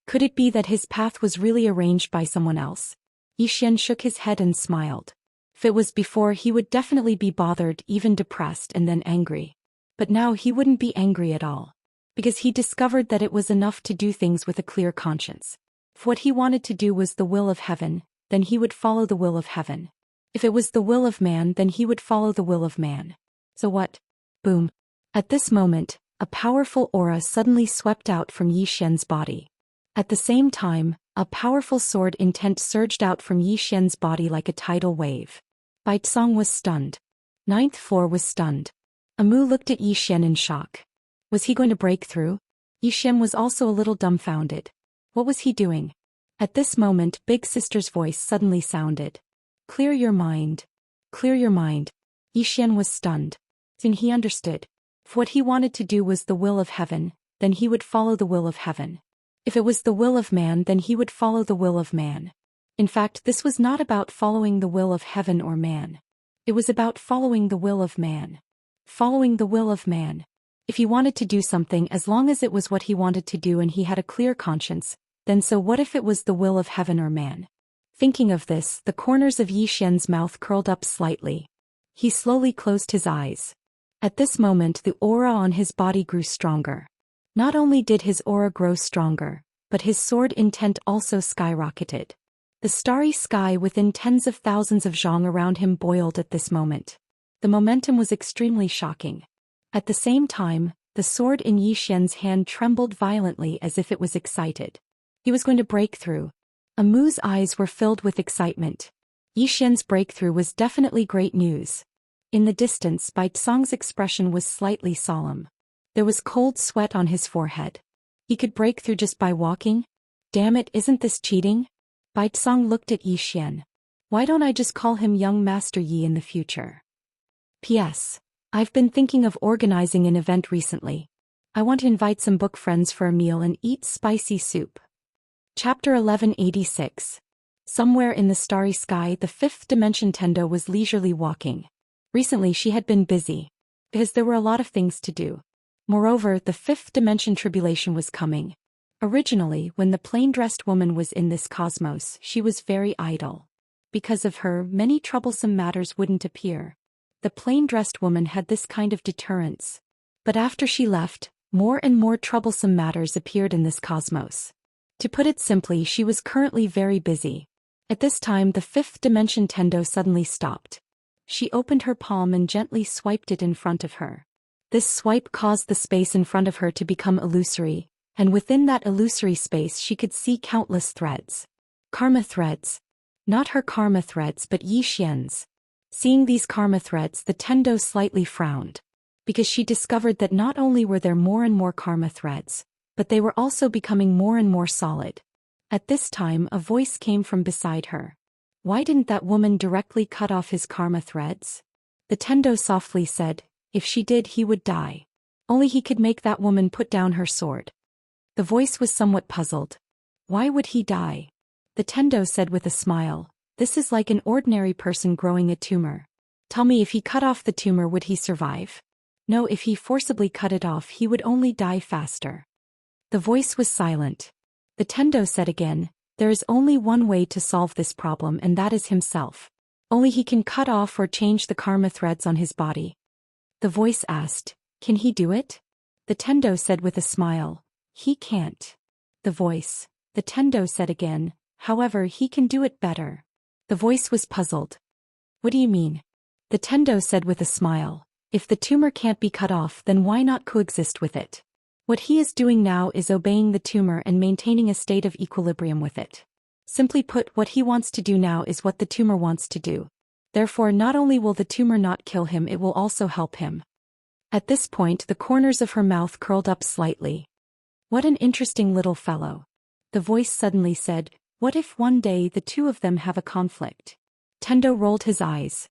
Could it be that his path was really arranged by someone else? Xian shook his head and smiled. If it was before, he would definitely be bothered, even depressed, and then angry. But now he wouldn't be angry at all. Because he discovered that it was enough to do things with a clear conscience. If what he wanted to do was the will of heaven, then he would follow the will of heaven. If it was the will of man, then he would follow the will of man. So what? Boom. At this moment, a powerful aura suddenly swept out from Xian's body. At the same time, a powerful sword intent surged out from Xian's body like a tidal wave. Baizong was stunned. Ninth floor was stunned. Amu looked at Xian in shock. Was he going to break through? Xian was also a little dumbfounded. What was he doing? At this moment, Big Sister's voice suddenly sounded. Clear your mind. Clear your mind. Xian was stunned. Then he understood. If what he wanted to do was the will of heaven, then he would follow the will of heaven. If it was the will of man, then he would follow the will of man. In fact, this was not about following the will of heaven or man. It was about following the will of man. Following the will of man. If he wanted to do something, as long as it was what he wanted to do and he had a clear conscience, then so what if it was the will of heaven or man? Thinking of this, the corners of Xian's mouth curled up slightly. He slowly closed his eyes. At this moment, the aura on his body grew stronger. Not only did his aura grow stronger, but his sword intent also skyrocketed. The starry sky within tens of thousands of zhang around him boiled at this moment. The momentum was extremely shocking. At the same time, the sword in Xian's hand trembled violently as if it was excited. He was going to break through. Amu's eyes were filled with excitement. Xian's breakthrough was definitely great news. In the distance, Baizong's expression was slightly solemn. There was cold sweat on his forehead. He could break through just by walking? Damn it, isn't this cheating? Baizong looked at Xian. Why don't I just call him Young Master Yi in the future? P.S. I've been thinking of organizing an event recently. I want to invite some book friends for a meal and eat spicy soup. Chapter 1186. Somewhere in the starry sky, the fifth dimension Tendo was leisurely walking. Recently she had been busy. Because there were a lot of things to do. Moreover, the fifth dimension tribulation was coming. Originally, when the plain-dressed woman was in this cosmos, she was very idle. Because of her, many troublesome matters wouldn't appear. The plain-dressed woman had this kind of deterrence. But after she left, more and more troublesome matters appeared in this cosmos. To put it simply, she was currently very busy. At this time, the fifth dimension Tendo suddenly stopped. She opened her palm and gently swiped it in front of her. This swipe caused the space in front of her to become illusory, and within that illusory space she could see countless threads. Karma threads. Not her karma threads but Xian's. Seeing these karma threads, the Tendo slightly frowned. Because she discovered that not only were there more and more karma threads, but they were also becoming more and more solid. At this time, a voice came from beside her. Why didn't that woman directly cut off his karma threads? The Tendo softly said, if she did, he would die. Only he could make that woman put down her sword. The voice was somewhat puzzled. Why would he die? The Tendo said with a smile, this is like an ordinary person growing a tumor. Tell me, if he cut off the tumor, would he survive? No, if he forcibly cut it off, he would only die faster. The voice was silent. The Tendo said again, there is only one way to solve this problem, and that is himself. Only he can cut off or change the karma threads on his body. The voice asked, can he do it? The Tendo said with a smile, he can't. The Tendo said again, however, he can do it better. The voice was puzzled. What do you mean? The Tendo said with a smile, if the tumor can't be cut off, then why not coexist with it? What he is doing now is obeying the tumor and maintaining a state of equilibrium with it. Simply put, what he wants to do now is what the tumor wants to do. Therefore, not only will the tumor not kill him, it will also help him. At this point, the corners of her mouth curled up slightly. What an interesting little fellow. The voice suddenly said, what if one day the two of them have a conflict? Tendo rolled his eyes.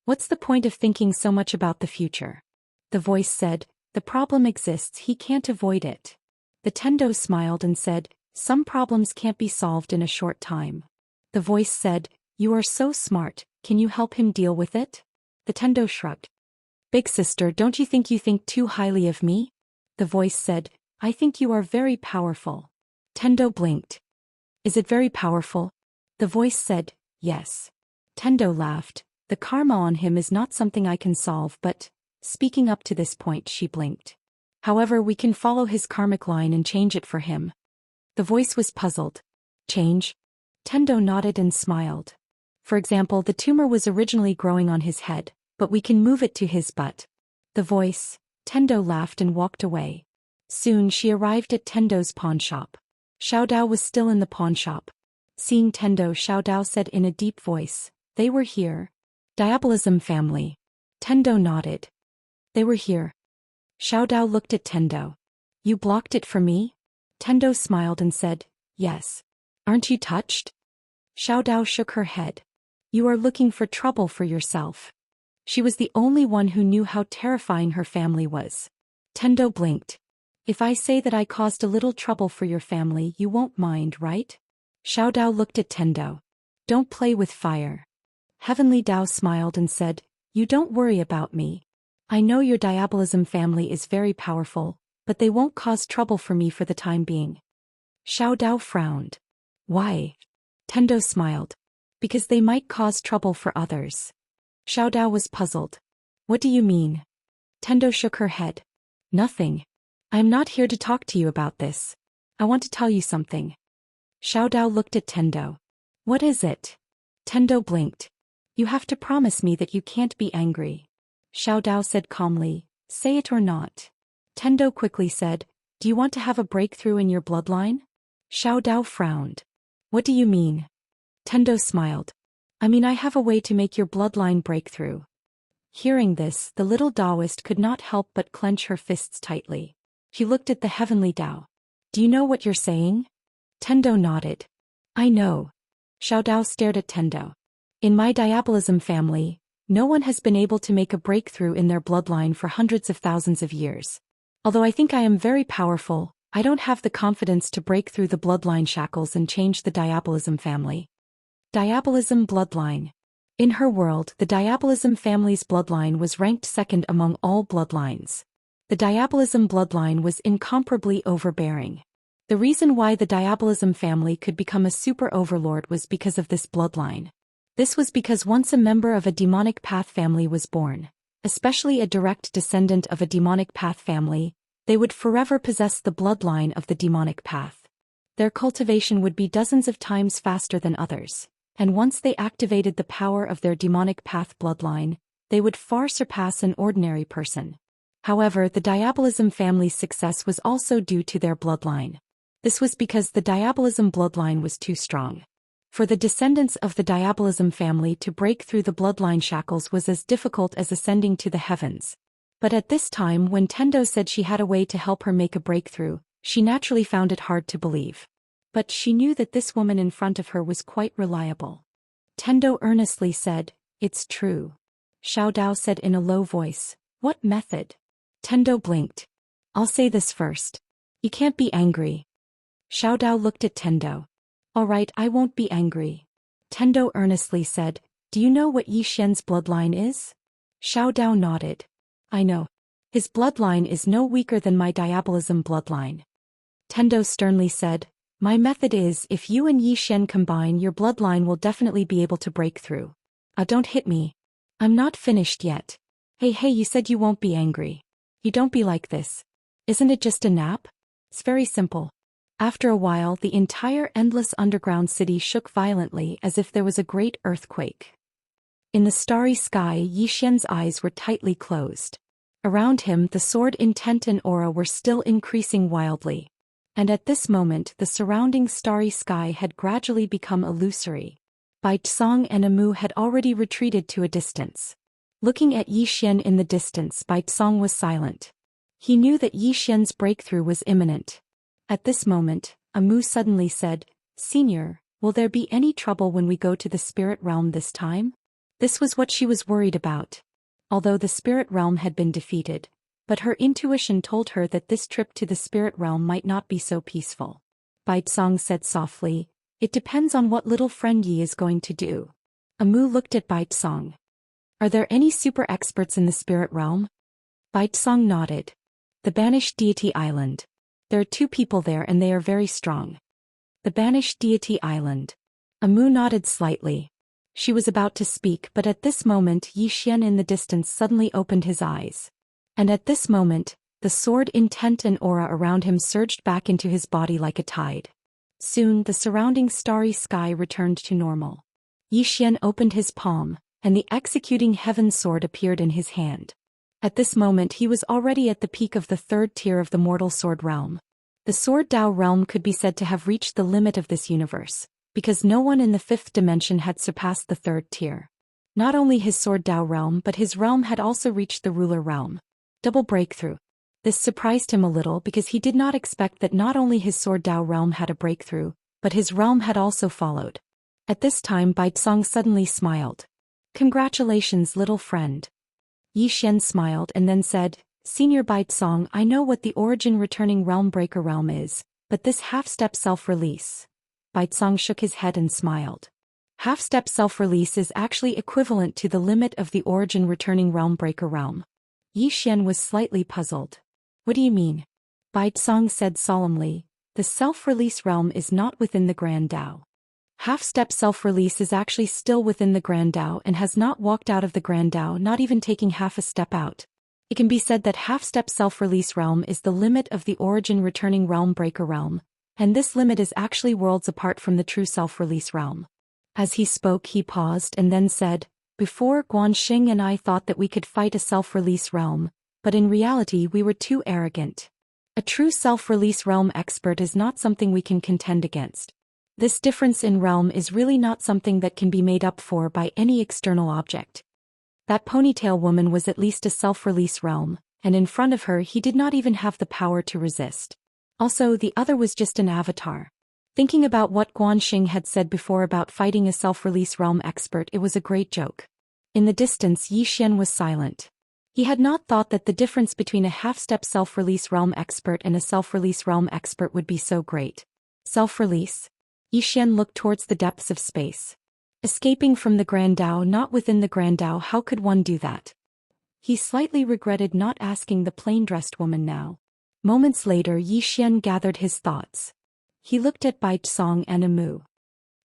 What's the point of thinking so much about the future? The voice said, the problem exists, he can't avoid it. The Tendo smiled and said, some problems can't be solved in a short time. The voice said, you are so smart, can you help him deal with it? The Tendo shrugged. Big sister, don't you think too highly of me? The voice said, I think you are very powerful. Tendo blinked. Is it very powerful? The voice said, yes. Tendo laughed. The karma on him is not something I can solve, but, speaking up to this point, she blinked. However, we can follow his karmic line and change it for him. The voice was puzzled. Change? Tendo nodded and smiled. For example, the tumor was originally growing on his head, but we can move it to his butt. The voice. Tendo laughed and walked away. Soon she arrived at Tendo's pawn shop. Xiao Dao was still in the pawn shop. Seeing Tendo, Xiao Dao said in a deep voice, they were here. Diabolism family. Tendo nodded. They were here. Xiao Dao looked at Tendo. You blocked it for me? Tendo smiled and said, yes. Aren't you touched? Xiao Dao shook her head. You are looking for trouble for yourself. She was the only one who knew how terrifying her family was. Tendo blinked. If I say that I caused a little trouble for your family, you won't mind, right? Xiao Dao looked at Tendo. Don't play with fire. Heavenly Dao smiled and said, you don't worry about me. I know your Diabolism family is very powerful, but they won't cause trouble for me for the time being. Xiao Dao frowned. Why? Tendo smiled. Because they might cause trouble for others. Xiao Dao was puzzled. What do you mean? Tendo shook her head. Nothing. I am not here to talk to you about this. I want to tell you something. Xiao Dao looked at Tendo. What is it? Tendo blinked. You have to promise me that you can't be angry. Xiao Dao said calmly, say it or not. Tendo quickly said, do you want to have a breakthrough in your bloodline? Xiao Dao frowned. What do you mean? Tendo smiled. I mean, I have a way to make your bloodline breakthrough. Hearing this, the little Daoist could not help but clench her fists tightly. He looked at the heavenly Dao. Do you know what you're saying? Tendo nodded. I know. Xiao Dao stared at Tendo. In my Diabolism family, no one has been able to make a breakthrough in their bloodline for hundreds of thousands of years. Although I think I am very powerful, I don't have the confidence to break through the bloodline shackles and change the Diabolism family. Diabolism bloodline. In her world, the Diabolism family's bloodline was ranked second among all bloodlines. The Diabolism bloodline was incomparably overbearing. The reason why the Diabolism family could become a super overlord was because of this bloodline. This was because once a member of a demonic path family was born, especially a direct descendant of a demonic path family, they would forever possess the bloodline of the demonic path. Their cultivation would be dozens of times faster than others, and once they activated the power of their demonic path bloodline, they would far surpass an ordinary person. However, the Diabolism family's success was also due to their bloodline. This was because the Diabolism bloodline was too strong. For the descendants of the Diabolism family to break through the bloodline shackles was as difficult as ascending to the heavens. But at this time, when Tendo said she had a way to help her make a breakthrough, she naturally found it hard to believe. But she knew that this woman in front of her was quite reliable. Tendo earnestly said, it's true. Xiao Dao said in a low voice, what method? Tendo blinked. I'll say this first. You can't be angry. Xiao Dao looked at Tendo. All right, I won't be angry. Tendo earnestly said, do you know what Yi Xian's bloodline is? Xiao Dao nodded. I know. His bloodline is no weaker than my Diabolism bloodline. Tendo sternly said, my method is if you and Yi Xian combine, your bloodline will definitely be able to break through. Don't hit me. I'm not finished yet. Hey, you said you won't be angry. You don't be like this. Isn't it just a nap? It's very simple. After a while, the entire endless underground city shook violently as if there was a great earthquake. In the starry sky, Yi Xian's eyes were tightly closed. Around him, the sword intent and aura were still increasing wildly. And at this moment, the surrounding starry sky had gradually become illusory. Bai Tsong and Amu had already retreated to a distance. Looking at Yi Xian in the distance, Bai Tsong was silent. He knew that Yi Xian's breakthrough was imminent. At this moment, Amu suddenly said, Senior, will there be any trouble when we go to the spirit realm this time? This was what she was worried about. Although the spirit realm had been defeated, but her intuition told her that this trip to the spirit realm might not be so peaceful. Bai Tsong said softly, it depends on what little friend Yi is going to do. Amu looked at Bai Tsong. Are there any super experts in the spirit realm? Bai Tsong nodded. The banished deity island. There are 2 people there and they are very strong. The banished deity island. Amu nodded slightly. She was about to speak, but at this moment Zhou Xian in the distance suddenly opened his eyes. And at this moment, the sword intent and aura around him surged back into his body like a tide. Soon the surrounding starry sky returned to normal. Zhou Xian opened his palm, and the executing heaven sword appeared in his hand. At this moment he was already at the peak of the third tier of the mortal sword realm. The sword Dao realm could be said to have reached the limit of this universe, because no one in the fifth dimension had surpassed the third tier. Not only his sword Dao realm but his realm had also reached the ruler realm. Double breakthrough. This surprised him a little because he did not expect that not only his sword Dao realm had a breakthrough, but his realm had also followed. At this time Baizong suddenly smiled. "Congratulations, little friend." Zhou Xian smiled and then said, "Senior Baizong, I know what the origin returning realm breaker realm is, but this half-step self-release." Baizong shook his head and smiled. Half-step self-release is actually equivalent to the limit of the origin returning realm breaker realm. Zhou Xian was slightly puzzled. "What do you mean?" Baizong said solemnly, "The self-release realm is not within the Grand Dao. Half-step self-release is actually still within the Grand Dao and has not walked out of the Grand Dao, not even taking half a step out. It can be said that half-step self-release realm is the limit of the origin returning realm breaker realm, and this limit is actually worlds apart from the true self-release realm." As he spoke he paused and then said, "Before, Guanxing and I thought that we could fight a self-release realm, but in reality we were too arrogant. A true self-release realm expert is not something we can contend against. This difference in realm is really not something that can be made up for by any external object. That ponytail woman was at least a self-release realm, and in front of her he did not even have the power to resist. Also, the other was just an avatar." Thinking about what Guanxing had said before about fighting a self-release realm expert, it was a great joke. In the distance Zhou Xian was silent. He had not thought that the difference between a half-step self-release realm expert and a self-release realm expert would be so great. Self-release? Zhou Xian looked towards the depths of space. Escaping from the Grand Dao, not within the Grand Dao, how could one do that? He slightly regretted not asking the plain-dressed woman now. Moments later Zhou Xian gathered his thoughts. He looked at Baizong and Amu.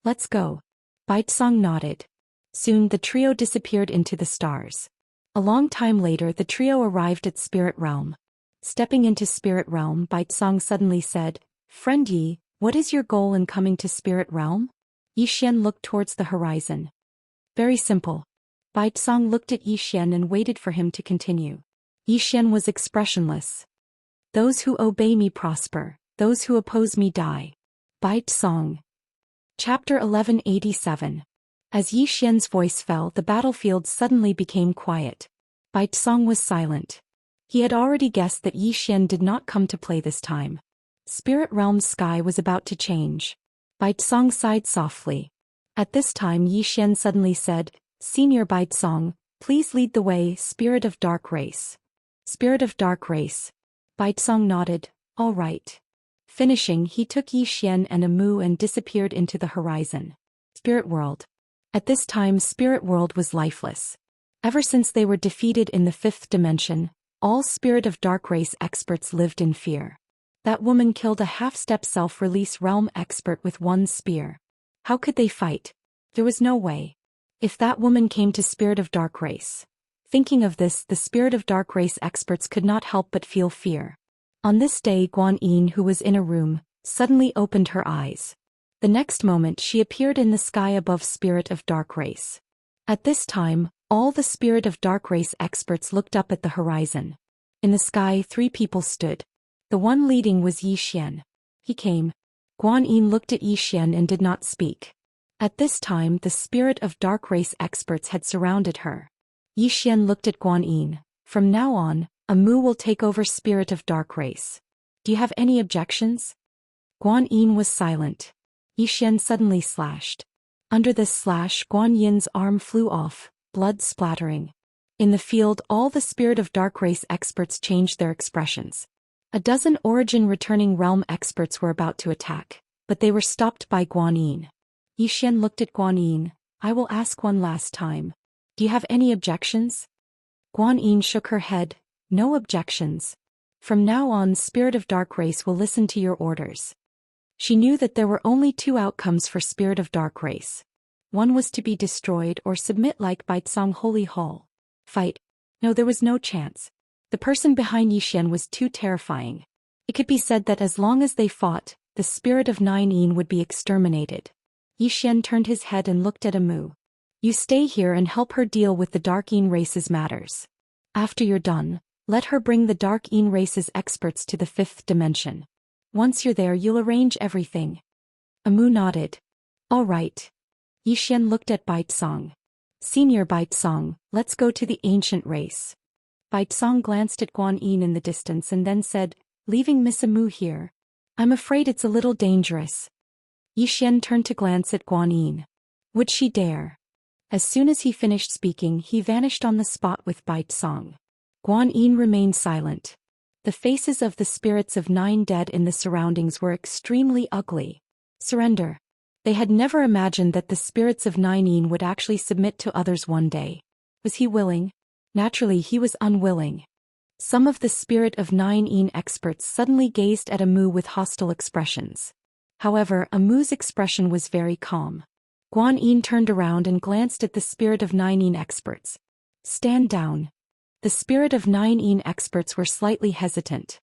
"Let's go." Baizong nodded. Soon the trio disappeared into the stars. A long time later the trio arrived at Spirit Realm. Stepping into Spirit Realm, Baizong suddenly said, "Friend Yi, what is your goal in coming to Spirit Realm?" Zhou Xian looked towards the horizon. "Very simple." Baizong looked at Zhou Xian and waited for him to continue. Zhou Xian was expressionless. "Those who obey me prosper, those who oppose me die." Baizong. Chapter 1187. As Zhou Xian's voice fell, the battlefield suddenly became quiet. Baizong was silent. He had already guessed that Zhou Xian did not come to play this time. Spirit Realm's sky was about to change. Baizong sighed softly. At this time Zhou Xian suddenly said, "Senior Baizong, please lead the way, Spirit of Dark Race." Spirit of Dark Race. Baizong nodded, "All right." Finishing, he took Zhou Xian and Amu and disappeared into the horizon. Spirit World. At this time Spirit World was lifeless. Ever since they were defeated in the fifth dimension, all Spirit of Dark Race experts lived in fear. That woman killed a half-step self-release realm expert with one spear. How could they fight? There was no way. If that woman came to Spirit of Dark Race. Thinking of this, the Spirit of Dark Race experts could not help but feel fear. On this day Guan Yin, who was in a room, suddenly opened her eyes. The next moment she appeared in the sky above Spirit of Dark Race. At this time, all the Spirit of Dark Race experts looked up at the horizon. In the sky 3 people stood. The one leading was Zhou Xian. He came. Guan Yin looked at Zhou Xian and did not speak. At this time the Spirit of Dark Race experts had surrounded her. Zhou Xian looked at Guan Yin. "From now on, Amu will take over Spirit of Dark Race. Do you have any objections?" Guan Yin was silent. Zhou Xian suddenly slashed. Under this slash Guan Yin's arm flew off, blood splattering. In the field all the Spirit of Dark Race experts changed their expressions. A dozen origin returning realm experts were about to attack, but they were stopped by Guan Yin. Zhou Xian looked at Guan Yin. "I will ask one last time. Do you have any objections?" Guan Yin shook her head. "No objections. From now on Spirit of Dark Race will listen to your orders." She knew that there were only two outcomes for Spirit of Dark Race. One was to be destroyed or submit like Baizang Holy Hall. Fight. No, there was no chance. The person behind Zhou Xian was too terrifying. It could be said that as long as they fought, the spirit of Nine Yin would be exterminated. Zhou Xian turned his head and looked at Amu. You stay here and help her deal with the Dark Yin race's matters. After you're done, let her bring the Dark Yin race's experts to the 5th dimension. Once you're there, you'll arrange everything. Amu nodded. All right. Zhou Xian looked at Baizang. Senior Baizang, let's go to the ancient race. Baizang glanced at Guan Yin in the distance and then said, leaving Miss Amu here. I'm afraid it's a little dangerous. Zhou Xian turned to glance at Guan Yin. Would she dare? As soon as he finished speaking, he vanished on the spot with Baizang. Guan Yin remained silent. The faces of the spirits of 9 dead in the surroundings were extremely ugly. Surrender. They had never imagined that the spirits of 9 Yin would actually submit to others one day. Was he willing? Naturally, he was unwilling. Some of the spirit of 9 Yin experts suddenly gazed at Amu with hostile expressions. However, Amu's expression was very calm. Guan Yin turned around and glanced at the spirit of 9 Yin experts. Stand down. The spirit of 9 Yin experts were slightly hesitant.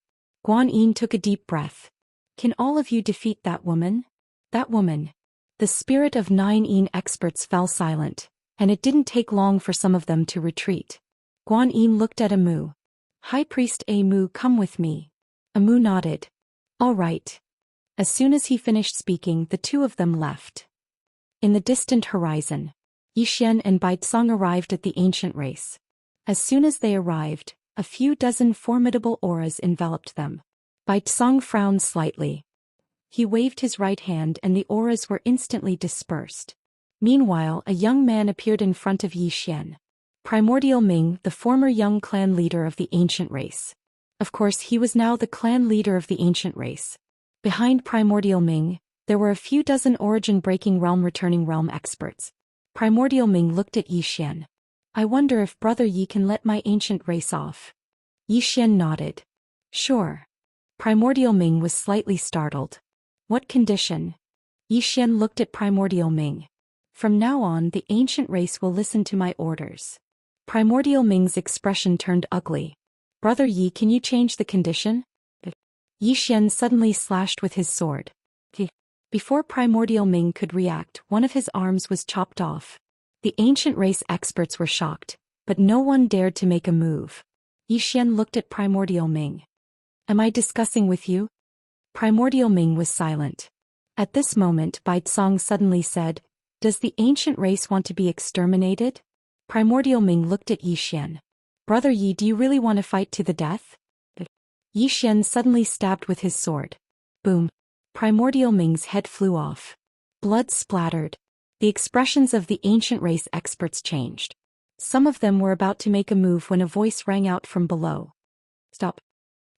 Guan Yin took a deep breath. Can all of you defeat that woman? That woman. The spirit of 9 Yin experts fell silent, and it didn't take long for some of them to retreat. Guan Yin looked at Amu. High Priest Amu, come with me. Amu nodded. All right. As soon as he finished speaking, the two of them left. In the distant horizon, Zhou Xian and Baizang arrived at the ancient race. As soon as they arrived, a few dozen formidable auras enveloped them. Baizang frowned slightly. He waved his right hand and the auras were instantly dispersed. Meanwhile, a young man appeared in front of Zhou Xian. Primordial Ming, the former young clan leader of the ancient race. Of course, he was now the clan leader of the ancient race. Behind Primordial Ming, there were a few dozen origin-breaking realm-returning realm experts. Primordial Ming looked at Zhou Xian. I wonder if Brother Yi can let my ancient race off. Zhou Xian nodded. Sure. Primordial Ming was slightly startled. What condition? Zhou Xian looked at Primordial Ming. From now on, the ancient race will listen to my orders. Primordial Ming's expression turned ugly. Brother Yi, can you change the condition? Zhou Xian suddenly slashed with his sword. Before Primordial Ming could react, one of his arms was chopped off. The ancient race experts were shocked, but no one dared to make a move. Zhou Xian looked at Primordial Ming. Am I discussing with you? Primordial Ming was silent. At this moment, Baizang suddenly said, Does the ancient race want to be exterminated? Primordial Ming looked at Zhou Xian. Brother Yi, do you really want to fight to the death? Zhou Xian suddenly stabbed with his sword. Boom. Primordial Ming's head flew off. Blood splattered. The expressions of the ancient race experts changed. Some of them were about to make a move when a voice rang out from below. Stop.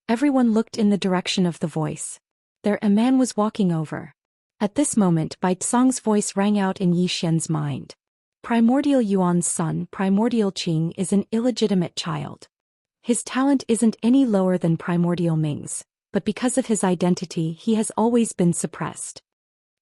Everyone looked in the direction of the voice. There a man was walking over. At this moment, Baizang's voice rang out in Zhou Xian's mind. Primordial Yuan's son, Primordial Qing, is an illegitimate child. His talent isn't any lower than Primordial Ming's, but because of his identity, he has always been suppressed.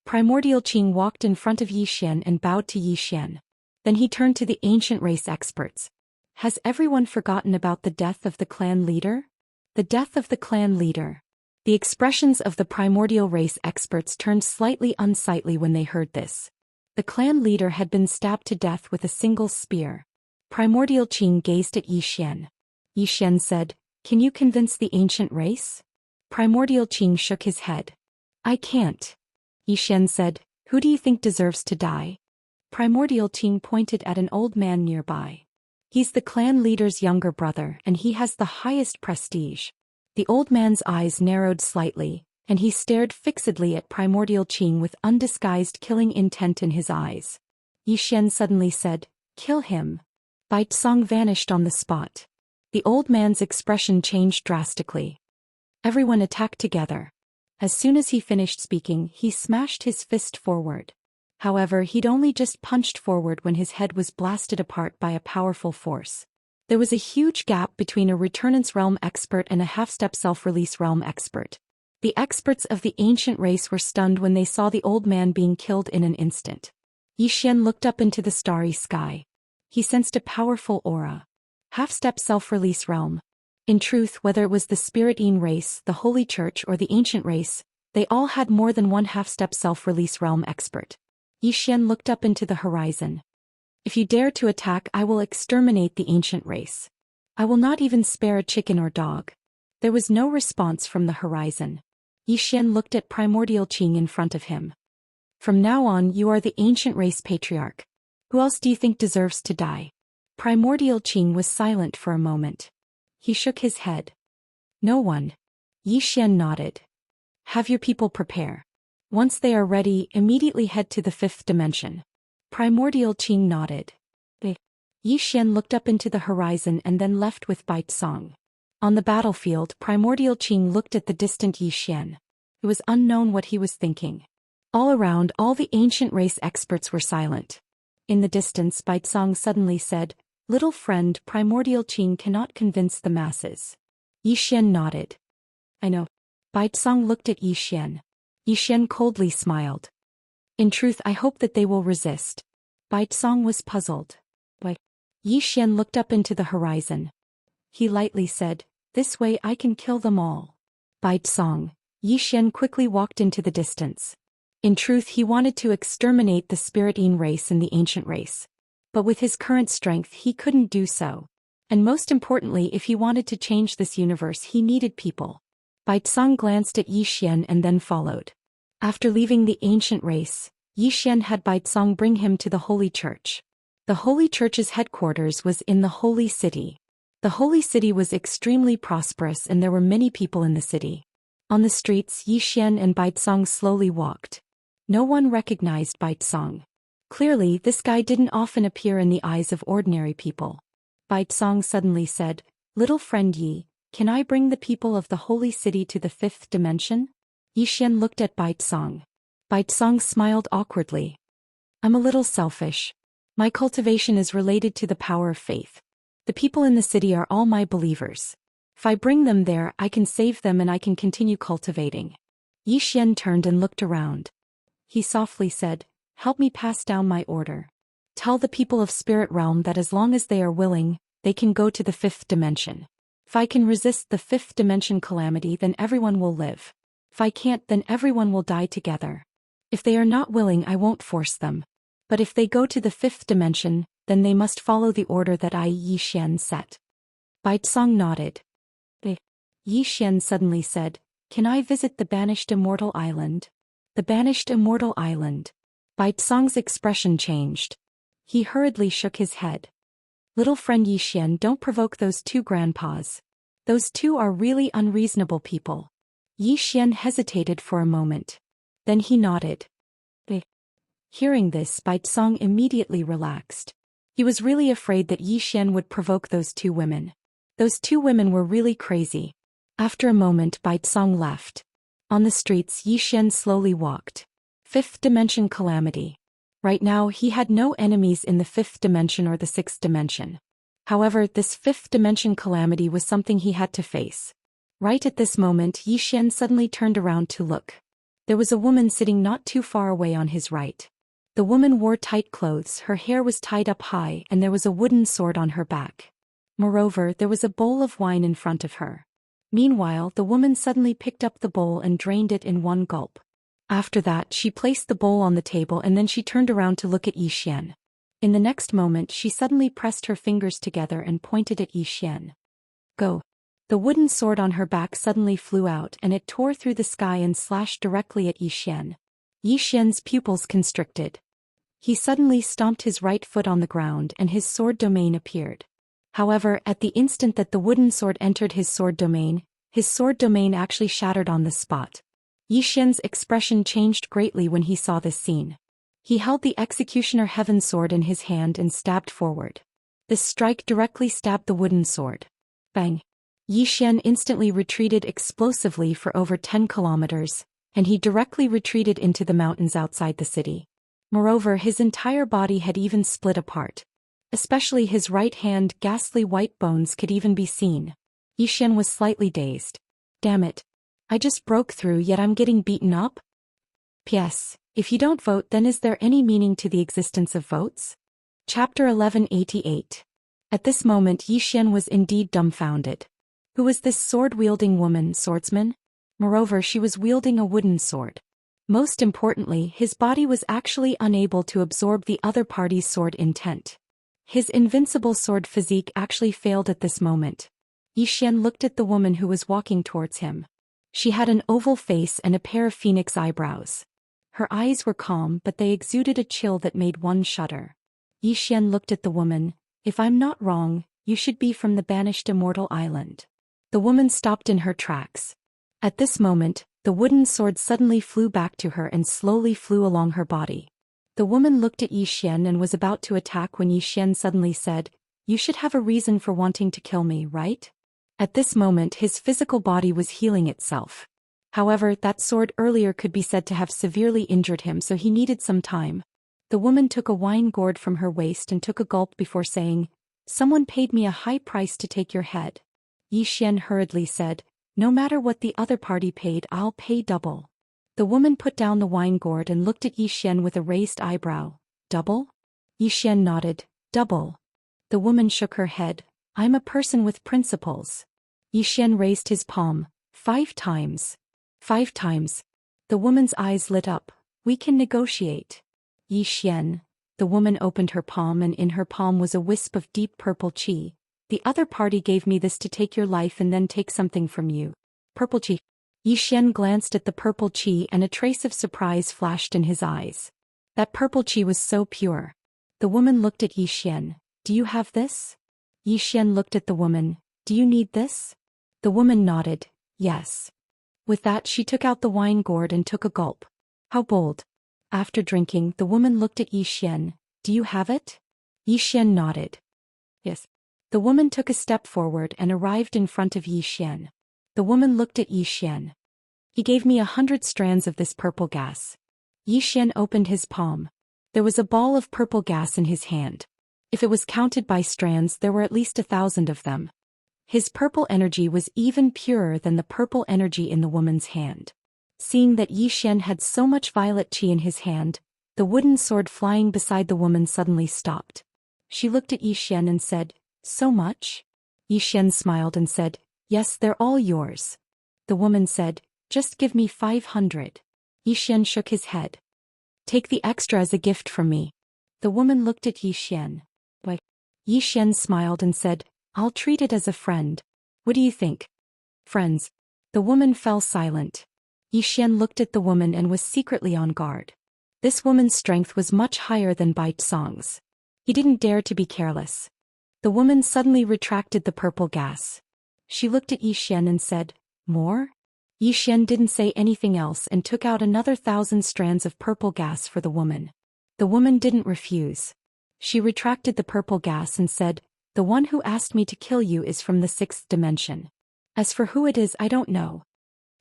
Primordial Qing walked in front of Zhou Xian and bowed to Zhou Xian. Then he turned to the ancient race experts. Has everyone forgotten about the death of the clan leader? The death of the clan leader. The expressions of the primordial race experts turned slightly unsightly when they heard this. The clan leader had been stabbed to death with a single spear. Primordial Qing gazed at Zhou Xian. Zhou Xian said, Can you convince the ancient race? Primordial Qing shook his head. I can't. Zhou Xian said, Who do you think deserves to die? Primordial Qing pointed at an old man nearby. He's the clan leader's younger brother and he has the highest prestige. The old man's eyes narrowed slightly, and he stared fixedly at Primordial Qing with undisguised killing intent in his eyes. Zhou Xian suddenly said, Kill him. Baizang vanished on the spot. The old man's expression changed drastically. Everyone attacked together. As soon as he finished speaking, he smashed his fist forward. However, he'd only just punched forward when his head was blasted apart by a powerful force. There was a huge gap between a Returnance Realm expert and a half-step self-release realm expert. The experts of the ancient race were stunned when they saw the old man being killed in an instant. Xian looked up into the starry sky. He sensed a powerful aura. Half-step self-release realm. In truth, whether it was the Spirit-Yin race, the Holy Church or the ancient race, they all had more than one half-step self-release realm expert. Xian looked up into the horizon. If you dare to attack, I will exterminate the ancient race. I will not even spare a chicken or dog. There was no response from the horizon. Xian looked at Primordial Qing in front of him. From now on, you are the ancient race patriarch. Who else do you think deserves to die? Primordial Qing was silent for a moment. He shook his head. No one. Xian nodded. Have your people prepare. Once they are ready, immediately head to the fifth dimension. Primordial Qing nodded. Xian looked up into the horizon and then left with Baizong. On the battlefield, Primordial Qing looked at the distant Xian. It was unknown what he was thinking. All around, all the ancient race experts were silent. In the distance, Baizong suddenly said, "Little friend, Primordial Qing cannot convince the masses." Xian nodded. I know. Baizong looked at Xian. Xian coldly smiled. In truth, I hope that they will resist. Baizong was puzzled. Why? Xian looked up into the horizon. He lightly said, "This way I can kill them all." Baizong. Xian quickly walked into the distance. In truth, he wanted to exterminate the Spirit-Yin race and the ancient race. But with his current strength, he couldn't do so. And most importantly, if he wanted to change this universe, he needed people. Baizong glanced at Xian and then followed. After leaving the ancient race, Xian had Baizong bring him to the Holy Church. The Holy Church's headquarters was in the Holy City. The Holy City was extremely prosperous and there were many people in the city. On the streets, Xian and Baizong slowly walked. No one recognized Baizong. Clearly, this guy didn't often appear in the eyes of ordinary people. Baizong suddenly said, "Little friend Yi, can I bring the people of the Holy City to the fifth dimension?" Xian looked at Baizong. Baizong smiled awkwardly. "I'm a little selfish. My cultivation is related to the power of faith. The people in the city are all my believers. If I bring them there, I can save them and I can continue cultivating." Xian turned and looked around. He softly said, "Help me pass down my order. Tell the people of Spirit Realm that as long as they are willing, they can go to the fifth dimension. If I can resist the fifth dimension calamity, then everyone will live. If I can't, then everyone will die together. If they are not willing, I won't force them. But if they go to the fifth dimension, then they must follow the order that I, Xian, set." Baizong nodded. Xian suddenly said, "Can I visit the banished Immortal Island?" The banished Immortal Island. Baizong's expression changed. He hurriedly shook his head. "Little friend Xian, don't provoke those two grandpas. Those two are really unreasonable people." Xian hesitated for a moment. Then he nodded. Hearing this, Baizong immediately relaxed. He was really afraid that Xian would provoke those two women. Those two women were really crazy. After a moment, Baizong left. On the streets, Xian slowly walked. Fifth dimension calamity. Right now, he had no enemies in the fifth dimension or the sixth dimension. However, this fifth dimension calamity was something he had to face. Right at this moment, Xian suddenly turned around to look. There was a woman sitting not too far away on his right. The woman wore tight clothes, her hair was tied up high, and there was a wooden sword on her back. Moreover, there was a bowl of wine in front of her. Meanwhile, the woman suddenly picked up the bowl and drained it in one gulp. After that, she placed the bowl on the table and then she turned around to look at Xian. In the next moment, she suddenly pressed her fingers together and pointed at Xian. "Go." The wooden sword on her back suddenly flew out and it tore through the sky and slashed directly at Xian. Xian's pupils constricted. He suddenly stomped his right foot on the ground and his sword domain appeared. However, at the instant that the wooden sword entered his sword domain actually shattered on the spot. Xian's expression changed greatly when he saw this scene. He held the Executioner Heaven sword in his hand and stabbed forward. This strike directly stabbed the wooden sword. Bang! Xian instantly retreated explosively for over 10 kilometers, and he directly retreated into the mountains outside the city. Moreover, his entire body had even split apart. Especially his right hand, ghastly white bones could even be seen. Xian was slightly dazed. Damn it. I just broke through yet I'm getting beaten up? P.S. If you don't vote, then is there any meaning to the existence of votes? Chapter 1188. At this moment Zhou Xian was indeed dumbfounded. Who was this sword-wielding woman, swordsman? Moreover, she was wielding a wooden sword. Most importantly, his body was actually unable to absorb the other party's sword intent. His invincible sword physique actually failed at this moment. Zhou Xian looked at the woman who was walking towards him. She had an oval face and a pair of phoenix eyebrows. Her eyes were calm, but they exuded a chill that made one shudder. Zhou Xian looked at the woman. If I'm not wrong, you should be from the banished Immortal Island. The woman stopped in her tracks. At this moment, the wooden sword suddenly flew back to her and slowly flew along her body. The woman looked at Zhou Xian and was about to attack when Zhou Xian suddenly said, "You should have a reason for wanting to kill me, right?" At this moment his physical body was healing itself. However, that sword earlier could be said to have severely injured him, so he needed some time. The woman took a wine gourd from her waist and took a gulp before saying, "Someone paid me a high price to take your head." Zhou Xian hurriedly said, "No matter what the other party paid, I'll pay double." The woman put down the wine gourd and looked at Zhou Xian with a raised eyebrow. "Double?" Zhou Xian nodded. "Double." The woman shook her head. "I'm a person with principles." Zhou Xian raised his palm. 5 times. 5 times. The woman's eyes lit up. "We can negotiate." Zhou Xian. The woman opened her palm and in her palm was a wisp of deep purple qi. "The other party gave me this to take your life and then take something from you." Purple qi. Zhou Xian glanced at the purple qi and a trace of surprise flashed in his eyes. That purple qi was so pure. The woman looked at Zhou Xian. "Do you have this?" Zhou Xian looked at the woman. "Do you need this?" The woman nodded. "Yes." With that she took out the wine gourd and took a gulp. "How bold." After drinking, the woman looked at Zhou Xian. "Do you have it?" Zhou Xian nodded. "Yes." The woman took a step forward and arrived in front of Zhou Xian. The woman looked at Zhou Xian. "He gave me 100 strands of this purple gas." Zhou Xian opened his palm. There was a ball of purple gas in his hand. If it was counted by strands, there were at least 1,000 of them. His purple energy was even purer than the purple energy in the woman's hand. Seeing that Zhou Xian had so much violet qi in his hand, the wooden sword flying beside the woman suddenly stopped. She looked at Zhou Xian and said, "So much?" Zhou Xian smiled and said, "Yes, they're all yours." The woman said, "Just give me 500. Zhou Xian shook his head. "Take the extra as a gift from me." The woman looked at Zhou Xian. "Why?" Zhou Xian smiled and said, "I'll treat it as a friend. What do you think?" "Friends." The woman fell silent. Zhou Xian looked at the woman and was secretly on guard. This woman's strength was much higher than Bai Tsong's. He didn't dare to be careless. The woman suddenly retracted the purple gas. She looked at Zhou Xian and said, "More?" Zhou Xian didn't say anything else and took out another 1,000 strands of purple gas for the woman. The woman didn't refuse. She retracted the purple gas and said, "The one who asked me to kill you is from the 6th dimension. As for who it is, I don't know."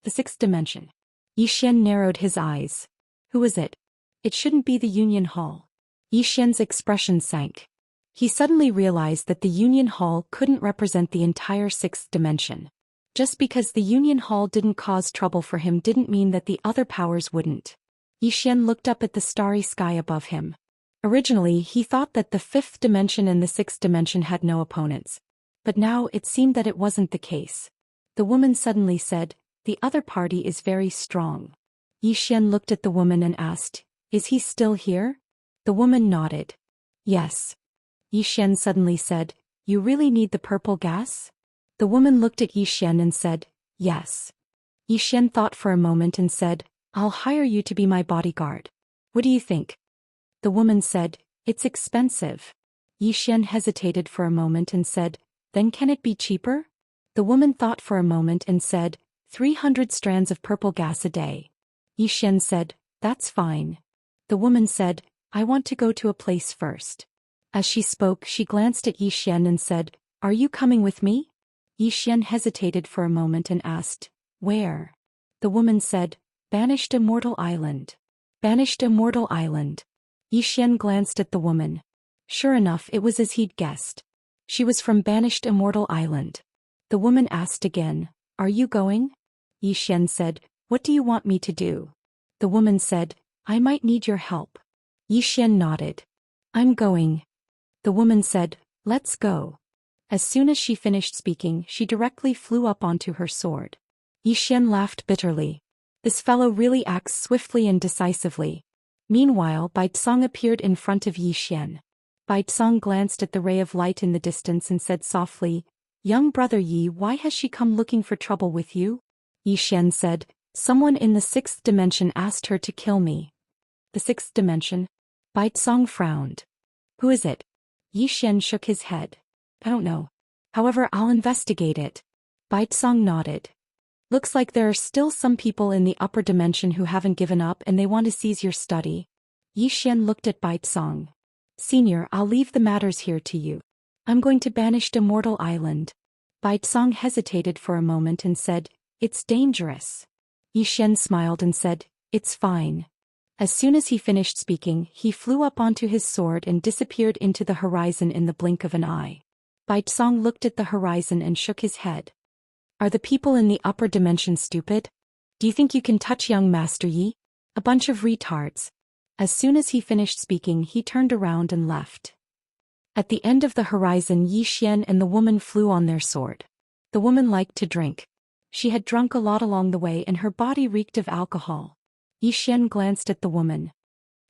"The 6th dimension." Zhou Xian narrowed his eyes. "Who is it?" "It shouldn't be the Union Hall." Zhou Xian's expression sank. He suddenly realized that the Union Hall couldn't represent the entire 6th dimension. Just because the Union Hall didn't cause trouble for him didn't mean that the other powers wouldn't. Zhou Xian looked up at the starry sky above him. Originally, he thought that the 5th dimension and the 6th dimension had no opponents. But now it seemed that it wasn't the case. The woman suddenly said, "The other party is very strong." Zhou Xian looked at the woman and asked, "Is he still here?" The woman nodded. "Yes." Zhou Xian suddenly said, "You really need the purple gas?" The woman looked at Zhou Xian and said, "Yes." Zhou Xian thought for a moment and said, "I'll hire you to be my bodyguard. What do you think?" The woman said, "It's expensive." Zhou Xian hesitated for a moment and said, "Then can it be cheaper?" The woman thought for a moment and said, 300 strands of purple gas a day. Zhou Xian said, "That's fine." The woman said, "I want to go to a place first." As she spoke, she glanced at Zhou Xian and said, "Are you coming with me?" Zhou Xian hesitated for a moment and asked, "Where?" The woman said, "Banished Immortal Island." Banished Immortal Island. Zhou Xian glanced at the woman. Sure enough, it was as he'd guessed. She was from Banished Immortal Island. The woman asked again, "Are you going?" Yi Xian said, "What do you want me to do?" The woman said, "I might need your help." Yi Xian nodded. "I'm going." The woman said, "Let's go." As soon as she finished speaking, she directly flew up onto her sword. Yi Xian laughed bitterly. This fellow really acts swiftly and decisively. Meanwhile, Baizong appeared in front of Yi Xian. Baizong glanced at the ray of light in the distance and said softly, "Young brother Yi, why has she come looking for trouble with you?" Yi Xian said, "Someone in the sixth dimension asked her to kill me." The sixth dimension? Baizong frowned. "Who is it?" Yi Xian shook his head. "I don't know. However, I'll investigate it." Baizong nodded. "Looks like there are still some people in the upper dimension who haven't given up and they want to seize your study." Yi Xian looked at Baizong. "Senior, I'll leave the matters here to you. I'm going to banish Immortal Island." Baizong hesitated for a moment and said, "It's dangerous." Yi Xian smiled and said, "It's fine." As soon as he finished speaking, he flew up onto his sword and disappeared into the horizon in the blink of an eye. Baizong looked at the horizon and shook his head. "Are the people in the upper dimension stupid? Do you think you can touch young Master Yi? A bunch of retards." As soon as he finished speaking, he turned around and left. At the end of the horizon, Yi Xian and the woman flew on their sword. The woman liked to drink. She had drunk a lot along the way and her body reeked of alcohol. Yi Xian glanced at the woman.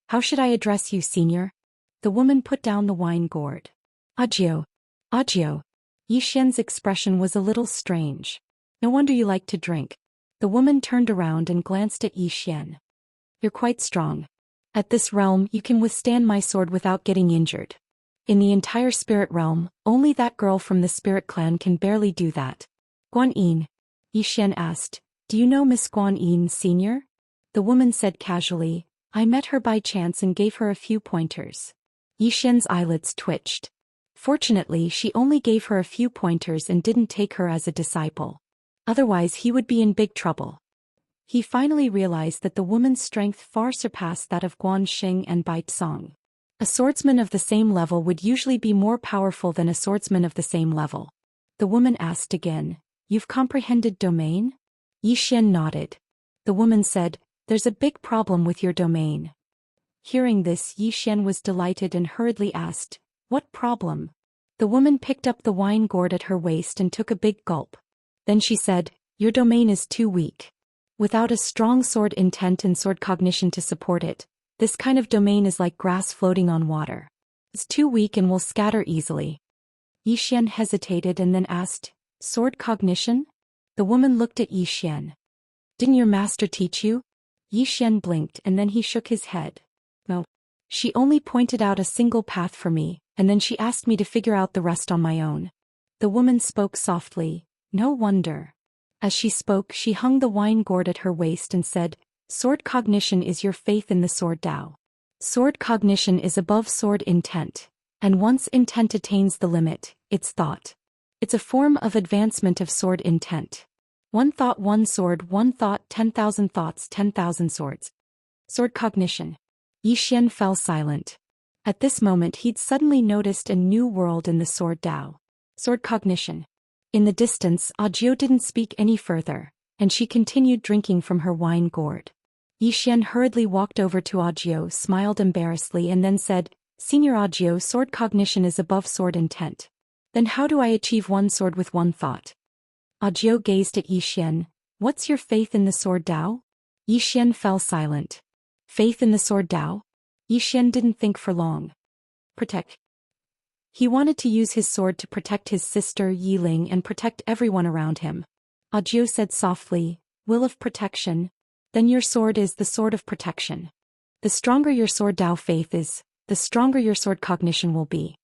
"How should I address you, senior?" The woman put down the wine gourd. "Agio. Agio." Yi Xian's expression was a little strange. "No wonder you like to drink." The woman turned around and glanced at Yi Xian. "You're quite strong. At this realm, you can withstand my sword without getting injured. In the entire spirit realm, only that girl from the spirit clan can barely do that." "Guan Yin?" Yi Xian asked, "Do you know Miss Guan Yin, senior?" The woman said casually, "I met her by chance and gave her a few pointers." Yi Xian's eyelids twitched. Fortunately, she only gave her a few pointers and didn't take her as a disciple. Otherwise, he would be in big trouble. He finally realized that the woman's strength far surpassed that of Guanxing and Baizong. A swordsman of the same level would usually be more powerful than a swordsman of the same level. The woman asked again, "You've comprehended domain?" Yi Xian nodded. The woman said, "There's a big problem with your domain." Hearing this, Yi Xian was delighted and hurriedly asked, "What problem?" The woman picked up the wine gourd at her waist and took a big gulp. Then she said, "Your domain is too weak. Without a strong sword intent and sword cognition to support it, this kind of domain is like grass floating on water. It's too weak and will scatter easily." Yi Xian hesitated and then asked, "Sword cognition?" The woman looked at Yi Xian. "Didn't your master teach you?" Yi Xian blinked and then he shook his head. "No. She only pointed out a single path for me, and then she asked me to figure out the rest on my own." The woman spoke softly. "No wonder." As she spoke, she hung the wine gourd at her waist and said, "Sword cognition is your faith in the sword Tao. Sword cognition is above sword intent, and once intent attains the limit, it's thought. It's a form of advancement of sword intent. One thought, one sword, one thought, 10,000 thoughts, 10,000 swords. Sword cognition." Yi Xian fell silent. At this moment he'd suddenly noticed a new world in the sword Tao. Sword cognition. In the distance, Agio didn't speak any further, and she continued drinking from her wine gourd. Yi Xian hurriedly walked over to Agio, smiled embarrassedly and then said, "Senior Agio, sword cognition is above sword intent. Then how do I achieve one sword with one thought?" Agio gazed at Yi Xian. "What's your faith in the sword Tao?" Yi Xian fell silent. Faith in the sword Tao? Yi Xian didn't think for long. Protect. He wanted to use his sword to protect his sister Yi Ling and protect everyone around him. Agio said softly, "Will of protection? Then your sword is the sword of protection. The stronger your sword Tao faith is, the stronger your sword cognition will be."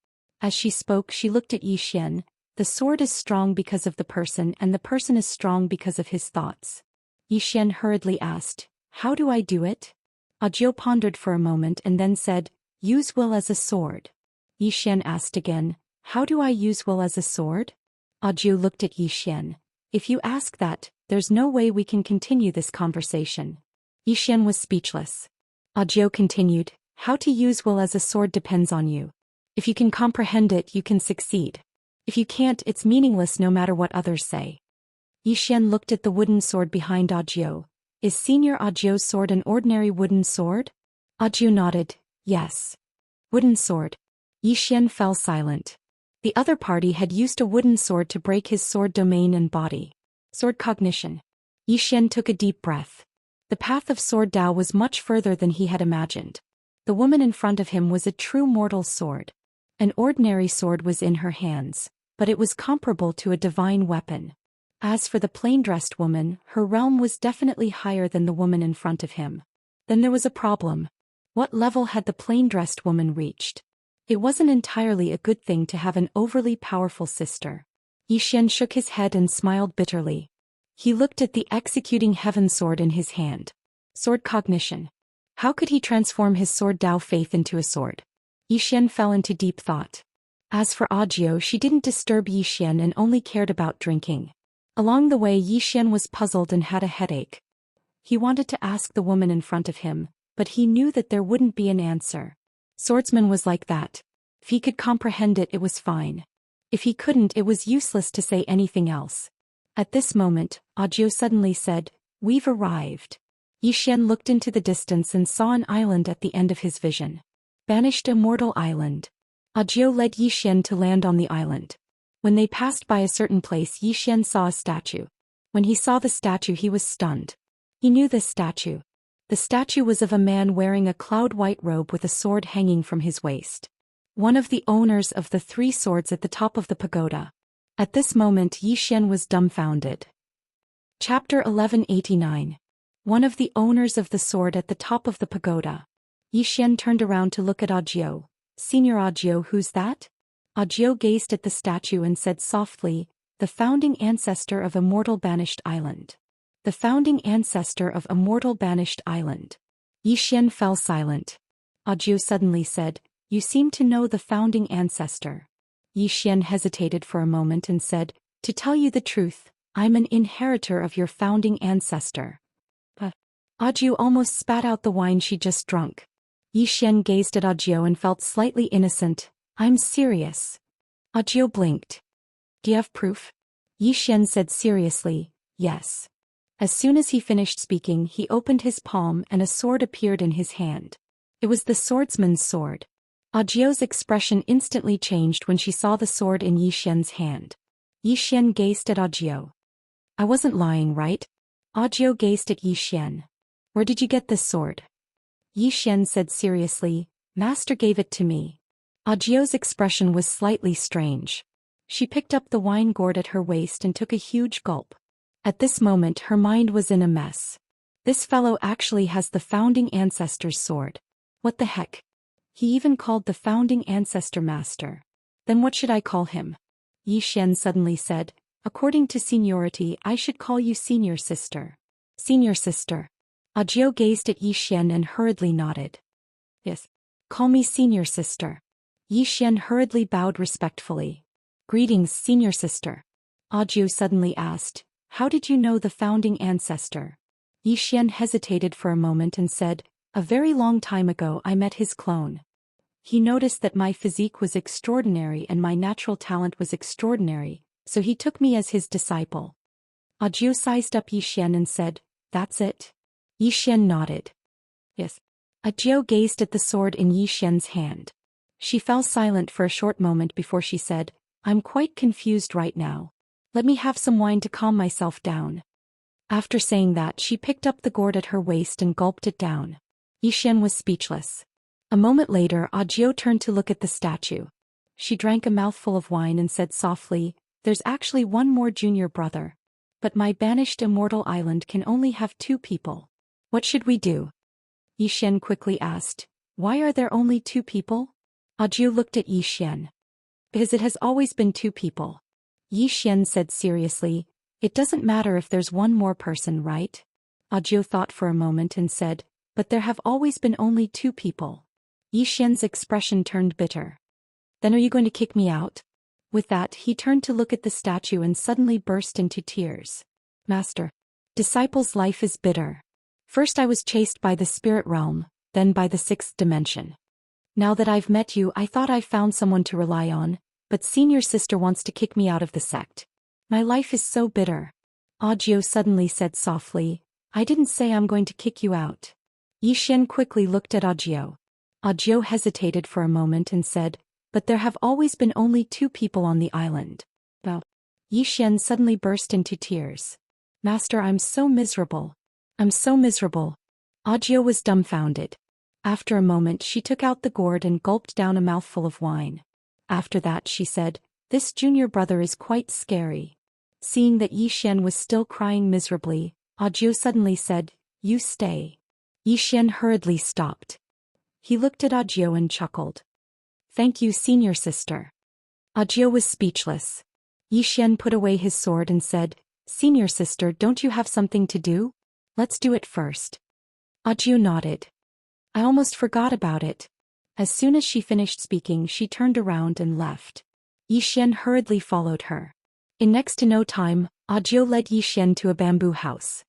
As she spoke, she looked at Yi Xian. "The sword is strong because of the person and the person is strong because of his thoughts." Yi Xian hurriedly asked, "How do I do it?" Agio pondered for a moment and then said, "Use will as a sword." Yi Xian asked again, "How do I use will as a sword?" Agio looked at Yi Xian. "If you ask that, there's no way we can continue this conversation." Yi Xian was speechless. Agio continued, "How to use will as a sword depends on you. If you can comprehend it, you can succeed. If you can't, it's meaningless no matter what others say." Xian looked at the wooden sword behind Audiobook. Is Senior Audiobook's sword an ordinary wooden sword? Audiobook nodded, yes. Wooden sword. Xian fell silent. The other party had used a wooden sword to break his sword domain and body. Sword cognition. Xian took a deep breath. The path of sword Dao was much further than he had imagined. The woman in front of him was a true mortal sword. An ordinary sword was in her hands, but it was comparable to a divine weapon. As for the plain-dressed woman, her realm was definitely higher than the woman in front of him. Then there was a problem. What level had the plain-dressed woman reached? It wasn't entirely a good thing to have an overly powerful sister. Xian shook his head and smiled bitterly. He looked at the executing heaven sword in his hand. Sword cognition. How could he transform his sword Dao faith into a sword? Xian fell into deep thought. As for Audiobook, she didn't disturb Xian and only cared about drinking. Along the way, Xian was puzzled and had a headache. He wanted to ask the woman in front of him, but he knew that there wouldn't be an answer. Swordsman was like that. If he could comprehend it, it was fine. If he couldn't, it was useless to say anything else. At this moment, Audiobook suddenly said, "We've arrived." Xian looked into the distance and saw an island at the end of his vision. Banished Immortal Island. Audiobook led Xian to land on the island. When they passed by a certain place, Xian saw a statue. When he saw the statue, he was stunned. He knew this statue. The statue was of a man wearing a cloud-white robe with a sword hanging from his waist. One of the owners of the 3 swords at the top of the pagoda. At this moment, Xian was dumbfounded. Chapter 1189. One of the owners of the sword at the top of the pagoda. Xian turned around to look at Audiobook. Senior Audiobook, who's that? Audiobook gazed at the statue and said softly, "The founding ancestor of Immortal Banished Island." The founding ancestor of Immortal Banished Island. Xian fell silent. Audiobook suddenly said, "You seem to know the founding ancestor." Xian hesitated for a moment and said, "To tell you the truth, I'm an inheritor of your founding ancestor." Audiobook almost spat out the wine she just drunk. Xian gazed at Audiobook and felt slightly innocent. "I'm serious." Audiobook blinked. "Do you have proof?" Xian said seriously, "Yes." As soon as he finished speaking, he opened his palm and a sword appeared in his hand. It was the swordsman's sword. Audiobook's expression instantly changed when she saw the sword in Xian's hand. Xian gazed at Audiobook. "I wasn't lying, right?" Audiobook gazed at Xian. "Where did you get this sword?" Xian said seriously, "Master gave it to me." Audiobook's expression was slightly strange. She picked up the wine gourd at her waist and took a huge gulp. At this moment her mind was in a mess. This fellow actually has the founding ancestor's sword. What the heck? He even called the founding ancestor master. Then what should I call him? Xian suddenly said, "According to seniority, I should call you senior sister." Senior sister. Audiobook gazed at Xian and hurriedly nodded. "Yes. Call me senior sister." Xian hurriedly bowed respectfully. "Greetings, senior sister." Audiobook suddenly asked, "How did you know the founding ancestor?" Xian hesitated for a moment and said, "A very long time ago I met his clone. He noticed that my physique was extraordinary and my natural talent was extraordinary, so he took me as his disciple." Audiobook sized up Xian and said, "That's it?" Xian nodded. "Yes." Audiobook gazed at the sword in Xian's hand. She fell silent for a short moment before she said, "I'm quite confused right now. Let me have some wine to calm myself down." After saying that, she picked up the gourd at her waist and gulped it down. Xian was speechless. A moment later, Audiobook turned to look at the statue. She drank a mouthful of wine and said softly, "There's actually one more junior brother. But my banished Immortal Island can only have 2 people. What should we do?" Xian quickly asked, "Why are there only 2 people?" Audiobook looked at Xian. "Because it has always been 2 people." Xian said seriously, "It doesn't matter if there's one more person, right?" Audiobook thought for a moment and said, "But there have always been only 2 people." Xian's expression turned bitter. "Then are you going to kick me out?" With that, he turned to look at the statue and suddenly burst into tears. "Master, disciple's life is bitter. First I was chased by the spirit realm, then by the 6th dimension. Now that I've met you, I thought I found someone to rely on, but senior sister wants to kick me out of the sect. My life is so bitter." Audiobook suddenly said softly, I didn't say I'm going to kick you out. Xian quickly looked at Audiobook. Audiobook hesitated for a moment and said, but there have always been only 2 people on the island. Well, Xian suddenly burst into tears. Master, I'm so miserable. I'm so miserable. Audiobook was dumbfounded. After a moment she took out the gourd and gulped down a mouthful of wine. After that she said, this junior brother is quite scary. Seeing that Xian was still crying miserably, Audiobook suddenly said, you stay. Xian hurriedly stopped. He looked at Audiobook and chuckled. Thank you, senior sister. Audiobook was speechless. Xian put away his sword and said, senior sister, don't you have something to do? Let's do it first. Audiobook nodded. I almost forgot about it. As soon as she finished speaking she turned around and left. Xian hurriedly followed her. In next to no time, Audiobook led Xian to a bamboo house.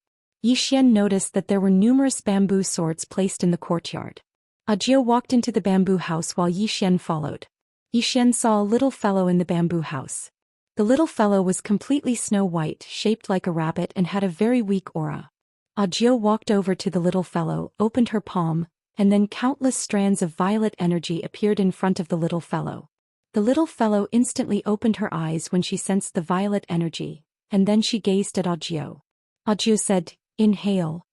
Xian noticed that there were numerous bamboo swords placed in the courtyard. Audiobook walked into the bamboo house while Xian followed. Xian saw a little fellow in the bamboo house. The little fellow was completely snow-white, shaped like a rabbit and had a very weak aura. Audiobook walked over to the little fellow, opened her palm, and then countless strands of violet energy appeared in front of the little fellow. The little fellow instantly opened her eyes when she sensed the violet energy, and then she gazed at Audiobook. Audiobook said, inhale.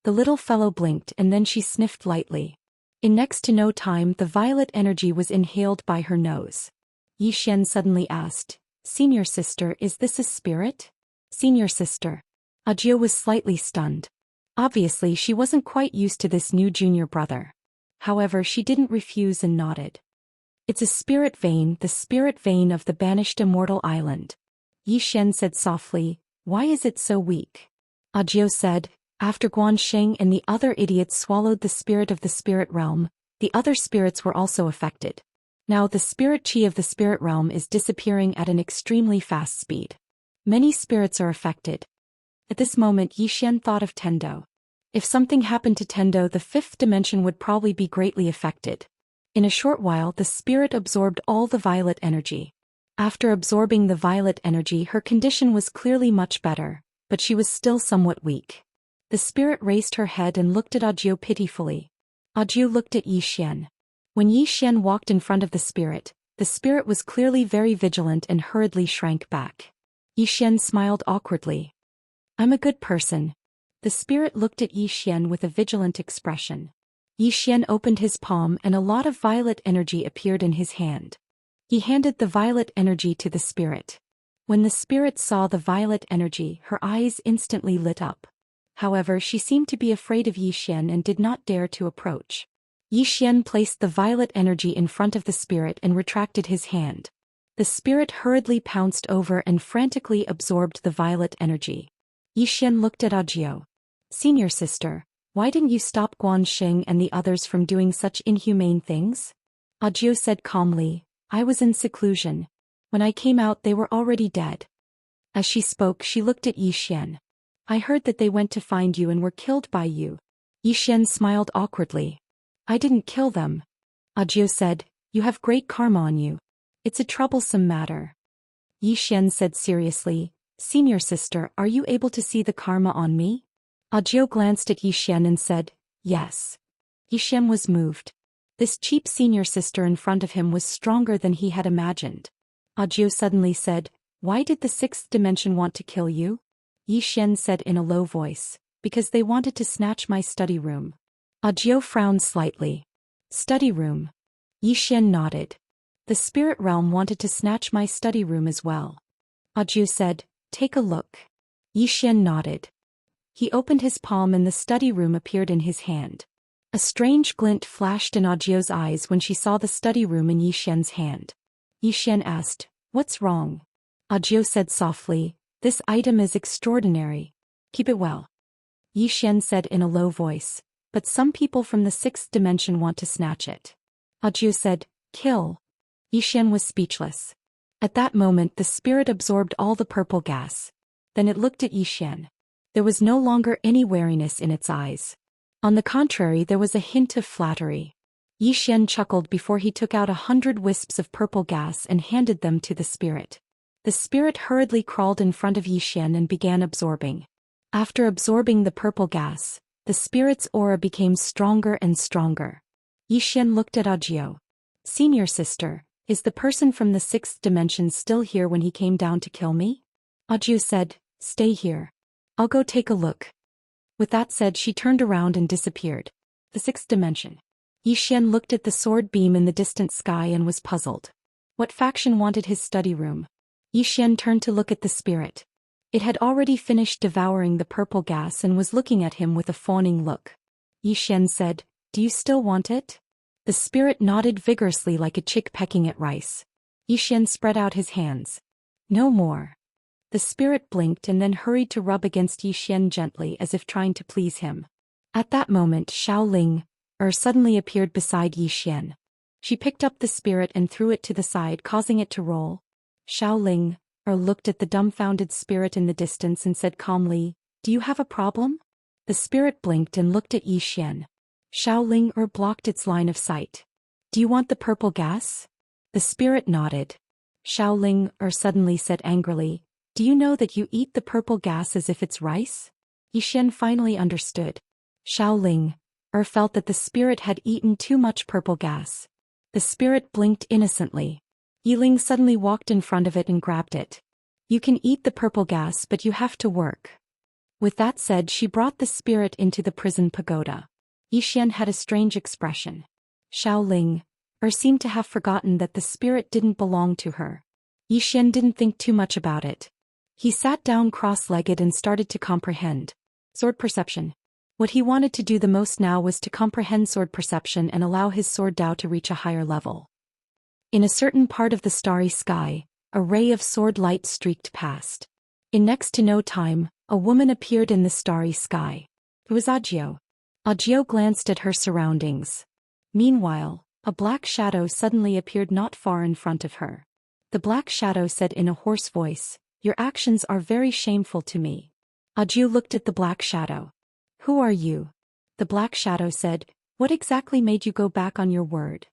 The little fellow blinked and then she sniffed lightly. In next to no time the violet energy was inhaled by her nose. Xian suddenly asked, senior sister, is this a spirit? Senior sister. Audiobook was slightly stunned. Obviously she wasn't quite used to this new junior brother. However, she didn't refuse and nodded. It's a spirit vein, the spirit vein of the banished Immortal Island. Xian said softly, why is it so weak? Audiobook said, after Guanxing and the other idiots swallowed the spirit of the spirit realm, the other spirits were also affected. Now the spirit chi of the spirit realm is disappearing at an extremely fast speed. Many spirits are affected. At this moment Xian thought of Tendo. If something happened to Tendo, the 5th dimension would probably be greatly affected. In a short while the spirit absorbed all the violet energy. After absorbing the violet energy her condition was clearly much better, but she was still somewhat weak. The spirit raised her head and looked at Audiobook pitifully. Audiobook looked at Xian. When Xian walked in front of the spirit was clearly very vigilant and hurriedly shrank back. Xian smiled awkwardly. I'm a good person. The spirit looked at Xian with a vigilant expression. Xian opened his palm and a lot of violet energy appeared in his hand. He handed the violet energy to the spirit. When the spirit saw the violet energy, her eyes instantly lit up. However, she seemed to be afraid of Xian and did not dare to approach. Xian placed the violet energy in front of the spirit and retracted his hand. The spirit hurriedly pounced over and frantically absorbed the violet energy. Xian looked at Audiobook. Senior sister, why didn't you stop Guanxing and the others from doing such inhumane things? Audiobook said calmly, I was in seclusion. When I came out they were already dead. As she spoke she looked at Xian. I heard that they went to find you and were killed by you. Xian smiled awkwardly. I didn't kill them. Audiobook said, you have great karma on you. It's a troublesome matter. Xian said seriously, senior sister, are you able to see the karma on me? Audiobook glanced at Xian and said, yes. Xian was moved. This cheap senior sister in front of him was stronger than he had imagined. Audiobook suddenly said, why did the 6th dimension want to kill you? Xian said in a low voice, because they wanted to snatch my study room. Audiobook frowned slightly. Study room. Xian nodded. The spirit realm wanted to snatch my study room as well. Audiobook said, take a look. Xian nodded. He opened his palm and the study room appeared in his hand. A strange glint flashed in Audiobook's eyes when she saw the study room in Xian's hand. Xian asked, what's wrong? Audiobook said softly, this item is extraordinary. Keep it well. Xian said in a low voice, but some people from the 6th dimension want to snatch it. Audiobook said, kill. Xian was speechless. At that moment the spirit absorbed all the purple gas. Then it looked at Xian. There was no longer any wariness in its eyes. On the contrary, there was a hint of flattery. Xian chuckled before he took out 100 wisps of purple gas and handed them to the spirit. The spirit hurriedly crawled in front of Zhou Xian and began absorbing. After absorbing the purple gas, the spirit's aura became stronger and stronger. Zhou Xian looked at Audiobook. "Senior sister, is the person from the sixth dimension still here when he came down to kill me?" Audiobook said, "Stay here. I'll go take a look." With that said, she turned around and disappeared. The sixth dimension. Zhou Xian looked at the sword beam in the distant sky and was puzzled. What faction wanted his study room? Zhou Xian turned to look at the spirit. It had already finished devouring the purple gas and was looking at him with a fawning look. Zhou Xian said, "Do you still want it?" The spirit nodded vigorously like a chick pecking at rice. Zhou Xian spread out his hands. "No more." The spirit blinked and then hurried to rub against Zhou Xian gently as if trying to please him. At that moment Xiaoling, suddenly appeared beside Zhou Xian. She picked up the spirit and threw it to the side, causing it to roll. Xiaoling, looked at the dumbfounded spirit in the distance and said calmly, "Do you have a problem?" The spirit blinked and looked at Zhou Xian. Xiaoling blocked its line of sight. "Do you want the purple gas?" The spirit nodded. Xiaoling suddenly said angrily, "Do you know that you eat the purple gas as if it's rice?" Zhou Xian finally understood. Xiaoling felt that the spirit had eaten too much purple gas. The spirit blinked innocently. Yiling suddenly walked in front of it and grabbed it. "You can eat the purple gas, but you have to work." With that said, she brought the spirit into the prison pagoda. Zhou Xian had a strange expression. Xiaoling seemed to have forgotten that the spirit didn't belong to her. Zhou Xian didn't think too much about it. He sat down cross-legged and started to comprehend sword perception. What he wanted to do the most now was to comprehend sword perception and allow his sword Dao to reach a higher level. In a certain part of the starry sky, a ray of sword light streaked past. In next to no time, a woman appeared in the starry sky. It was Audiobook. Audiobook glanced at her surroundings. Meanwhile, a black shadow suddenly appeared not far in front of her. The black shadow said in a hoarse voice, "Your actions are very shameful to me." Audiobook looked at the black shadow. "Who are you?" The black shadow said, "What exactly made you go back on your word?"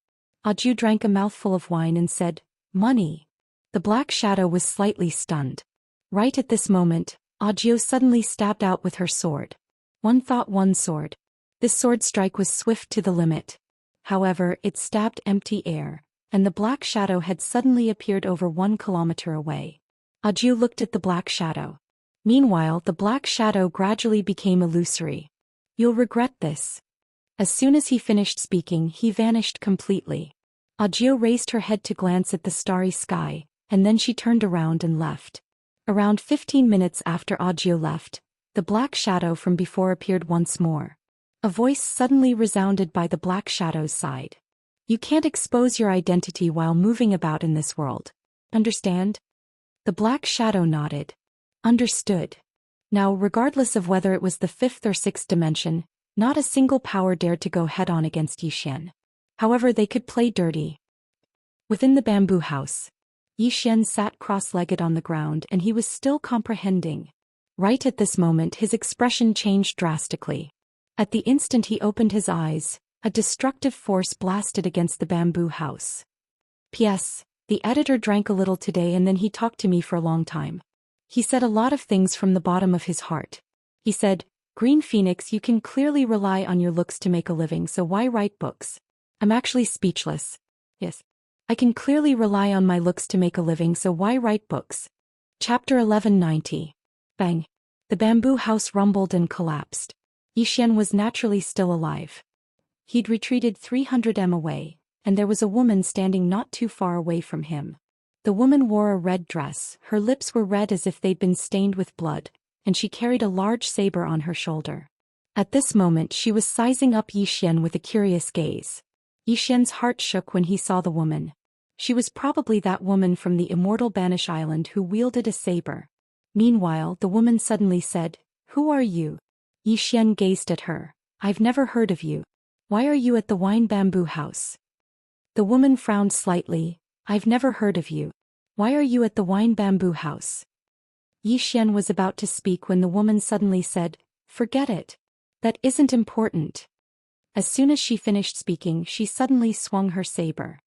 Audiobook drank a mouthful of wine and said, "Money." The black shadow was slightly stunned. Right at this moment, Audiobook suddenly stabbed out with her sword. One thought, one sword. This sword strike was swift to the limit. However, it stabbed empty air, and the black shadow had suddenly appeared over 1 kilometer away. Audiobook looked at the black shadow. Meanwhile, the black shadow gradually became illusory. "You'll regret this." As soon as he finished speaking, he vanished completely. Audiobook raised her head to glance at the starry sky, and then she turned around and left. Around 15 minutes after Audiobook left, the black shadow from before appeared once more. A voice suddenly resounded by the black shadow's side. "You can't expose your identity while moving about in this world. Understand?" The black shadow nodded. "Understood." Now, regardless of whether it was the fifth or sixth dimension, not a single power dared to go head-on against Zhou Xian. However, they could play dirty. Within the bamboo house, Zhou Xian sat cross-legged on the ground and he was still comprehending. Right at this moment his expression changed drastically. At the instant he opened his eyes, a destructive force blasted against the bamboo house. P.S. The editor drank a little today and then he talked to me for a long time. He said a lot of things from the bottom of his heart. He said, "Green Phoenix, you can clearly rely on your looks to make a living, so why write books?" I'm actually speechless. Yes. I can clearly rely on my looks to make a living, so why write books? Chapter 1190. Bang. The bamboo house rumbled and collapsed. Zhou Xian was naturally still alive. He'd retreated 300 m away, and there was a woman standing not too far away from him. The woman wore a red dress, her lips were red as if they'd been stained with blood, and she carried a large saber on her shoulder. At this moment she was sizing up Zhou Xian with a curious gaze. Zhou Xian's heart shook when he saw the woman. She was probably that woman from the Immortal Banish Island who wielded a saber. Meanwhile, the woman suddenly said, "Who are you?" Zhou Xian gazed at her. "I've never heard of you. Why are you at the wine bamboo house?" The woman frowned slightly. "I've never heard of you. Why are you at the wine bamboo house?" Zhou Xian was about to speak when the woman suddenly said, "Forget it. That isn't important." As soon as she finished speaking, she suddenly swung her saber.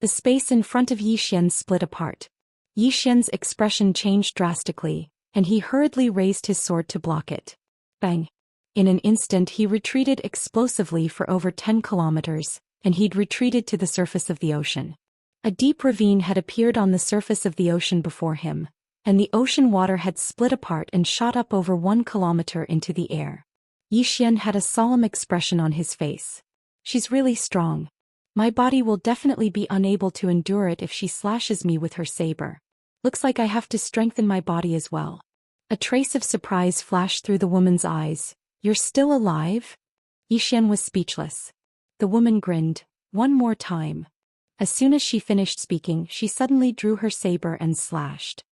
The space in front of Zhou Xian split apart. Yi Xian's expression changed drastically, and he hurriedly raised his sword to block it. Bang! In an instant he retreated explosively for over 10 kilometers, and he'd retreated to the surface of the ocean. A deep ravine had appeared on the surface of the ocean before him, and the ocean water had split apart and shot up over 1 kilometer into the air. Yi Xian had a solemn expression on his face. She's really strong. My body will definitely be unable to endure it if she slashes me with her saber. Looks like I have to strengthen my body as well. A trace of surprise flashed through the woman's eyes. You're still alive? Yi Xian was speechless. The woman grinned, one more time. As soon as she finished speaking, she suddenly drew her saber and slashed.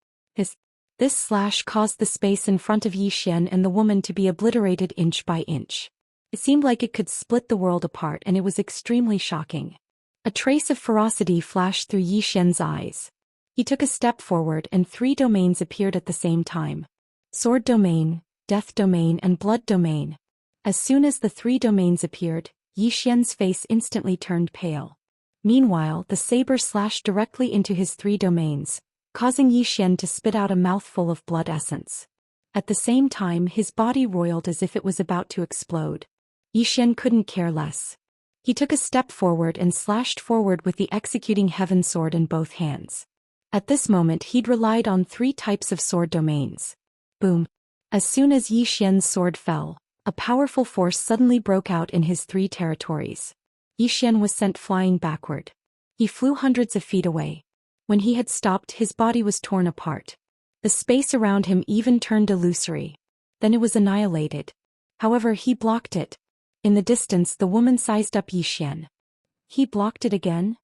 This slash caused the space in front of Yi Xian and the woman to be obliterated inch by inch. It seemed like it could split the world apart, and it was extremely shocking. A trace of ferocity flashed through Yi Xian's eyes. He took a step forward and 3 domains appeared at the same time. Sword domain, death domain and blood domain. As soon as the 3 domains appeared, Yi Xian's face instantly turned pale. Meanwhile, the saber slashed directly into his 3 domains, causing Yi Xian to spit out a mouthful of blood essence. At the same time, his body roiled as if it was about to explode. Yi Xian couldn't care less. He took a step forward and slashed forward with the executing heaven sword in both hands. At this moment he'd relied on 3 types of sword domains. Boom! As soon as Yi Xian's sword fell, a powerful force suddenly broke out in his 3 territories. Yi Xian was sent flying backward. He flew hundreds of feet away. When he had stopped, his body was torn apart. The space around him even turned illusory. Then it was annihilated. However, he blocked it. In the distance, the woman sized up Yi Xian. He blocked it again?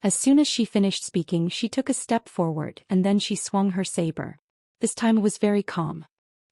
As soon as she finished speaking, she took a step forward and then she swung her saber. This time it was very calm.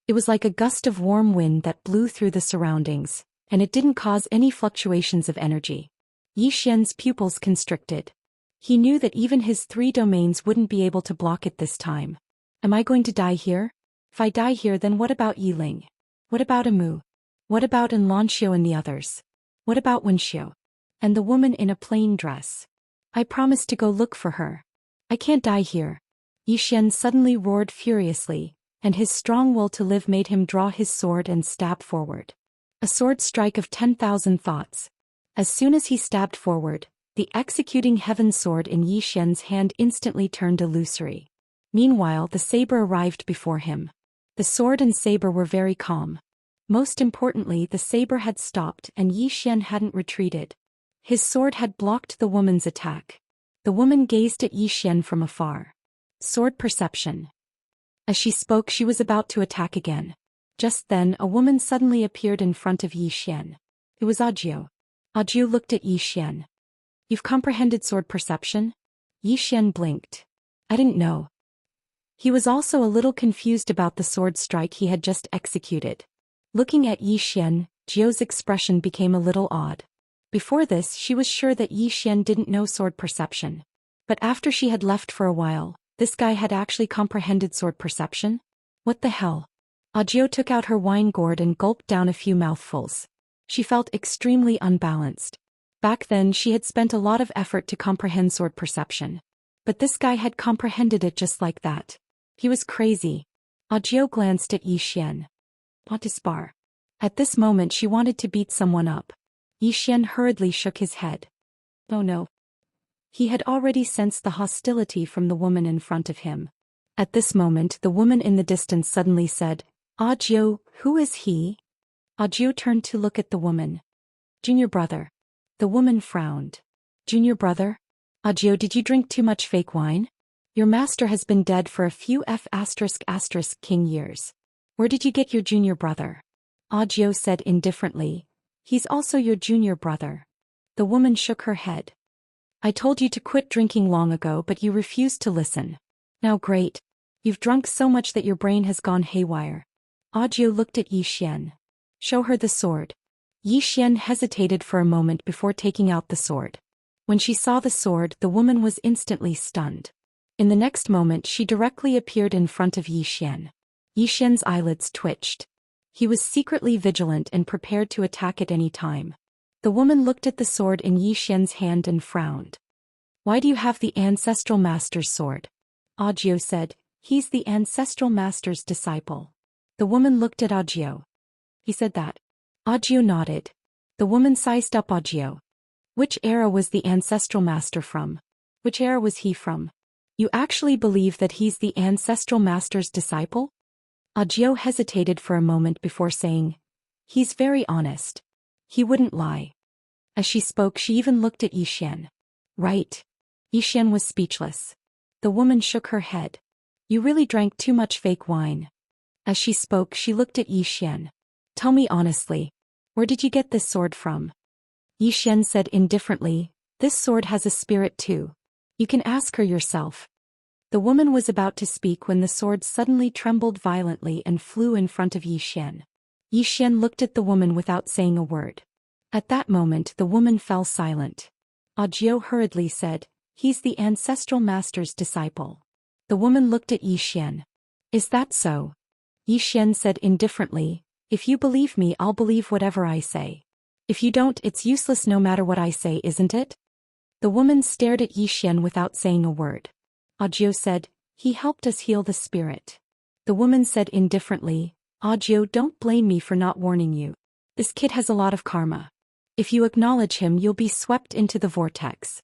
It was like a gust of warm wind that blew through the surroundings, and it didn't cause any fluctuations of energy. Yi Xian's pupils constricted. He knew that even his 3 domains wouldn't be able to block it this time. Am I going to die here? If I die here, then what about Yiling? What about Amu? What about Xianxia and the others? What about Wenxiu? And the woman in a plain dress? I promised to go look for her. I can't die here. Yi Xian suddenly roared furiously, and his strong will to live made him draw his sword and stab forward. A sword strike of 10,000 thoughts. As soon as he stabbed forward, the executing heaven sword in Yi Xian's hand instantly turned illusory. Meanwhile, the saber arrived before him. The sword and saber were very calm. Most importantly, the saber had stopped and Yi Xian hadn't retreated. His sword had blocked the woman's attack. The woman gazed at Yi Xian from afar. Sword perception. As she spoke, she was about to attack again. Just then, a woman suddenly appeared in front of Yi Xian. It was Audiobook. Audiobook looked at Yi Xian. You've comprehended sword perception? Yi Xian blinked. I didn't know. He was also a little confused about the sword strike he had just executed. Looking at Yi Xian, Audiobook's expression became a little odd. Before this, she was sure that Yi Xian didn't know sword perception. But after she had left for a while, this guy had actually comprehended sword perception? What the hell? Audiobook took out her wine gourd and gulped down a few mouthfuls. She felt extremely unbalanced. Back then she had spent a lot of effort to comprehend sword perception. But this guy had comprehended it just like that. He was crazy. Audiobook glanced at Yi Xian. What is bar? At this moment she wanted to beat someone up. Yi Xian hurriedly shook his head. Oh no. He had already sensed the hostility from the woman in front of him. At this moment the woman in the distance suddenly said, Audiobook, who is he? Audiobook turned to look at the woman. Junior brother. The woman frowned. Junior brother? Audiobook, did you drink too much fake wine? Your master has been dead for a few king years. Where did you get your junior brother? Audiobook said indifferently. He's also your junior brother. The woman shook her head. I told you to quit drinking long ago, but you refused to listen. Now great. You've drunk so much that your brain has gone haywire. Audiobook looked at Yi Xian. Show her the sword. Yi Xian hesitated for a moment before taking out the sword. When she saw the sword, the woman was instantly stunned. In the next moment she directly appeared in front of Yi Xian. Yi Xian's eyelids twitched. He was secretly vigilant and prepared to attack at any time. The woman looked at the sword in Yi Xian's hand and frowned. Why do you have the ancestral master's sword? Audiobook said, he's the ancestral master's disciple. The woman looked at Audiobook. He said that. Audiobook nodded. The woman sized up Audiobook. Which era was the ancestral master from? Which era was he from? You actually believe that he's the ancestral master's disciple? Audiobook hesitated for a moment before saying, he's very honest. He wouldn't lie. As she spoke, she even looked at Zhou Xian. Right. Zhou Xian was speechless. The woman shook her head. You really drank too much fake wine. As she spoke, she looked at Zhou Xian. Tell me honestly, where did you get this sword from? Zhou Xian said indifferently, this sword has a spirit too. You can ask her yourself. The woman was about to speak when the sword suddenly trembled violently and flew in front of Zhou Xian. Zhou Xian looked at the woman without saying a word. At that moment the woman fell silent. Audiobook hurriedly said, he's the ancestral master's disciple. The woman looked at Zhou Xian. Is that so? Zhou Xian said indifferently, if you believe me I'll believe whatever I say. If you don't it's useless no matter what I say, isn't it? The woman stared at Zhou Xian without saying a word. Audiobook said, he helped us heal the spirit. The woman said indifferently, Audiobook, don't blame me for not warning you. This kid has a lot of karma. If you acknowledge him you'll be swept into the vortex.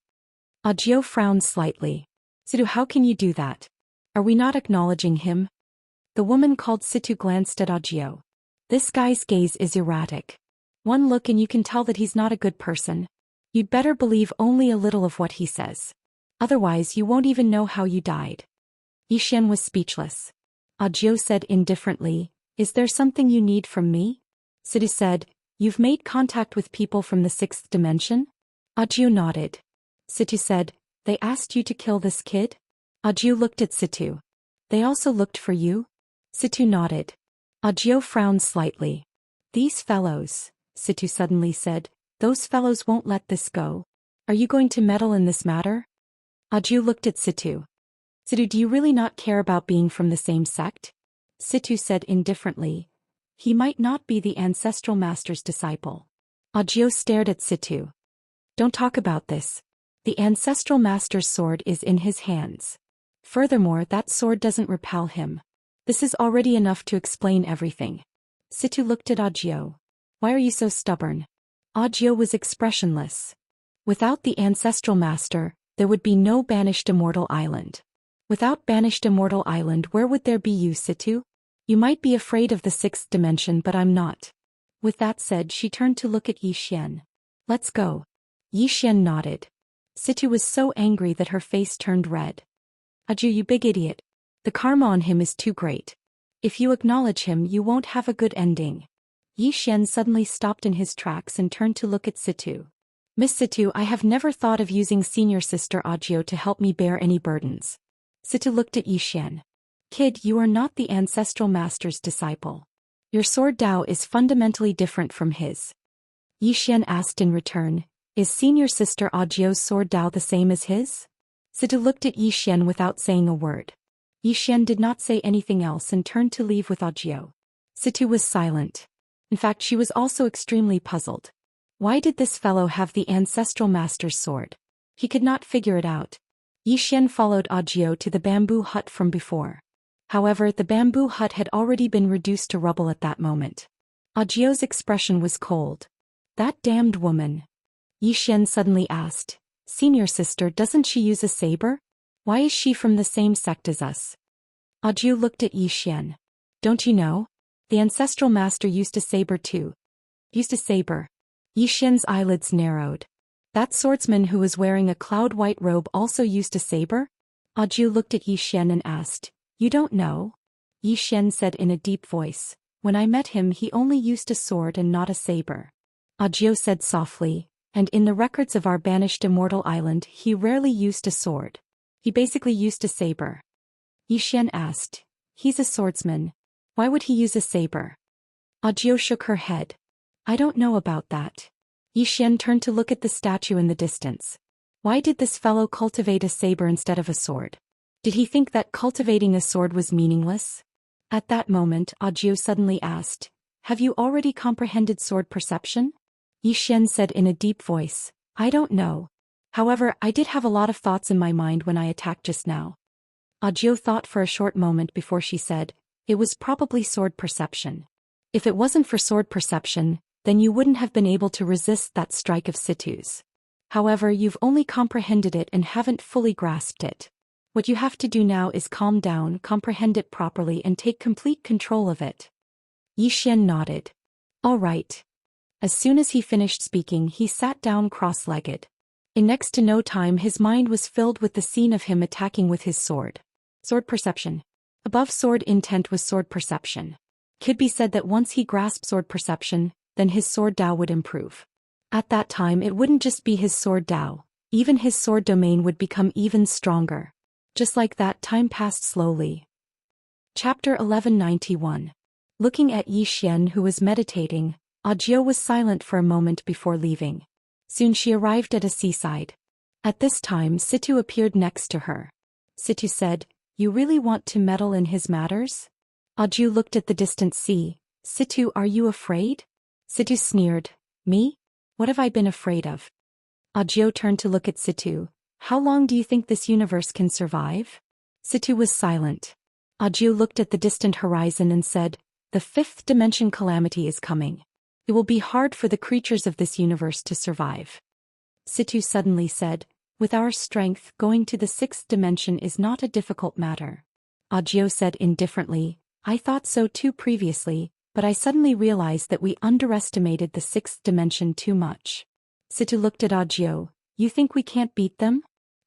Audiobook frowned slightly. Situ, how can you do that? Are we not acknowledging him? The woman called Situ glanced at Audiobook. This guy's gaze is erratic. One look and you can tell that he's not a good person. You'd better believe only a little of what he says. Otherwise you won't even know how you died. Zhou Xian was speechless. Audiobook said indifferently, is there something you need from me? Situ said, you've made contact with people from the 6th dimension? Audiobook nodded. Situ said, they asked you to kill this kid? Audiobook looked at Situ. They also looked for you? Situ nodded. Audiobook frowned slightly. These fellows, Situ suddenly said, those fellows won't let this go. Are you going to meddle in this matter? Audiobook looked at Situ. Situ, do you really not care about being from the same sect? Situ said indifferently, he might not be the ancestral master's disciple. Audiobook stared at Situ. Don't talk about this. The ancestral master's sword is in his hands. Furthermore, that sword doesn't repel him. This is already enough to explain everything. Situ looked at Audiobook. Why are you so stubborn? Audiobook was expressionless. Without the ancestral master, there would be no banished Immortal Island. Without banished Immortal Island, where would there be you, Situ? You might be afraid of the 6th dimension, but I'm not. With that said, she turned to look at Zhou Xian. Let's go. Zhou Xian nodded. Situ was so angry that her face turned red. Audiobook, you big idiot. The karma on him is too great. If you acknowledge him you won't have a good ending. Zhou Xian suddenly stopped in his tracks and turned to look at Situ. Miss Situ, I have never thought of using senior sister Audiobook to help me bear any burdens. Situ looked at Zhou Xian. Kid, you are not the ancestral master's disciple. Your sword Dao is fundamentally different from his. Zhou Xian asked in return, is senior sister Audiobook's sword Dao the same as his? Situ looked at Zhou Xian without saying a word. Zhou Xian did not say anything else and turned to leave with Audiobook. Situ was silent. In fact, she was also extremely puzzled. Why did this fellow have the ancestral master's sword? He could not figure it out. Zhou Xian followed Audiobook to the bamboo hut from before. However, the bamboo hut had already been reduced to rubble at that moment. Audiobook's expression was cold. That damned woman. Zhou Xian suddenly asked, senior sister, doesn't she use a saber? Why is she from the same sect as us? Audiobook looked at Zhou Xian. Don't you know? The ancestral master used a saber too. Used a saber. Zhou Xian's eyelids narrowed. That swordsman who was wearing a cloud-white robe also used a saber? Audiobook looked at Zhou Xian and asked, you don't know? Zhou Xian said in a deep voice, when I met him he only used a sword and not a saber. Audiobook said softly, and in the records of our banished Immortal Island he rarely used a sword. He basically used a saber. Zhou Xian asked, he's a swordsman. Why would he use a saber? Audiobook shook her head. I don't know about that. Zhou Xian turned to look at the statue in the distance. Why did this fellow cultivate a saber instead of a sword? Did he think that cultivating a sword was meaningless? At that moment, Audiobook suddenly asked, have you already comprehended sword perception? Zhou Xian said in a deep voice, I don't know. However, I did have a lot of thoughts in my mind when I attacked just now. Audiobook thought for a short moment before she said, "It was probably sword perception. If it wasn't for sword perception, then you wouldn't have been able to resist that strike of Situ's. However, you've only comprehended it and haven't fully grasped it. What you have to do now is calm down, comprehend it properly and take complete control of it." Zhou Xian nodded. "All right." As soon as he finished speaking, he sat down cross-legged. In next to no time his mind was filled with the scene of him attacking with his sword. Sword perception. Above sword intent was sword perception. Could be said that once he grasped sword perception, then his sword Dao would improve. At that time it wouldn't just be his sword Dao, even his sword domain would become even stronger. Just like that, time passed slowly. Chapter 1191. Looking at Zhou Xian, who was meditating, Audiobook was silent for a moment before leaving. Soon she arrived at a seaside. At this time Situ appeared next to her. Situ said, "You really want to meddle in his matters?" Audiobook looked at the distant sea. "Situ, are you afraid?" Situ sneered, "Me? What have I been afraid of?" Audiobook turned to look at Situ. "How long do you think this universe can survive?" Situ was silent. Audiobook looked at the distant horizon and said, "The fifth dimension calamity is coming. It will be hard for the creatures of this universe to survive." Situ suddenly said, "With our strength, going to the sixth dimension is not a difficult matter." Audiobook said indifferently, "I thought so too previously, but I suddenly realized that we underestimated the sixth dimension too much." Situ looked at Audiobook. "You think we can't beat them?"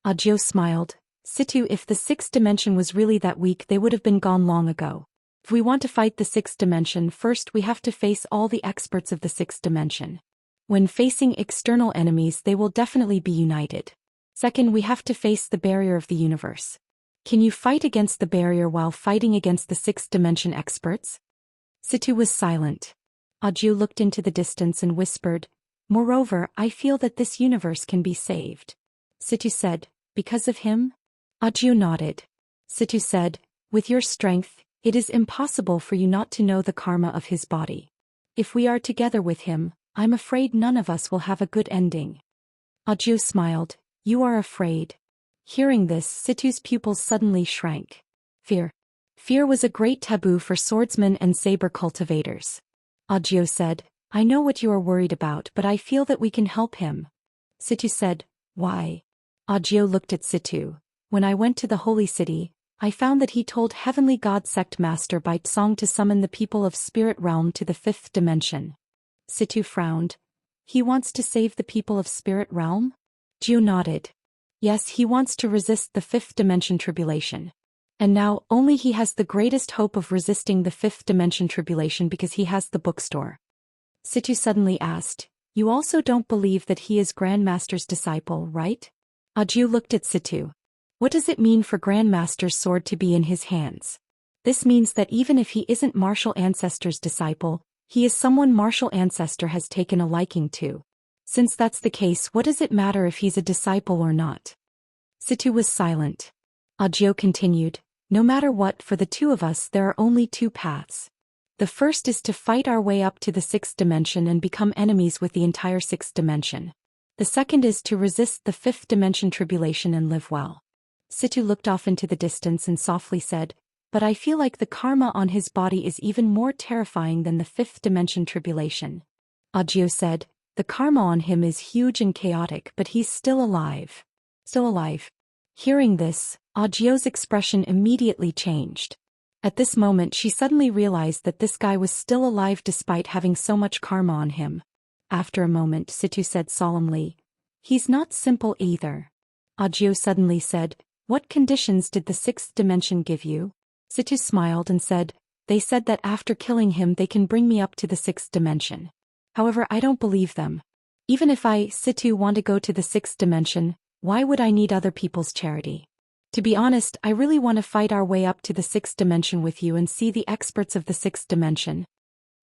Audiobook smiled. "Situ, if the sixth dimension was really that weak, they would have been gone long ago. If we want to fight the sixth dimension, first we have to face all the experts of the sixth dimension. When facing external enemies, they will definitely be united. Second, we have to face the barrier of the universe. Can you fight against the barrier while fighting against the sixth dimension experts?" Situ was silent. Audiobook looked into the distance and whispered, "Moreover, I feel that this universe can be saved." Situ said, "Because of him?" Audiobook nodded. Situ said, "With your strength, it is impossible for you not to know the karma of his body. If we are together with him, I'm afraid none of us will have a good ending." Audiobook smiled. "You are afraid." Hearing this, Situ's pupils suddenly shrank. Fear. Fear was a great taboo for swordsmen and saber cultivators. Audiobook said, "I know what you are worried about, but I feel that we can help him." Situ said, "Why?" Audiobook looked at Situ. "When I went to the holy city, I found that he told Heavenly God Sect Master Bai Tsong to summon the people of Spirit Realm to the fifth dimension." Situ frowned. "He wants to save the people of Spirit Realm?" Audiobook nodded. "Yes, he wants to resist the fifth dimension tribulation. And now, only he has the greatest hope of resisting the fifth dimension tribulation because he has the bookstore." Situ suddenly asked, "You also don't believe that he is Grandmaster's disciple, right?" Audiobook looked at Situ. "What does it mean for Grandmaster's sword to be in his hands?" "This means that even if he isn't Martial Ancestor's disciple, he is someone Martial Ancestor has taken a liking to. Since that's the case, what does it matter if he's a disciple or not?" Situ was silent. Audiobook continued, "No matter what, for the two of us there are only two paths. The first is to fight our way up to the sixth dimension and become enemies with the entire sixth dimension. The second is to resist the fifth dimension tribulation and live well." Situ looked off into the distance and softly said, "But I feel like the karma on his body is even more terrifying than the fifth dimension tribulation." Audiobook said, "The karma on him is huge and chaotic, but he's still alive." Still alive. Hearing this, Audiobook's expression immediately changed. At this moment she suddenly realized that this guy was still alive despite having so much karma on him. After a moment, Situ said solemnly, "He's not simple either." Audiobook suddenly said, "What conditions did the sixth dimension give you?" Situ smiled and said, "They said that after killing him they can bring me up to the sixth dimension. However, I don't believe them. Even if I, Situ, want to go to the sixth dimension, why would I need other people's charity? To be honest, I really want to fight our way up to the sixth dimension with you and see the experts of the sixth dimension."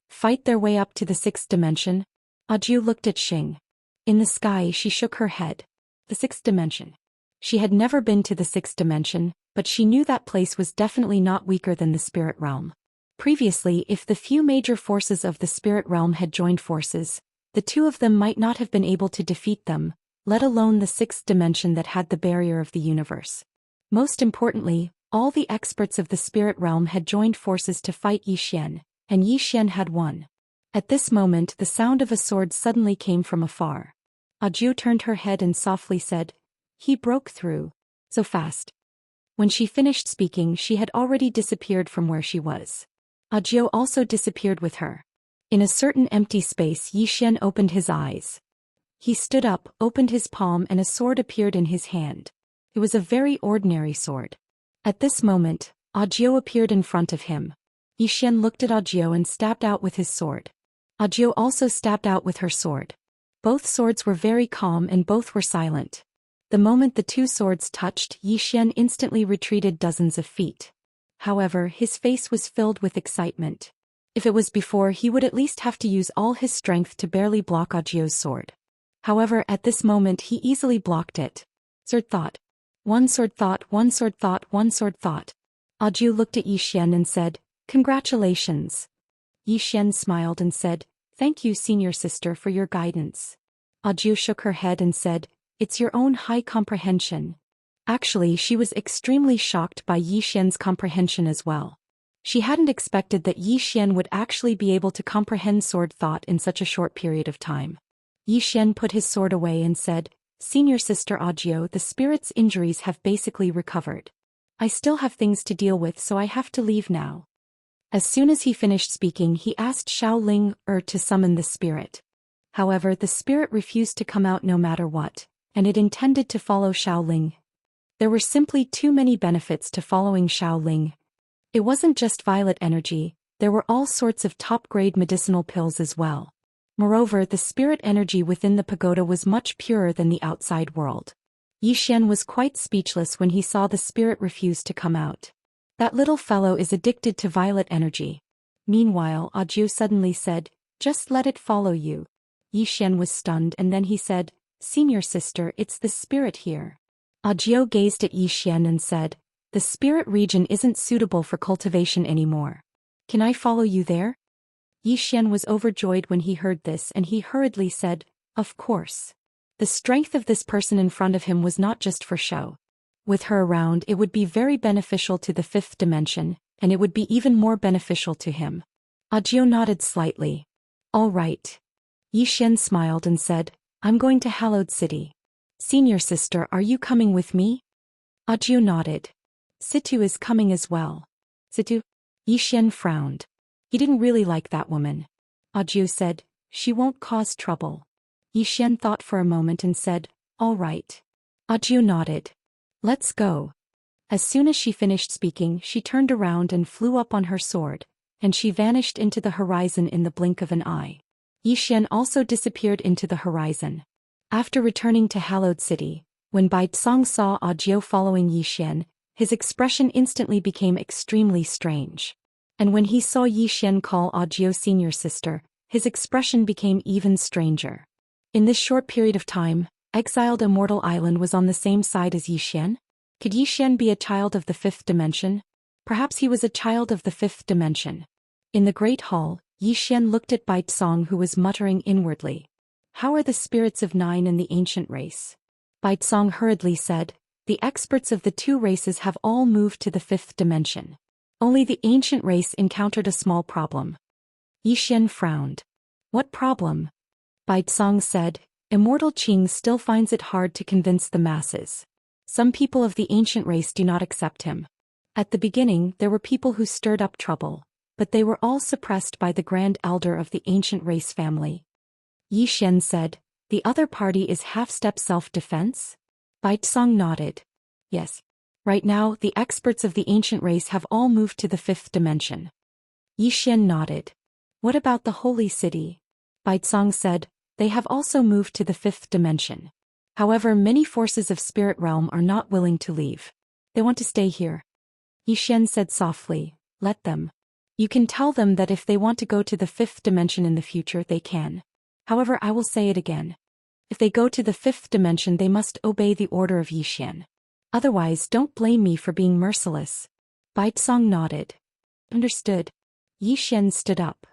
"Fight their way up to the sixth dimension?" Audiobook looked at Xing. In the sky she shook her head. The sixth dimension. She had never been to the sixth dimension, but she knew that place was definitely not weaker than the spirit realm. Previously, if the few major forces of the spirit realm had joined forces, the two of them might not have been able to defeat them, let alone the sixth dimension that had the barrier of the universe. Most importantly, All the experts of the spirit realm had joined forces to fight Zhou Xian, and Zhou Xian had won. At this moment the sound of a sword suddenly came from afar. Audiobook turned her head and softly said, "He broke through. So fast." When she finished speaking she had already disappeared from where she was. Audiobook also disappeared with her. In a certain empty space Zhou Xian opened his eyes. He stood up, opened his palm and a sword appeared in his hand. It was a very ordinary sword. At this moment, Audiobook appeared in front of him. Zhou Xian looked at Audiobook and stabbed out with his sword. Audiobook also stabbed out with her sword. Both swords were very calm and both were silent. The moment the two swords touched, Zhou Xian instantly retreated dozens of feet. However, his face was filled with excitement. If it was before, he would at least have to use all his strength to barely block Audiobook's sword. However, at this moment he easily blocked it. Sword thought. One sword thought, one sword thought, one sword thought. Audiobook looked at Zhou Xian and said, "Congratulations." Zhou Xian smiled and said, "Thank you, senior sister, for your guidance." Audiobook shook her head and said, "It's your own high comprehension." Actually, she was extremely shocked by Zhou Xian's comprehension as well. She hadn't expected that Zhou Xian would actually be able to comprehend sword thought in such a short period of time. Zhou Xian put his sword away and said, "Senior sister Audiobook, the spirit's injuries have basically recovered. I still have things to deal with, so I have to leave now." As soon as he finished speaking, he asked Xiaoling to summon the spirit. However, the spirit refused to come out no matter what, and it intended to follow Xiaoling. There were simply too many benefits to following Xiaoling. It wasn't just violet energy, there were all sorts of top-grade medicinal pills as well. Moreover, the spirit energy within the pagoda was much purer than the outside world. Zhou Xian was quite speechless when he saw the spirit refuse to come out. That little fellow is addicted to violet energy. Meanwhile, Audiobook suddenly said, "Just let it follow you." Zhou Xian was stunned and then he said, "Senior sister, it's the spirit here." Audiobook gazed at Zhou Xian and said, "The spirit region isn't suitable for cultivation anymore. Can I follow you there?" Zhou Xian was overjoyed when he heard this and he hurriedly said, "Of course." The strength of this person in front of him was not just for show. With her around, it would be very beneficial to the fifth dimension, and it would be even more beneficial to him. Audiobook nodded slightly. "All right." Zhou Xian smiled and said, "I'm going to Hallowed City. Senior sister, are you coming with me?" Audiobook nodded. "Situ is coming as well." "Situ?" Zhou Xian frowned. He didn't really like that woman. Audiobook said, "She won't cause trouble." Zhou Xian thought for a moment and said, "All right." Audiobook nodded. "Let's go." As soon as she finished speaking, she turned around and flew up on her sword, and she vanished into the horizon in the blink of an eye. Zhou Xian also disappeared into the horizon. After returning to Hallowed City, when Baizong saw Audiobook following Zhou Xian, his expression instantly became extremely strange. And when he saw Zhou Xian call Audiobook senior sister, his expression became even stranger. In this short period of time, exiled Immortal Island was on the same side as Zhou Xian? Could Zhou Xian be a child of the fifth dimension? Perhaps he was a child of the fifth dimension. In the Great Hall, Zhou Xian looked at Baizong, who was muttering inwardly. "How are the spirits of 9 and the ancient race?" Baizong hurriedly said, "The experts of the two races have all moved to the fifth dimension. Only the ancient race encountered a small problem." Zhou Xian frowned. "What problem?" Baizong said, "Immortal Qing still finds it hard to convince the masses. Some people of the ancient race do not accept him. At the beginning, there were people who stirred up trouble, but they were all suppressed by the Grand Elder of the ancient race family." Zhou Xian said, "The other party is half-step self-defense?" Baizong nodded. "Yes. Right now, the experts of the ancient race have all moved to the fifth dimension." Zhou Xian nodded. "What about the Holy City?" Baizong said, "They have also moved to the fifth dimension. However, many forces of spirit realm are not willing to leave. They want to stay here." Zhou Xian said softly, "Let them. You can tell them that if they want to go to the fifth dimension in the future, they can. However, I will say it again. If they go to the fifth dimension, they must obey the order of Zhou Xian. Otherwise, don't blame me for being merciless." Baizong nodded. "Understood." Zhou Xian stood up.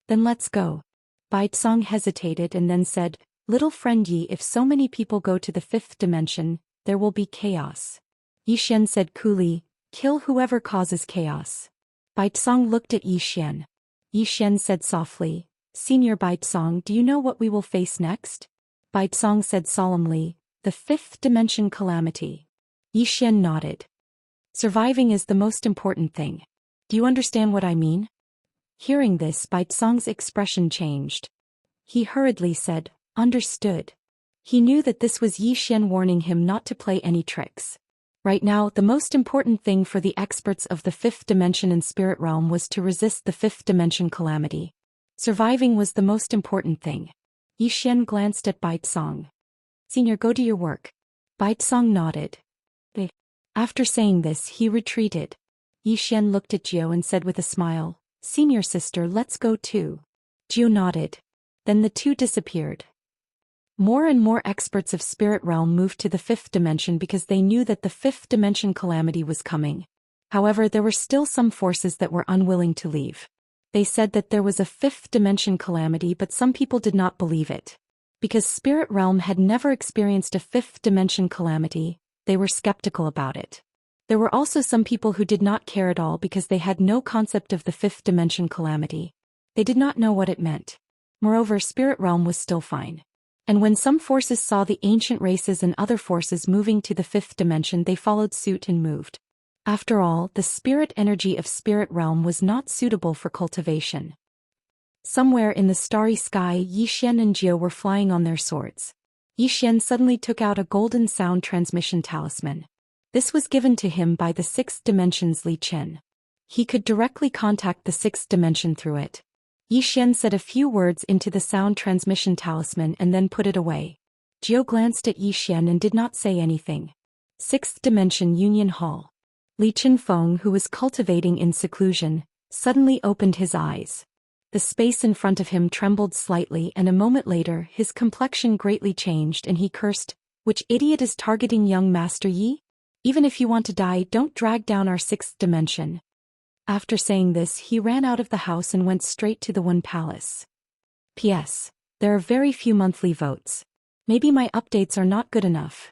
"Then let's go." Baizong hesitated and then said, "Little friend Yi, if so many people go to the fifth dimension, there will be chaos." Zhou Xian said coolly, Kill whoever causes chaos. Baizong looked at Yi Xian. Yi Xian said softly, Senior Baizong, do you know what we will face next? Baizong said solemnly, the fifth dimension calamity. Yi Xian nodded. Surviving is the most important thing. Do you understand what I mean? Hearing this, Baizong's expression changed. He hurriedly said, understood. He knew that this was Yi Xian warning him not to play any tricks. Right now, the most important thing for the experts of the fifth dimension and spirit realm was to resist the fifth dimension calamity. Surviving was the most important thing. Yi Xian glanced at Baizong. Senior, go do your work. Baizong nodded. After saying this, he retreated. Yi Xian looked at Zhou and said with a smile, Senior sister, let's go too. Zhou nodded. Then the two disappeared. More and more experts of spirit realm moved to the fifth dimension because they knew that the fifth dimension calamity was coming. However, there were still some forces that were unwilling to leave. They said that there was a fifth dimension calamity, but some people did not believe it. Because spirit realm had never experienced a fifth dimension calamity, they were skeptical about it. There were also some people who did not care at all because they had no concept of the fifth dimension calamity. They did not know what it meant. Moreover, spirit realm was still fine. And when some forces saw the ancient races and other forces moving to the fifth dimension, they followed suit and moved. After all, the spirit energy of spirit realm was not suitable for cultivation. Somewhere in the starry sky, Yi Xian and Zhou were flying on their swords. Yi Xian suddenly took out a golden sound transmission talisman. This was given to him by the sixth dimension's Li Qin. He could directly contact the sixth dimension through it. Yi Xian said a few words into the sound transmission talisman and then put it away. Zhou glanced at Yi Xian and did not say anything. Sixth dimension Union Hall. Li Qinfeng, who was cultivating in seclusion, suddenly opened his eyes. The space in front of him trembled slightly, and a moment later his complexion greatly changed and he cursed, "Which idiot is targeting young Master Yi? Even if you want to die, don't drag down our sixth dimension." After saying this, he ran out of the house and went straight to the One Palace. P.S. There are very few monthly votes. Maybe my updates are not good enough.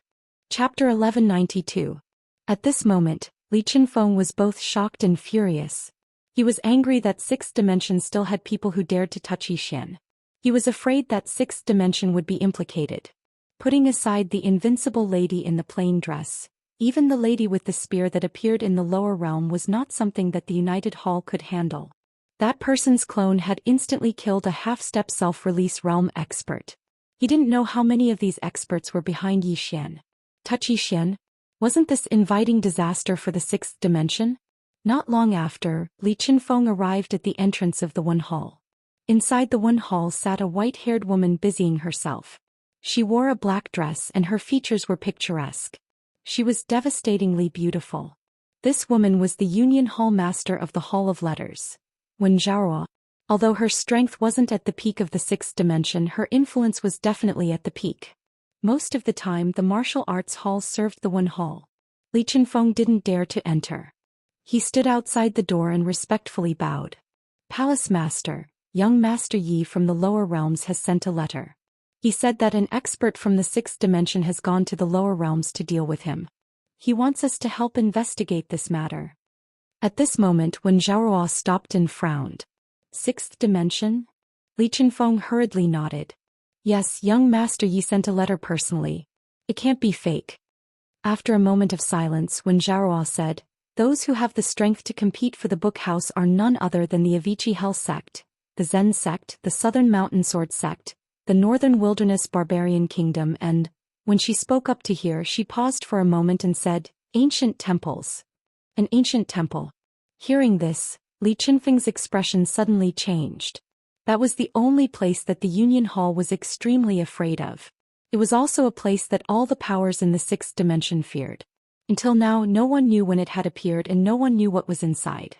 Chapter 1192. At this moment, Li Qinfeng was both shocked and furious. He was angry that sixth dimension still had people who dared to touch Yi Xian. He was afraid that sixth dimension would be implicated. Putting aside the invincible lady in the plain dress, even the lady with the spear that appeared in the lower realm was not something that the United Hall could handle. That person's clone had instantly killed a half-step self-release realm expert. He didn't know how many of these experts were behind Yi Xian. Touch Yi Xian? Wasn't this inviting disaster for the sixth dimension? Not long after, Li Qinfeng arrived at the entrance of the One Hall. Inside the One Hall sat a white-haired woman busying herself. She wore a black dress and her features were picturesque. She was devastatingly beautiful. This woman was the Union Hall Master of the Hall of Letters. Wen Zhaoruo. Although her strength wasn't at the peak of the sixth dimension, her influence was definitely at the peak. Most of the time, the martial arts hall served the One Hall. Li Qinfeng didn't dare to enter. He stood outside the door and respectfully bowed. Palace Master, young Master Yi from the lower realms has sent a letter. He said that an expert from the sixth dimension has gone to the lower realms to deal with him. He wants us to help investigate this matter. At this moment, when Zhaoruo stopped and frowned. Sixth dimension? Li Qinfeng hurriedly nodded. Yes, young Master Yi sent a letter personally. It can't be fake. After a moment of silence, when Zhaoruo said, "Those who have the strength to compete for the book house are none other than the Avici Hell sect, the Zen sect, the Southern Mountain Sword sect, the Northern Wilderness Barbarian Kingdom and," when she spoke up to hear, she paused for a moment and said, "Ancient temples." An ancient temple. Hearing this, Li Qinfeng's expression suddenly changed. That was the only place that the Union Hall was extremely afraid of. It was also a place that all the powers in the sixth dimension feared. Until now, no one knew when it had appeared and no one knew what was inside.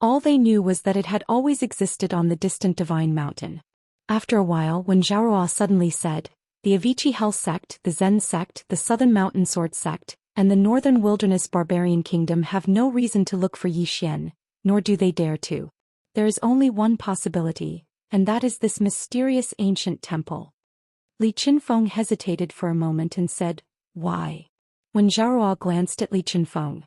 All they knew was that it had always existed on the distant Divine Mountain. After a while, when Zhaoruo suddenly said, "The Avici Hell sect, the Zen sect, the Southern Mountain Sword sect, and the Northern Wilderness Barbarian Kingdom have no reason to look for Yi Xian, nor do they dare to. There is only one possibility, and that is this mysterious ancient temple." Li Qinfeng hesitated for a moment and said, "Why?" When Zhaoruo glanced at Li Qinfeng.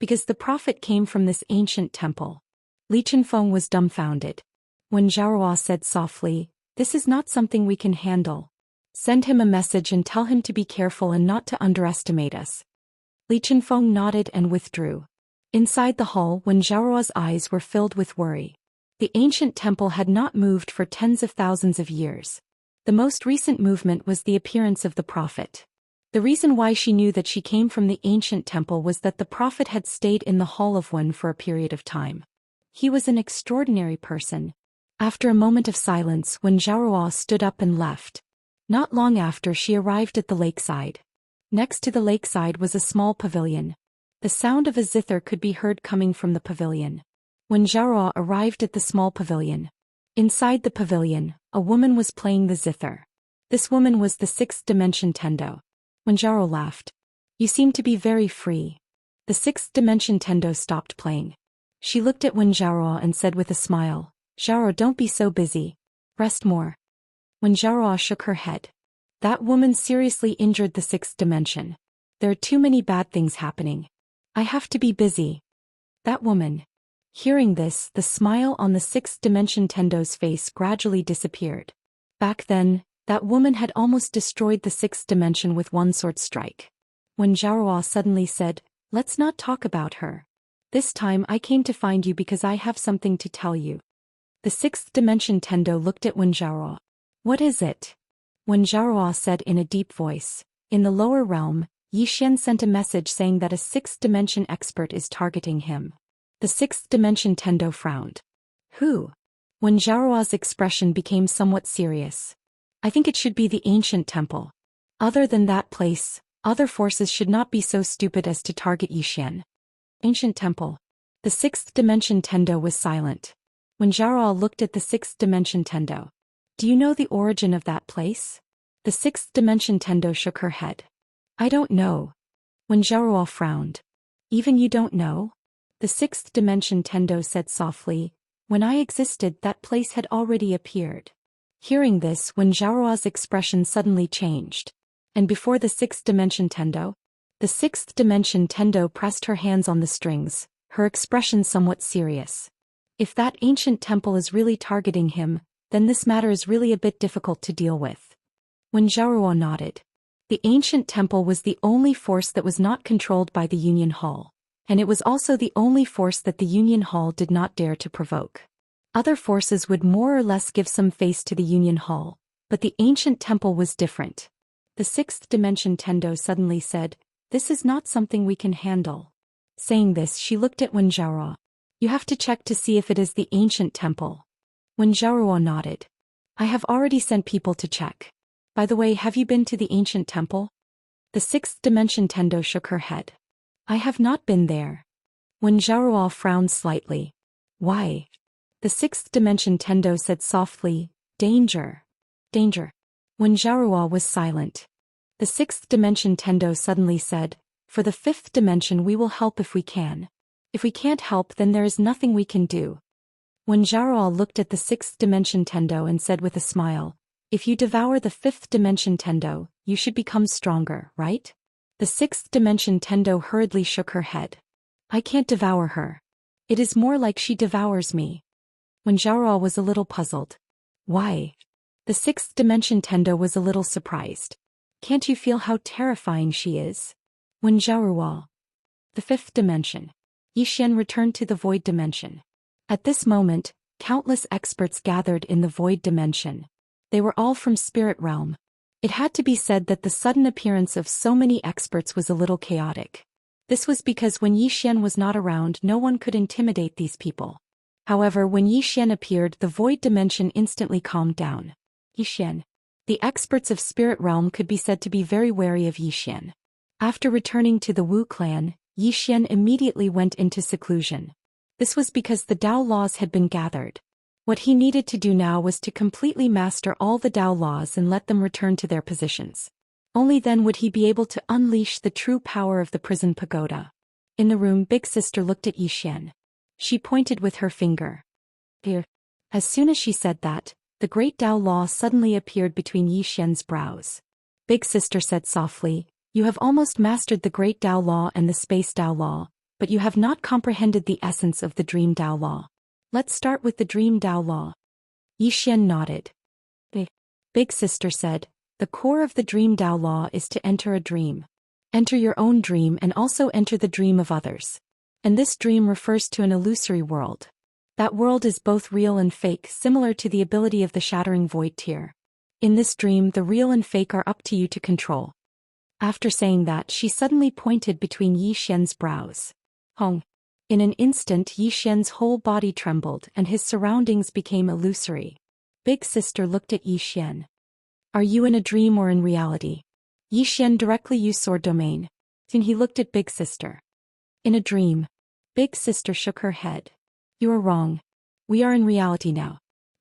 Because the prophet came from this ancient temple. Li Chenfeng was dumbfounded. When Zhao said softly, "This is not something we can handle. Send him a message and tell him to be careful and not to underestimate us." Li Chenfeng nodded and withdrew. Inside the hall, when Zhao's eyes were filled with worry. The ancient temple had not moved for tens of thousands of years. The most recent movement was the appearance of the prophet. The reason why she knew that she came from the ancient temple was that the prophet had stayed in the Hall of One for a period of time. He was an extraordinary person. After a moment of silence, when Zhao stood up and left. Not long after, she arrived at the lakeside. Next to the lakeside was a small pavilion. The sound of a zither could be heard coming from the pavilion. When Zhao arrived at the small pavilion. Inside the pavilion, a woman was playing the zither. This woman was the sixth dimension Tendo. When Zhao laughed. "You seem to be very free." The sixth dimension Tendo stopped playing. She looked at Wen Zhao and said with a smile, "Zhao, don't be so busy. Rest more." When Zhao shook her head. "That woman seriously injured the sixth dimension. There are too many bad things happening. I have to be busy." That woman. Hearing this, the smile on the sixth dimension Tendo's face gradually disappeared. Back then, that woman had almost destroyed the sixth dimension with one sword strike. When Zhao suddenly said, "Let's not talk about her. This time I came to find you because I have something to tell you." The sixth dimension Tendo looked at Wen Zhao. "What is it?" Wen Zhao said in a deep voice. "In the lower realm, Yi Xian sent a message saying that a sixth dimension expert is targeting him." The sixth dimension Tendo frowned. "Who?" Wen Zhao's expression became somewhat serious. "I think it should be the ancient temple. Other than that place, other forces should not be so stupid as to target Yi Xian." Ancient temple. The sixth dimension Tendo was silent. When Zhao looked at the sixth dimension Tendo. "Do you know the origin of that place?" The sixth dimension Tendo shook her head. "I don't know." When Zhao frowned. "Even you don't know?" The sixth dimension Tendo said softly, "When I existed, that place had already appeared." Hearing this, when Zhao's expression suddenly changed. And before the sixth dimension Tendo? The sixth dimension Tendo pressed her hands on the strings, her expression somewhat serious. "If that ancient temple is really targeting him, then this matter is really a bit difficult to deal with." When Zhao nodded. The ancient temple was the only force that was not controlled by the Union Hall. And it was also the only force that the Union Hall did not dare to provoke. Other forces would more or less give some face to the Union Hall, but the ancient temple was different. The sixth dimension Tendo suddenly said, "This is not something we can handle." Saying this, she looked at Wen Zhao. "You have to check to see if it is the ancient temple." Wen Zhao nodded. "I have already sent people to check. By the way, have you been to the ancient temple?" The sixth dimension Tendo shook her head. "I have not been there." When Zhao frowned slightly. "Why?" The sixth dimension Tendo said softly, "Danger. Danger." When Zhao was silent. The sixth dimension Tendo suddenly said, "For the fifth dimension we will help if we can. If we can't help, then there is nothing we can do." When Zhao looked at the sixth dimension Tendo and said with a smile, "If you devour the fifth dimension Tendo, you should become stronger, right?" The sixth dimension Tendo hurriedly shook her head. "I can't devour her. It is more like she devours me." When Zhao was a little puzzled. "Why?" The sixth dimension Tendo was a little surprised. "Can't you feel how terrifying she is?" When Zhao. The fifth dimension. Yi Xian returned to the void dimension. At this moment, countless experts gathered in the void dimension. They were all from spirit realm. It had to be said that the sudden appearance of so many experts was a little chaotic. This was because when Yi Xian was not around, no one could intimidate these people. However, when Yi Xian appeared, the void dimension instantly calmed down. Yi Xian. The experts of spirit realm could be said to be very wary of Yi Xian. After returning to the Wu clan, Yi Xian immediately went into seclusion. This was because the Dao laws had been gathered. What he needed to do now was to completely master all the Dao laws and let them return to their positions. Only then would he be able to unleash the true power of the prison pagoda. In the room, Big Sister looked at Yi Xian. She pointed with her finger. Here. As soon as she said that, the great Dao law suddenly appeared between Yi Xian's brows. Big Sister said softly, "You have almost mastered the great Dao law and the space Dao law, but you have not comprehended the essence of the Dream Dao Law. Let's start with the Dream Dao Law. Xian nodded. The big sister said, the core of the Dream Dao Law is to enter a dream. Enter your own dream and also enter the dream of others. And this dream refers to an illusory world. That world is both real and fake, similar to the ability of the shattering void tear. In this dream, the real and fake are up to you to control. After saying that, she suddenly pointed between Xian's brows. Hong. In an instant, Xian's whole body trembled and his surroundings became illusory. Big sister looked at Xian. Are you in a dream or in reality? Xian directly used sword domain. Then he looked at big sister. In a dream. Big sister shook her head. You are wrong. We are in reality now.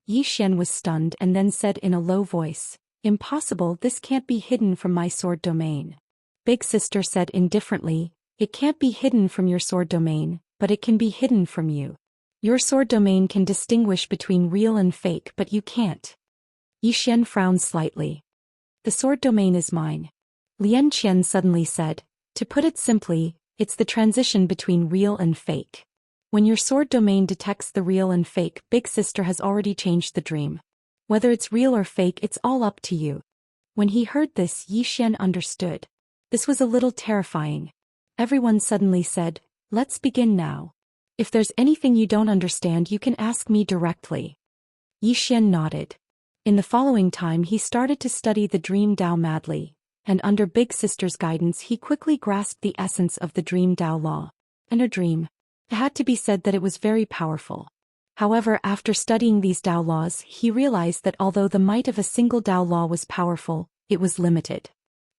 Xian was stunned and then said in a low voice, impossible, this can't be hidden from my sword domain. Big sister said indifferently, it can't be hidden from your sword domain, but it can be hidden from you. Your sword domain can distinguish between real and fake, but you can't. Xian frowned slightly. The sword domain is mine. Lian Qian suddenly said, to put it simply, it's the transition between real and fake. When your sword domain detects the real and fake, big sister has already changed the dream. Whether it's real or fake, it's all up to you. When he heard this, Xian understood. This was a little terrifying. Everyone suddenly said, let's begin now. If there's anything you don't understand, you can ask me directly. Xian nodded. In the following time, he started to study the Dream Dao madly, and under big sister's guidance, he quickly grasped the essence of the Dream Dao Law. In a dream. It had to be said that it was very powerful. However, after studying these Dao laws, he realized that although the might of a single Dao law was powerful, it was limited.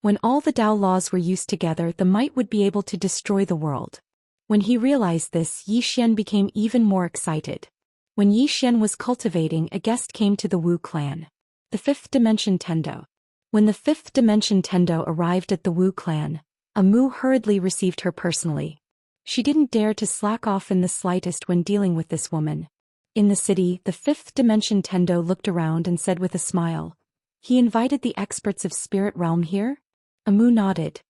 When all the Dao laws were used together, the might would be able to destroy the world. When he realized this, Xian became even more excited. When Xian was cultivating, a guest came to the Wu clan. The fifth dimension Tendo. When the fifth dimension Tendo arrived at the Wu clan, Amu hurriedly received her personally. She didn't dare to slack off in the slightest when dealing with this woman. In the city, the fifth dimension Tendo looked around and said with a smile, he invited the experts of Spirit Realm here? Amu nodded.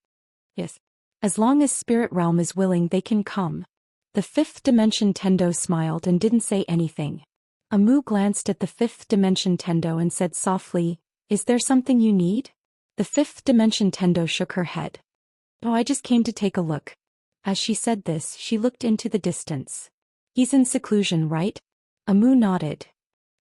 Yes. As long as Spirit Realm is willing, they can come. The fifth dimension Tendo smiled and didn't say anything. Amu glanced at the fifth dimension Tendo and said softly, is there something you need? The fifth dimension Tendo shook her head. Oh, I just came to take a look. As she said this, she looked into the distance. He's in seclusion, right? Amu nodded.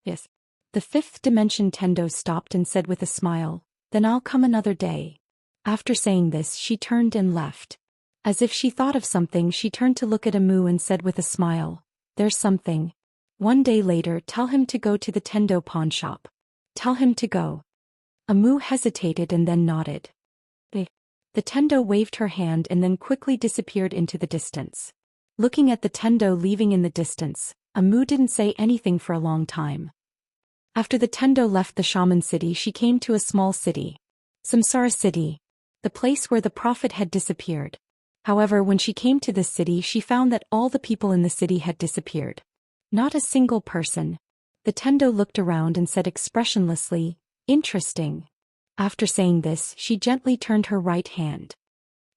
Yes. The fifth dimension Tendo stopped and said with a smile, then I'll come another day. After saying this, she turned and left. As if she thought of something, she turned to look at Amu and said with a smile, there's something. One day later, tell him to go to the Tendo pawn shop. Tell him to go. Amu hesitated and then nodded. The Tendo waved her hand and then quickly disappeared into the distance. Looking at the Tendo leaving in the distance, Amu didn't say anything for a long time. After the Tendo left the shaman city, she came to a small city. Samsara city. The place where the prophet had disappeared. However, when she came to this city, she found that all the people in the city had disappeared. Not a single person. The Tendo looked around and said expressionlessly, interesting. After saying this, she gently turned her right hand.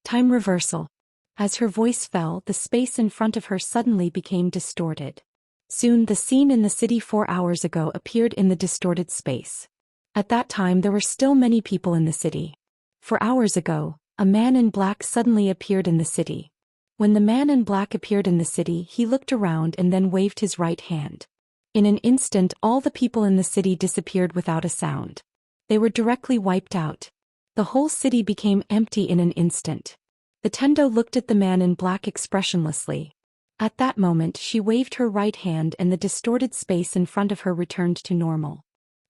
Time reversal. As her voice fell, the space in front of her suddenly became distorted. Soon the scene in the city 4 hours ago appeared in the distorted space. At that time there were still many people in the city. 4 hours ago, a man in black suddenly appeared in the city. When the man in black appeared in the city, he looked around and then waved his right hand. In an instant, all the people in the city disappeared without a sound. They were directly wiped out. The whole city became empty in an instant. The Tendo looked at the man in black expressionlessly. At that moment, she waved her right hand and the distorted space in front of her returned to normal.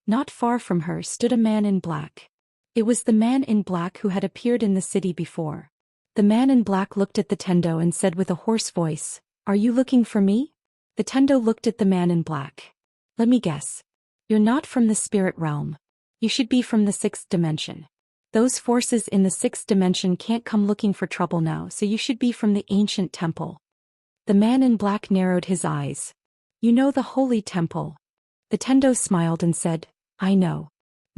Not far from her stood a man in black. It was the man in black who had appeared in the city before. The man in black looked at the Tendo and said with a hoarse voice, "Are you looking for me?" The Tendo looked at the man in black. "Let me guess. You're not from the spirit realm. You should be from the 6th dimension. Those forces in the 6th dimension can't come looking for trouble now, so you should be from the ancient temple." The man in black narrowed his eyes. "You know the holy temple." The Tendo smiled and said, "I know.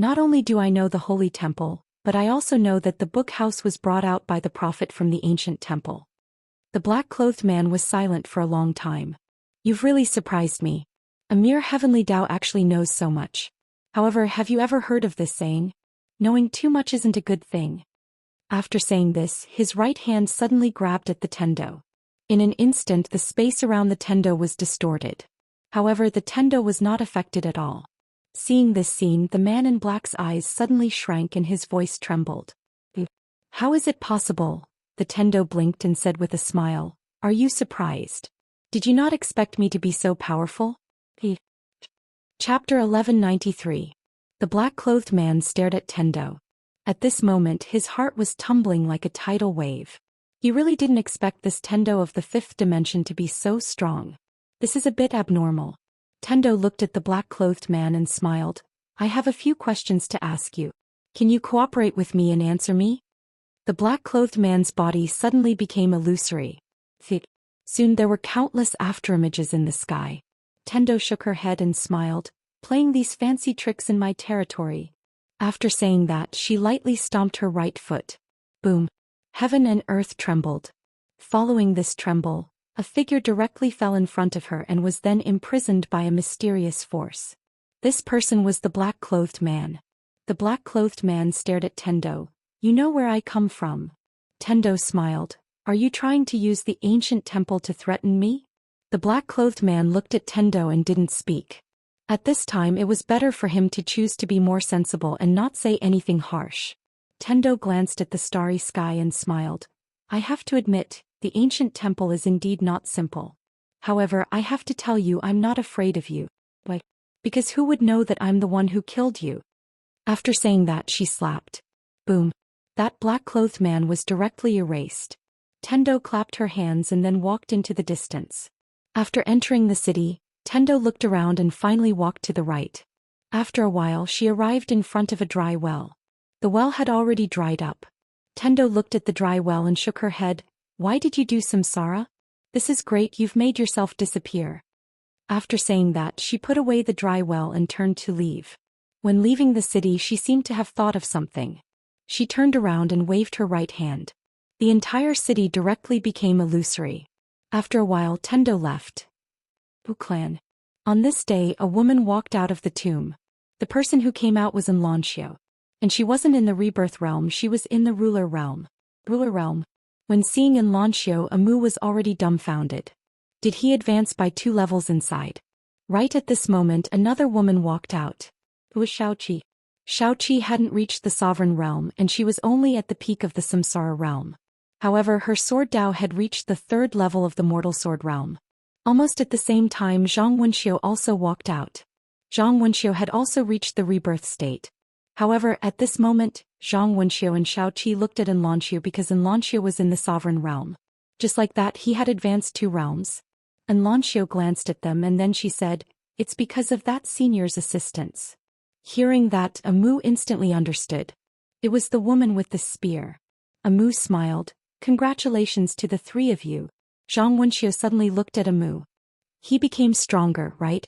Not only do I know the holy temple, but I also know that the book house was brought out by the prophet from the ancient temple." The black-clothed man was silent for a long time. You've really surprised me. A mere heavenly Tao actually knows so much. However, have you ever heard of this saying? Knowing too much isn't a good thing. After saying this, his right hand suddenly grabbed at the tendo. In an instant, the space around the tendo was distorted. However, the tendo was not affected at all. Seeing this scene, the man in black's eyes suddenly shrank and his voice trembled. How is it possible? The tendo blinked and said with a smile, Are you surprised? Did you not expect me to be so powerful? Chapter 1193. The black-clothed man stared at Tendo. At this moment his heart was tumbling like a tidal wave. He really didn't expect this Tendo of the fifth dimension to be so strong. This is a bit abnormal. Tendo looked at the black-clothed man and smiled. I have a few questions to ask you. Can you cooperate with me and answer me? The black-clothed man's body suddenly became illusory. Soon there were countless afterimages in the sky. Tendo shook her head and smiled, playing these fancy tricks in my territory. After saying that, she lightly stomped her right foot. Boom. Heaven and earth trembled. Following this tremble, a figure directly fell in front of her and was then imprisoned by a mysterious force. This person was the black-clothed man. The black-clothed man stared at Tendo. You know where I come from. Tendo smiled. Are you trying to use the ancient temple to threaten me? The black-clothed man looked at Tendo and didn't speak. At this time it was better for him to choose to be more sensible and not say anything harsh. Tendo glanced at the starry sky and smiled. I have to admit, the ancient temple is indeed not simple. However, I have to tell you I'm not afraid of you. Why? Because who would know that I'm the one who killed you? After saying that, she slapped. Boom. That black-clothed man was directly erased. Tendo clapped her hands and then walked into the distance. After entering the city, Tendo looked around and finally walked to the right. After a while she arrived in front of a dry well. The well had already dried up. Tendo looked at the dry well and shook her head. Why did you do samsara? This is great, you've made yourself disappear. After saying that, she put away the dry well and turned to leave. When leaving the city she seemed to have thought of something. She turned around and waved her right hand. The entire city directly became illusory. After a while Tendo left. Clan. On this day a woman walked out of the tomb. The person who came out was Xianxia. And she wasn't in the rebirth realm, she was in the ruler realm. When seeing Xianxia, Amu was already dumbfounded. Did he advance by 2 levels inside? Right at this moment another woman walked out. It was Xiaoqi. Xiaoqi hadn't reached the sovereign realm and she was only at the peak of the samsara realm. However, her sword Dao had reached the 3rd level of the mortal sword realm. Almost at the same time Zhang Wenxiu also walked out. Zhang Wenxiu had also reached the rebirth state. However, at this moment, Zhang Wenxiu and Xiaoqi looked at Xianxia because Xianxia was in the sovereign realm. Just like that he had advanced 2 realms. Xianxia glanced at them and then she said, It's because of that senior's assistance. Hearing that, Amu instantly understood. It was the woman with the spear. Amu smiled. Congratulations to the 3 of you. Zhang Wenxiu suddenly looked at Amu. He became stronger, right?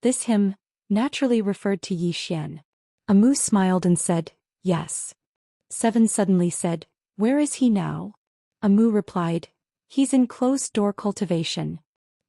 This him naturally referred to Yi Xian. Amu smiled and said, Yes. 7 suddenly said, Where is he now? Amu replied, He's in closed-door cultivation.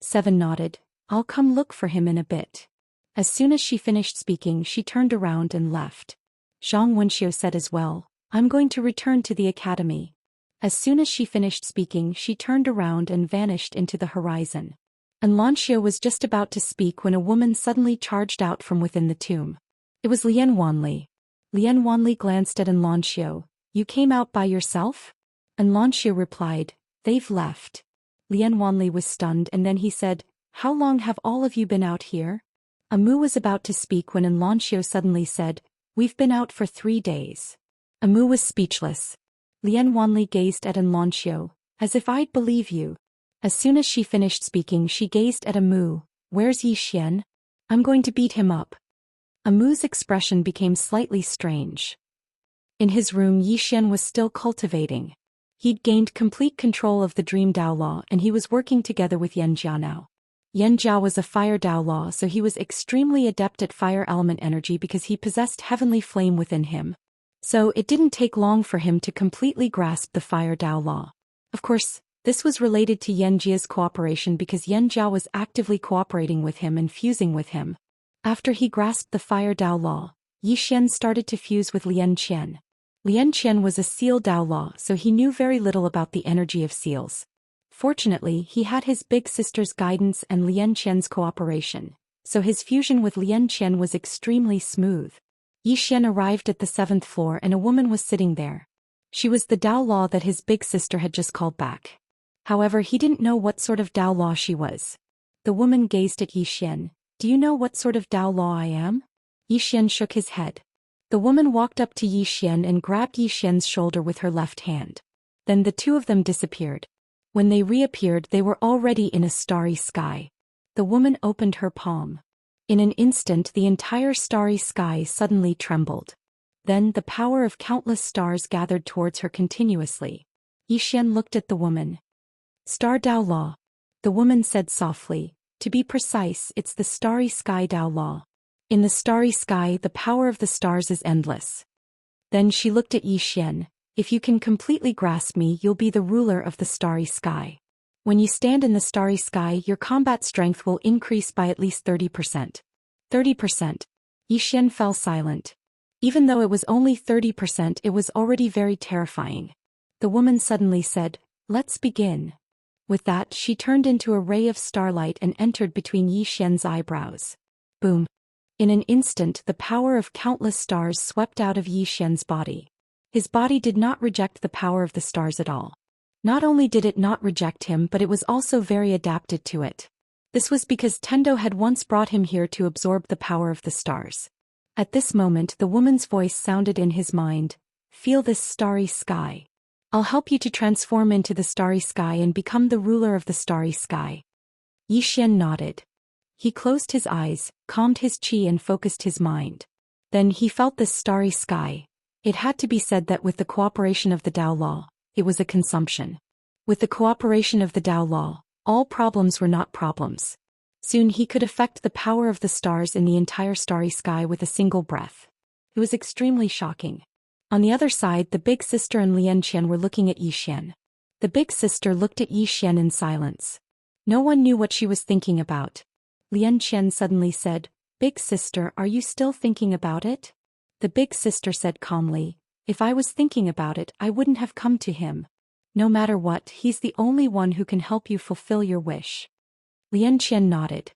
7 nodded, I'll come look for him in a bit. As soon as she finished speaking she turned around and left. Zhang Wenxiu said as well, I'm going to return to the academy. As soon as she finished speaking she turned around and vanished into the horizon. Xianxia was just about to speak when a woman suddenly charged out from within the tomb. It was Lian Wanli. Lian Wanli glanced at Xianxia. You came out by yourself? Xianxia replied, They've left. Lian Wanli was stunned and then he said, How long have all of you been out here? Amu was about to speak when Xianxia suddenly said, We've been out for 3 days. Amu was speechless. Lian Wanli gazed at Xianxia, as if I'd believe you. As soon as she finished speaking she gazed at Amu. Where's Yi Xian? I'm going to beat him up. Amu's expression became slightly strange. In his room Yi Xian was still cultivating. He'd gained complete control of the Dream Dao Law and he was working together with Yanjia now. Yanjia was a Fire Dao Law, so he was extremely adept at fire element energy because he possessed heavenly flame within him. So it didn't take long for him to completely grasp the Fire Dao Law. Of course, This was related to Yanjia's cooperation because Yanjia was actively cooperating with him and fusing with him. After he grasped the fire Dao Law, Yi Xian started to fuse with Lian Qian. Lian Qian was a seal Dao Law, so he knew very little about the energy of seals. Fortunately, he had his big sister's guidance and Lian Qian's cooperation, so his fusion with Lian Qian was extremely smooth. Yi Xian arrived at the 7th floor and a woman was sitting there. She was the Dao Law that his big sister had just called back. However, he didn't know what sort of Dao Law she was. The woman gazed at Yi Xian. "Do you know what sort of Dao Law I am?" Yi Xian shook his head. The woman walked up to Yi Xian and grabbed Yi Xian's shoulder with her left hand. Then the two of them disappeared. When they reappeared, they were already in a starry sky. The woman opened her palm. In an instant, the entire starry sky suddenly trembled. Then the power of countless stars gathered towards her continuously. Yi Xian looked at the woman. "Star Dao Law," the woman said softly. "To be precise, it's the starry sky Dao Law. In the starry sky, the power of the stars is endless." Then she looked at Yi Xian. "If you can completely grasp me, you'll be the ruler of the starry sky. When you stand in the starry sky, your combat strength will increase by at least 30%. 30%. Yi Xian fell silent. Even though it was only 30%, it was already very terrifying. The woman suddenly said, "Let's begin." With that, she turned into a ray of starlight and entered between Yi Xian's eyebrows. Boom. In an instant, the power of countless stars swept out of Yi Xian's body. His body did not reject the power of the stars at all. Not only did it not reject him, but it was also very adapted to it. This was because Tendo had once brought him here to absorb the power of the stars. At this moment, the woman's voice sounded in his mind. "Feel this starry sky. I'll help you to transform into the starry sky and become the ruler of the starry sky." Yi Xian nodded. He closed his eyes, calmed his qi and focused his mind. Then he felt this starry sky. It had to be said that with the cooperation of the Dao Law, it was a consumption. With the cooperation of the Dao Law, all problems were not problems. Soon he could affect the power of the stars in the entire starry sky with a single breath. It was extremely shocking. On the other side, the big sister and Lian Qian were looking at Yi Xian. The big sister looked at Yi Xian in silence. No one knew what she was thinking about. Lian Qian suddenly said, "Big sister, are you still thinking about it?" The big sister said calmly, "If I was thinking about it, I wouldn't have come to him. No matter what, he's the only one who can help you fulfill your wish." Lian Qian nodded.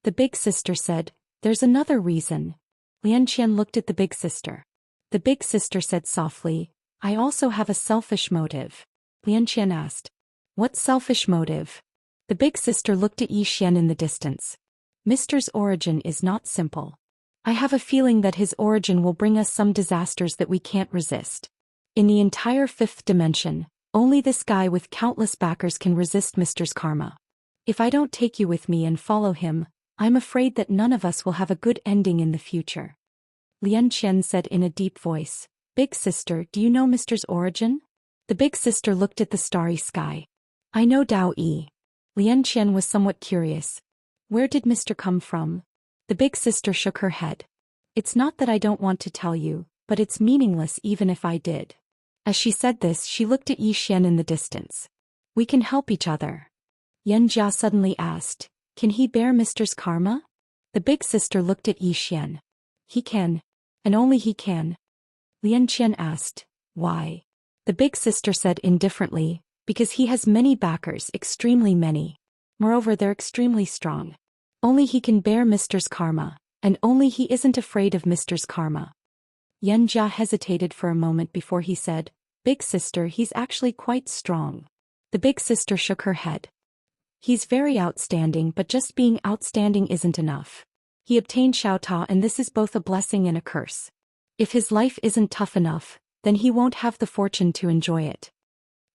The big sister said, "There's another reason." Lian Qian looked at the big sister. The big sister said softly, "I also have a selfish motive." Lian Qian asked, "What selfish motive?" The big sister looked at Yi Xian in the distance. "Mister's origin is not simple. I have a feeling that his origin will bring us some disasters that we can't resist. In the entire 5th dimension, only this guy with countless backers can resist Mister's karma. If I don't take you with me and follow him, I'm afraid that none of us will have a good ending in the future." Lian Qian said in a deep voice, "Big sister, do you know Mister's origin?" The big sister looked at the starry sky. "I know Dao Yi." Lian Qian was somewhat curious. "Where did Mister come from?" The big sister shook her head. "It's not that I don't want to tell you, but it's meaningless even if I did." As she said this, she looked at Yi Xian in the distance. "We can help each other." Yanjia suddenly asked, "Can he bear Mister's karma?" The big sister looked at Yi Xian. "He can. And only he can." Lian Qian asked, "Why?" The big sister said indifferently, "Because he has many backers, extremely many. Moreover, they're extremely strong. Only he can bear Mister's karma, and only he isn't afraid of Mister's karma." Yanjia hesitated for a moment before he said, "Big sister, he's actually quite strong." The big sister shook her head. "He's very outstanding, but just being outstanding isn't enough. He obtained Xiaota, and this is both a blessing and a curse. If his life isn't tough enough, then he won't have the fortune to enjoy it."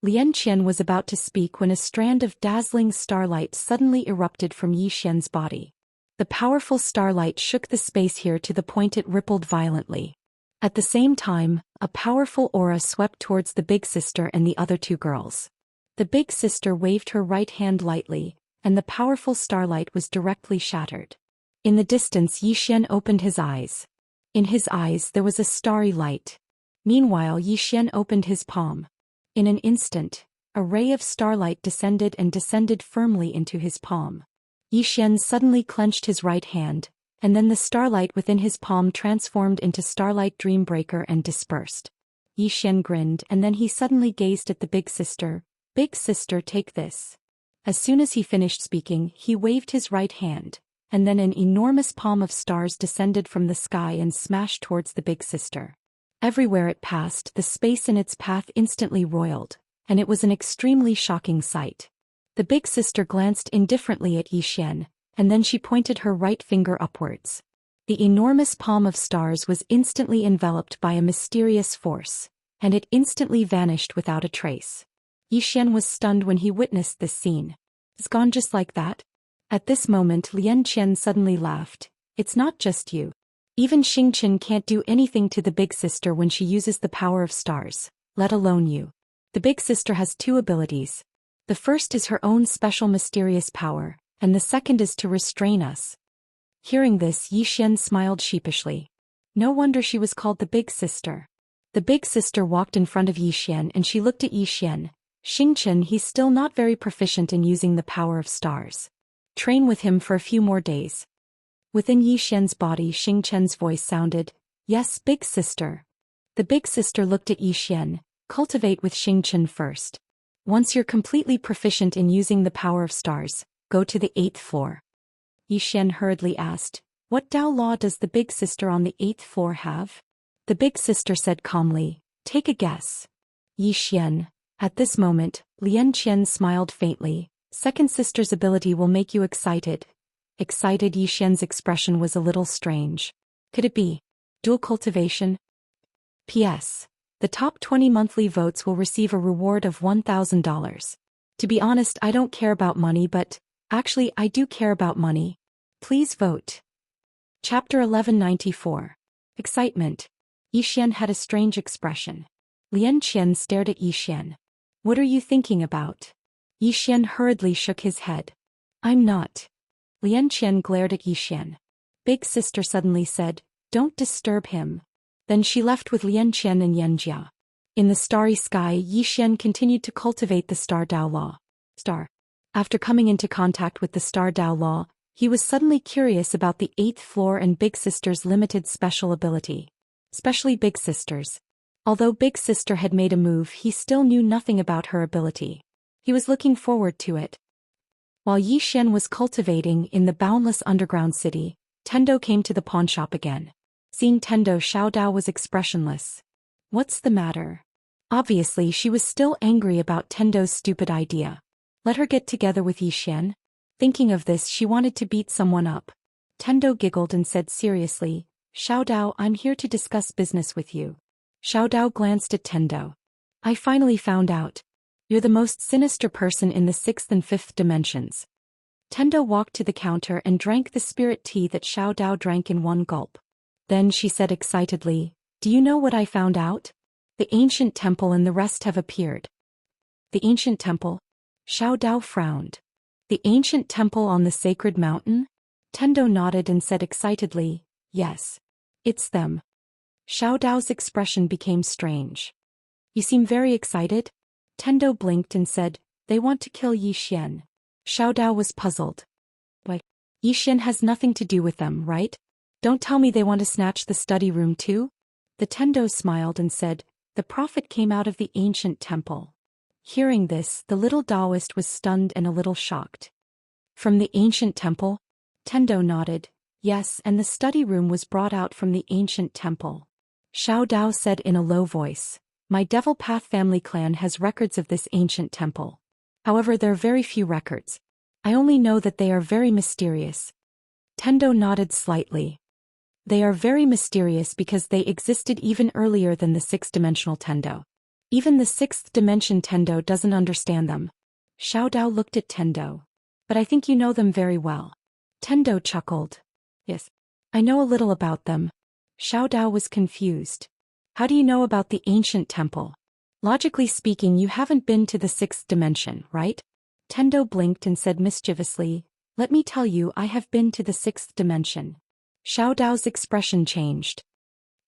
Lian Qian was about to speak when a strand of dazzling starlight suddenly erupted from Yi Xian's body. The powerful starlight shook the space here to the point it rippled violently. At the same time, a powerful aura swept towards the big sister and the other two girls. The big sister waved her right hand lightly, and the powerful starlight was directly shattered. In the distance, Yi Xian opened his eyes. In his eyes there was a starry light. Meanwhile, Yi Xian opened his palm. In an instant, a ray of starlight descended firmly into his palm. Xian suddenly clenched his right hand, and then the starlight within his palm transformed into Starlight Dreambreaker and dispersed. Xian grinned and then he suddenly gazed at the big sister. Big sister, take this. As soon as he finished speaking, he waved his right hand, and then an enormous palm of stars descended from the sky and smashed towards the big sister. Everywhere it passed, the space in its path instantly roiled, and it was an extremely shocking sight. The big sister glanced indifferently at Xian, and then she pointed her right finger upwards. The enormous palm of stars was instantly enveloped by a mysterious force, and it instantly vanished without a trace. Xian was stunned when he witnessed this scene. It's gone just like that? At this moment Lian Qian suddenly laughed. It's not just you. Even Xingqian can't do anything to the big sister when she uses the power of stars, let alone you. The big sister has two abilities. The first is her own special mysterious power, and the second is to restrain us. Hearing this, Xian smiled sheepishly. No wonder she was called the big sister. The big sister walked in front of Xian and she looked at Xian. Xingqian, he's still not very proficient in using the power of stars. Train with him for a few more days. Within Xian's body, Xingqian's voice sounded, yes, big sister. The big sister looked at Xian. Cultivate with Xingqian first. Once you're completely proficient in using the power of stars, go to the 8th floor. Xian hurriedly asked, what Dao law does the big sister on the 8th floor have? The big sister said calmly, take a guess. Xian. At this moment, Lian Qian smiled faintly. Second sister's ability will make you excited. Excited. Xian's expression was a little strange. Could it be dual cultivation? P.S. The top 20 monthly votes will receive a reward of $1,000. To be honest, I don't care about money, but actually I do care about money. Please vote. Chapter 1194. Excitement. Xian had a strange expression. Lian Qian stared at Xian. What are you thinking about? Xian hurriedly shook his head. I'm not. Lian Qian glared at Xian. Big sister suddenly said, don't disturb him. Then she left with Lian Qian and Yanjia. In the starry sky, Xian continued to cultivate the Star Dao Law. After coming into contact with the Star Dao Law, he was suddenly curious about the 8th floor and Big Sister's limited special ability. Especially Big Sister's. Although Big Sister had made a move, he still knew nothing about her ability. He was looking forward to it. While Xian was cultivating in the boundless underground city, Tendo came to the pawnshop again. Seeing Tendo, Xiao Dao was expressionless. What's the matter? Obviously, she was still angry about Tendo's stupid idea. Let her get together with Xian. Thinking of this, she wanted to beat someone up. Tendo giggled and said seriously, Xiao Dao, I'm here to discuss business with you. Xiao Dao glanced at Tendo. I finally found out. You're the most sinister person in the 6th and 5th dimensions. Tendo walked to the counter and drank the spirit tea that Xiao Dao drank in one gulp. Then she said excitedly, do you know what I found out? The ancient temple and the rest have appeared. The ancient temple? Xiao Dao frowned. The ancient temple on the sacred mountain? Tendo nodded and said excitedly, yes. It's them. Xiao Dao's expression became strange. You seem very excited? Tendo blinked and said, they want to kill Xian. Xiao Dao was puzzled. Why? Xian has nothing to do with them, right? Don't tell me they want to snatch the study room too? The Tendo smiled and said, the prophet came out of the ancient temple. Hearing this, the little Daoist was stunned and a little shocked. From the ancient temple? Tendo nodded. Yes, and the study room was brought out from the ancient temple. Xiao Dao said in a low voice, my Devil Path family clan has records of this ancient temple. However, there are very few records. I only know that they are very mysterious. Tendo nodded slightly. They are very mysterious because they existed even earlier than the 6th-dimensional Tendo. Even the 6th dimension Tendo doesn't understand them. Xiao Dao looked at Tendo. But I think you know them very well. Tendo chuckled. Yes. I know a little about them. Xiao Dao was confused. How do you know about the ancient temple? Logically speaking, you haven't been to the 6th dimension, right? Tendo blinked and said mischievously, let me tell you, I have been to the 6th dimension. Xiao Dao's expression changed.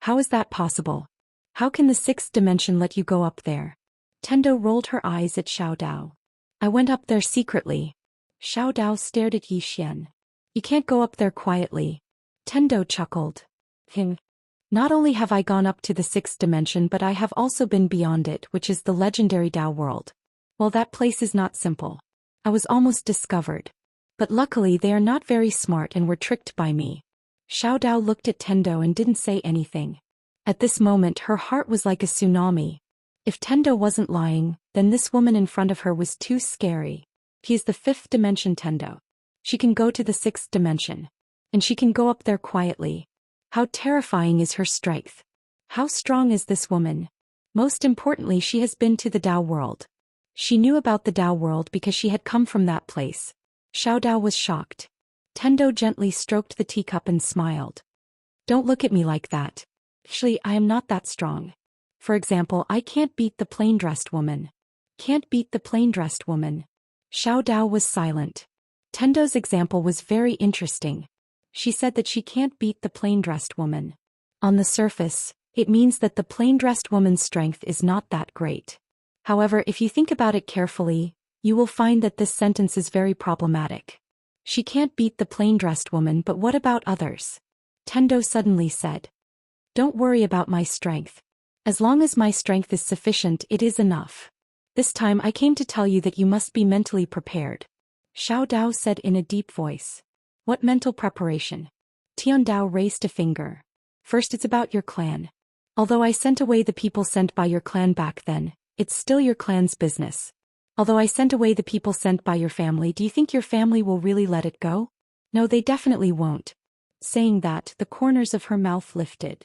How is that possible? How can the 6th dimension let you go up there? Tendo rolled her eyes at Xiao Dao. I went up there secretly. Xiao Dao stared at Yi Xian. You can't go up there quietly. Tendo chuckled. Not only have I gone up to the 6th dimension, but I have also been beyond it, which is the legendary Dao world. Well, that place is not simple. I was almost discovered. But luckily they are not very smart and were tricked by me. Xiao Dao looked at Tendo and didn't say anything. At this moment her heart was like a tsunami. If Tendo wasn't lying, then this woman in front of her was too scary. He is the 5th dimension Tendo. She can go to the 6th dimension. And she can go up there quietly. How terrifying is her strength? How strong is this woman? Most importantly, she has been to the Dao world. She knew about the Dao world because she had come from that place. Xiao Dao was shocked. Tendo gently stroked the teacup and smiled. Don't look at me like that. Actually, I am not that strong. For example, I can't beat the plain-dressed woman. Can't beat the plain-dressed woman. Xiao Dao was silent. Tendo's example was very interesting. She said that she can't beat the plain-dressed woman. On the surface, it means that the plain-dressed woman's strength is not that great. However, if you think about it carefully, you will find that this sentence is very problematic. She can't beat the plain-dressed woman, but what about others? Tendo suddenly said. Don't worry about my strength. As long as my strength is sufficient, it is enough. This time I came to tell you that you must be mentally prepared. Xiao Dao said in a deep voice. What mental preparation? Tian Dao raised a finger. First, it's about your clan. Although I sent away the people sent by your clan back then, it's still your clan's business. Although I sent away the people sent by your family, do you think your family will really let it go? No, they definitely won't. Saying that, the corners of her mouth lifted.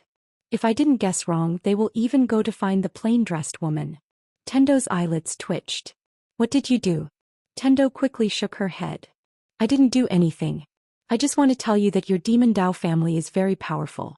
If I didn't guess wrong, they will even go to find the plain-dressed woman. Tendo's eyelids twitched. What did you do? Tendo quickly shook her head. I didn't do anything. I just want to tell you that your demon Dao family is very powerful.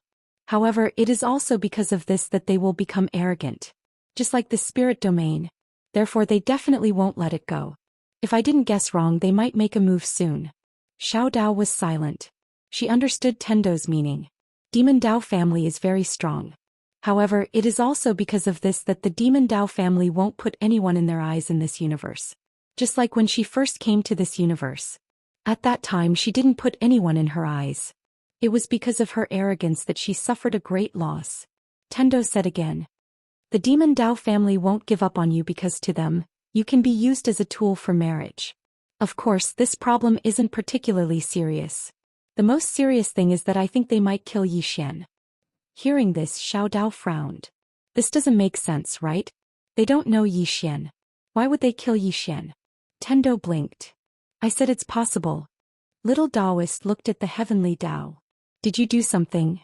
However, it is also because of this that they will become arrogant. Just like the spirit domain. Therefore they definitely won't let it go. If I didn't guess wrong, they might make a move soon. Xiao Dao was silent. She understood Tendo's meaning. Demon Dao family is very strong. However, it is also because of this that the demon Dao family won't put anyone in their eyes in this universe. Just like when she first came to this universe. At that time she didn't put anyone in her eyes. It was because of her arrogance that she suffered a great loss. Tendo said again. The demon Dao family won't give up on you because to them, you can be used as a tool for marriage. Of course, this problem isn't particularly serious. The most serious thing is that I think they might kill Yi Xian. Hearing this, Xiao Dao frowned. This doesn't make sense, right? They don't know Yi Xian. Why would they kill Yi Xian? Tendo blinked. I said it's possible. Little Daoist looked at the heavenly Dao. Did you do something?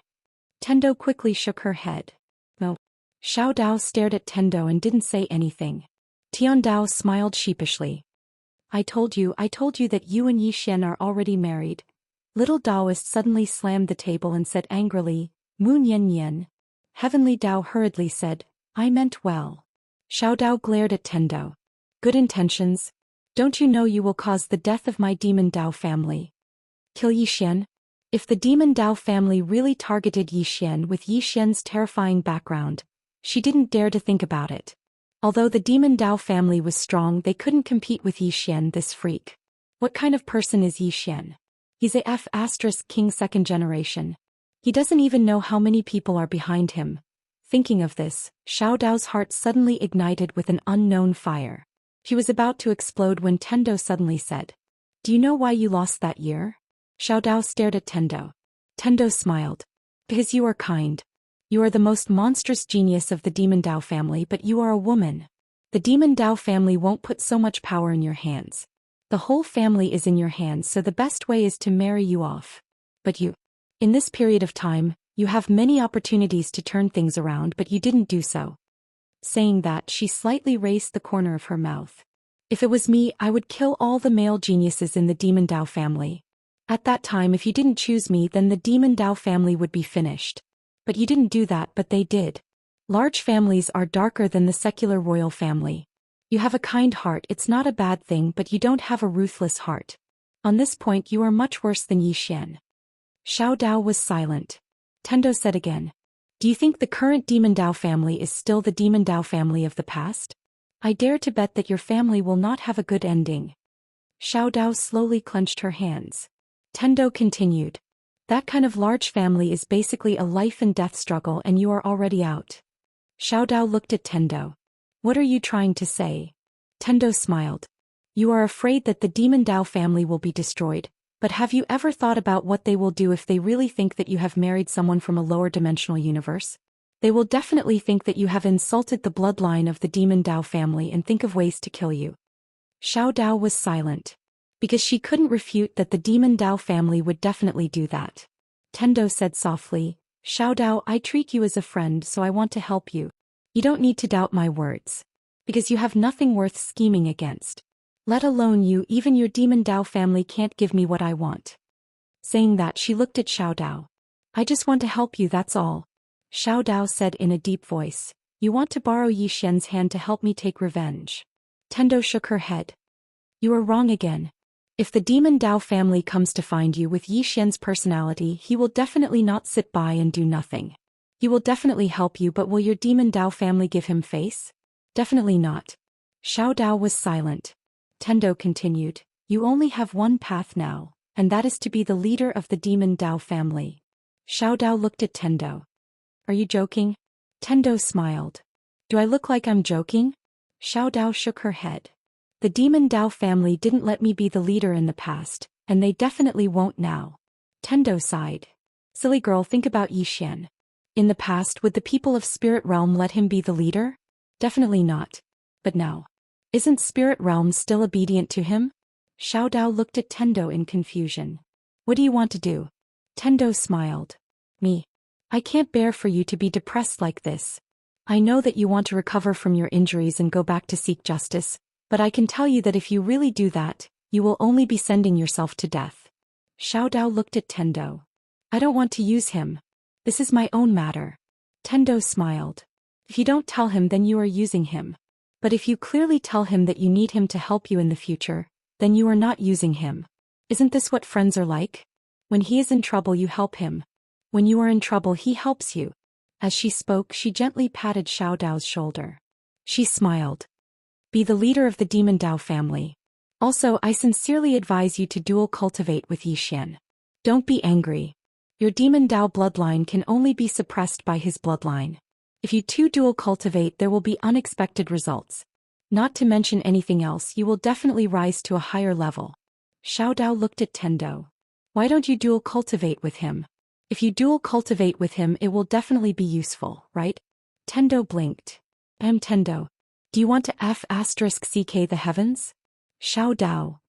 Tendo quickly shook her head. No. Xiao Dao stared at Tendo and didn't say anything. Tian Dao smiled sheepishly. I told you that you and Yi Xian are already married. Little Daoist suddenly slammed the table and said angrily, Moon Yen Yen. Heavenly Dao hurriedly said, I meant well. Xiao Dao glared at Tendo. Good intentions. Don't you know you will cause the death of my demon Dao family? Kill Yi Xian? If the demon Dao family really targeted Yi Xian with Yi Xian's terrifying background, she didn't dare to think about it. Although the demon Dao family was strong, they couldn't compete with Yi Xian, this freak. What kind of person is Yi Xian? He's a king 2nd generation. He doesn't even know how many people are behind him. Thinking of this, Xiao Dao's heart suddenly ignited with an unknown fire. He was about to explode when Tendo suddenly said, Do you know why you lost that year? Xiao Dao stared at Tendo. Tendo smiled. Because you are kind. You are the most monstrous genius of the demon Dao family, but you are a woman. The demon Dao family won't put so much power in your hands. The whole family is in your hands, so the best way is to marry you off. But you. In this period of time, you have many opportunities to turn things around, but you didn't do so. Saying that, she slightly raised the corner of her mouth. If it was me, I would kill all the male geniuses in the demon Dao family. At that time, if you didn't choose me, then the demon Dao family would be finished. But you didn't do that, but they did. Large families are darker than the secular royal family. You have a kind heart, it's not a bad thing, but you don't have a ruthless heart. On this point you are much worse than Yi Xian. Xiao Dao was silent. Tendo said again. Do you think the current demon Dao family is still the demon Dao family of the past? I dare to bet that your family will not have a good ending. Xiao Dao slowly clenched her hands. Tendo continued. That kind of large family is basically a life and death struggle and you are already out. Xiao Dao looked at Tendo. What are you trying to say? Tendo smiled. You are afraid that the Demon Dao family will be destroyed, but have you ever thought about what they will do if they really think that you have married someone from a lower dimensional universe? They will definitely think that you have insulted the bloodline of the Demon Dao family and think of ways to kill you. Xiao Dao was silent. Because she couldn't refute that the Demon Dao family would definitely do that. Tendo said softly, Xiao Dao, I treat you as a friend, so I want to help you. You don't need to doubt my words. Because you have nothing worth scheming against. Let alone you, even your Demon Dao family can't give me what I want. Saying that, she looked at Xiao Dao. I just want to help you, that's all. Xiao Dao said in a deep voice. You want to borrow Yi Xian's hand to help me take revenge. Tendo shook her head. You are wrong again. If the Demon Dao family comes to find you with Yi Xian's personality, he will definitely not sit by and do nothing. He will definitely help you, but will your Demon Dao family give him face? Definitely not. Xiao Dao was silent. Tendo continued, you only have one path now, and that is to be the leader of the Demon Dao family. Xiao Dao looked at Tendo. Are you joking? Tendo smiled. Do I look like I'm joking? Xiao Dao shook her head. The Demon Dao family didn't let me be the leader in the past, and they definitely won't now. Tendo sighed. Silly girl, think about Yi Xian. In the past, would the people of Spirit Realm let him be the leader? Definitely not. But now. Isn't Spirit Realm still obedient to him? Xiao Dao looked at Tendo in confusion. What do you want to do? Tendo smiled. Me. I can't bear for you to be depressed like this. I know that you want to recover from your injuries and go back to seek justice, but I can tell you that if you really do that, you will only be sending yourself to death. Xiao Dao looked at Tendo. I don't want to use him. This is my own matter. Tendo smiled. If you don't tell him, then you are using him. But if you clearly tell him that you need him to help you in the future, then you are not using him. Isn't this what friends are like? When he is in trouble, you help him. When you are in trouble, he helps you. As she spoke, she gently patted Xiao Dao's shoulder. She smiled. Be the leader of the Demon Dao family. Also, I sincerely advise you to dual cultivate with Yi Xian. Don't be angry. Your Demon Dao bloodline can only be suppressed by his bloodline. If you two dual cultivate, there will be unexpected results. Not to mention anything else, you will definitely rise to a higher level. Xiao Dao looked at Tendo. Why don't you dual cultivate with him? If you dual cultivate with him, it will definitely be useful, right? Tendo blinked. Tendo. Do you want to *CK the heavens? Xiao Dao.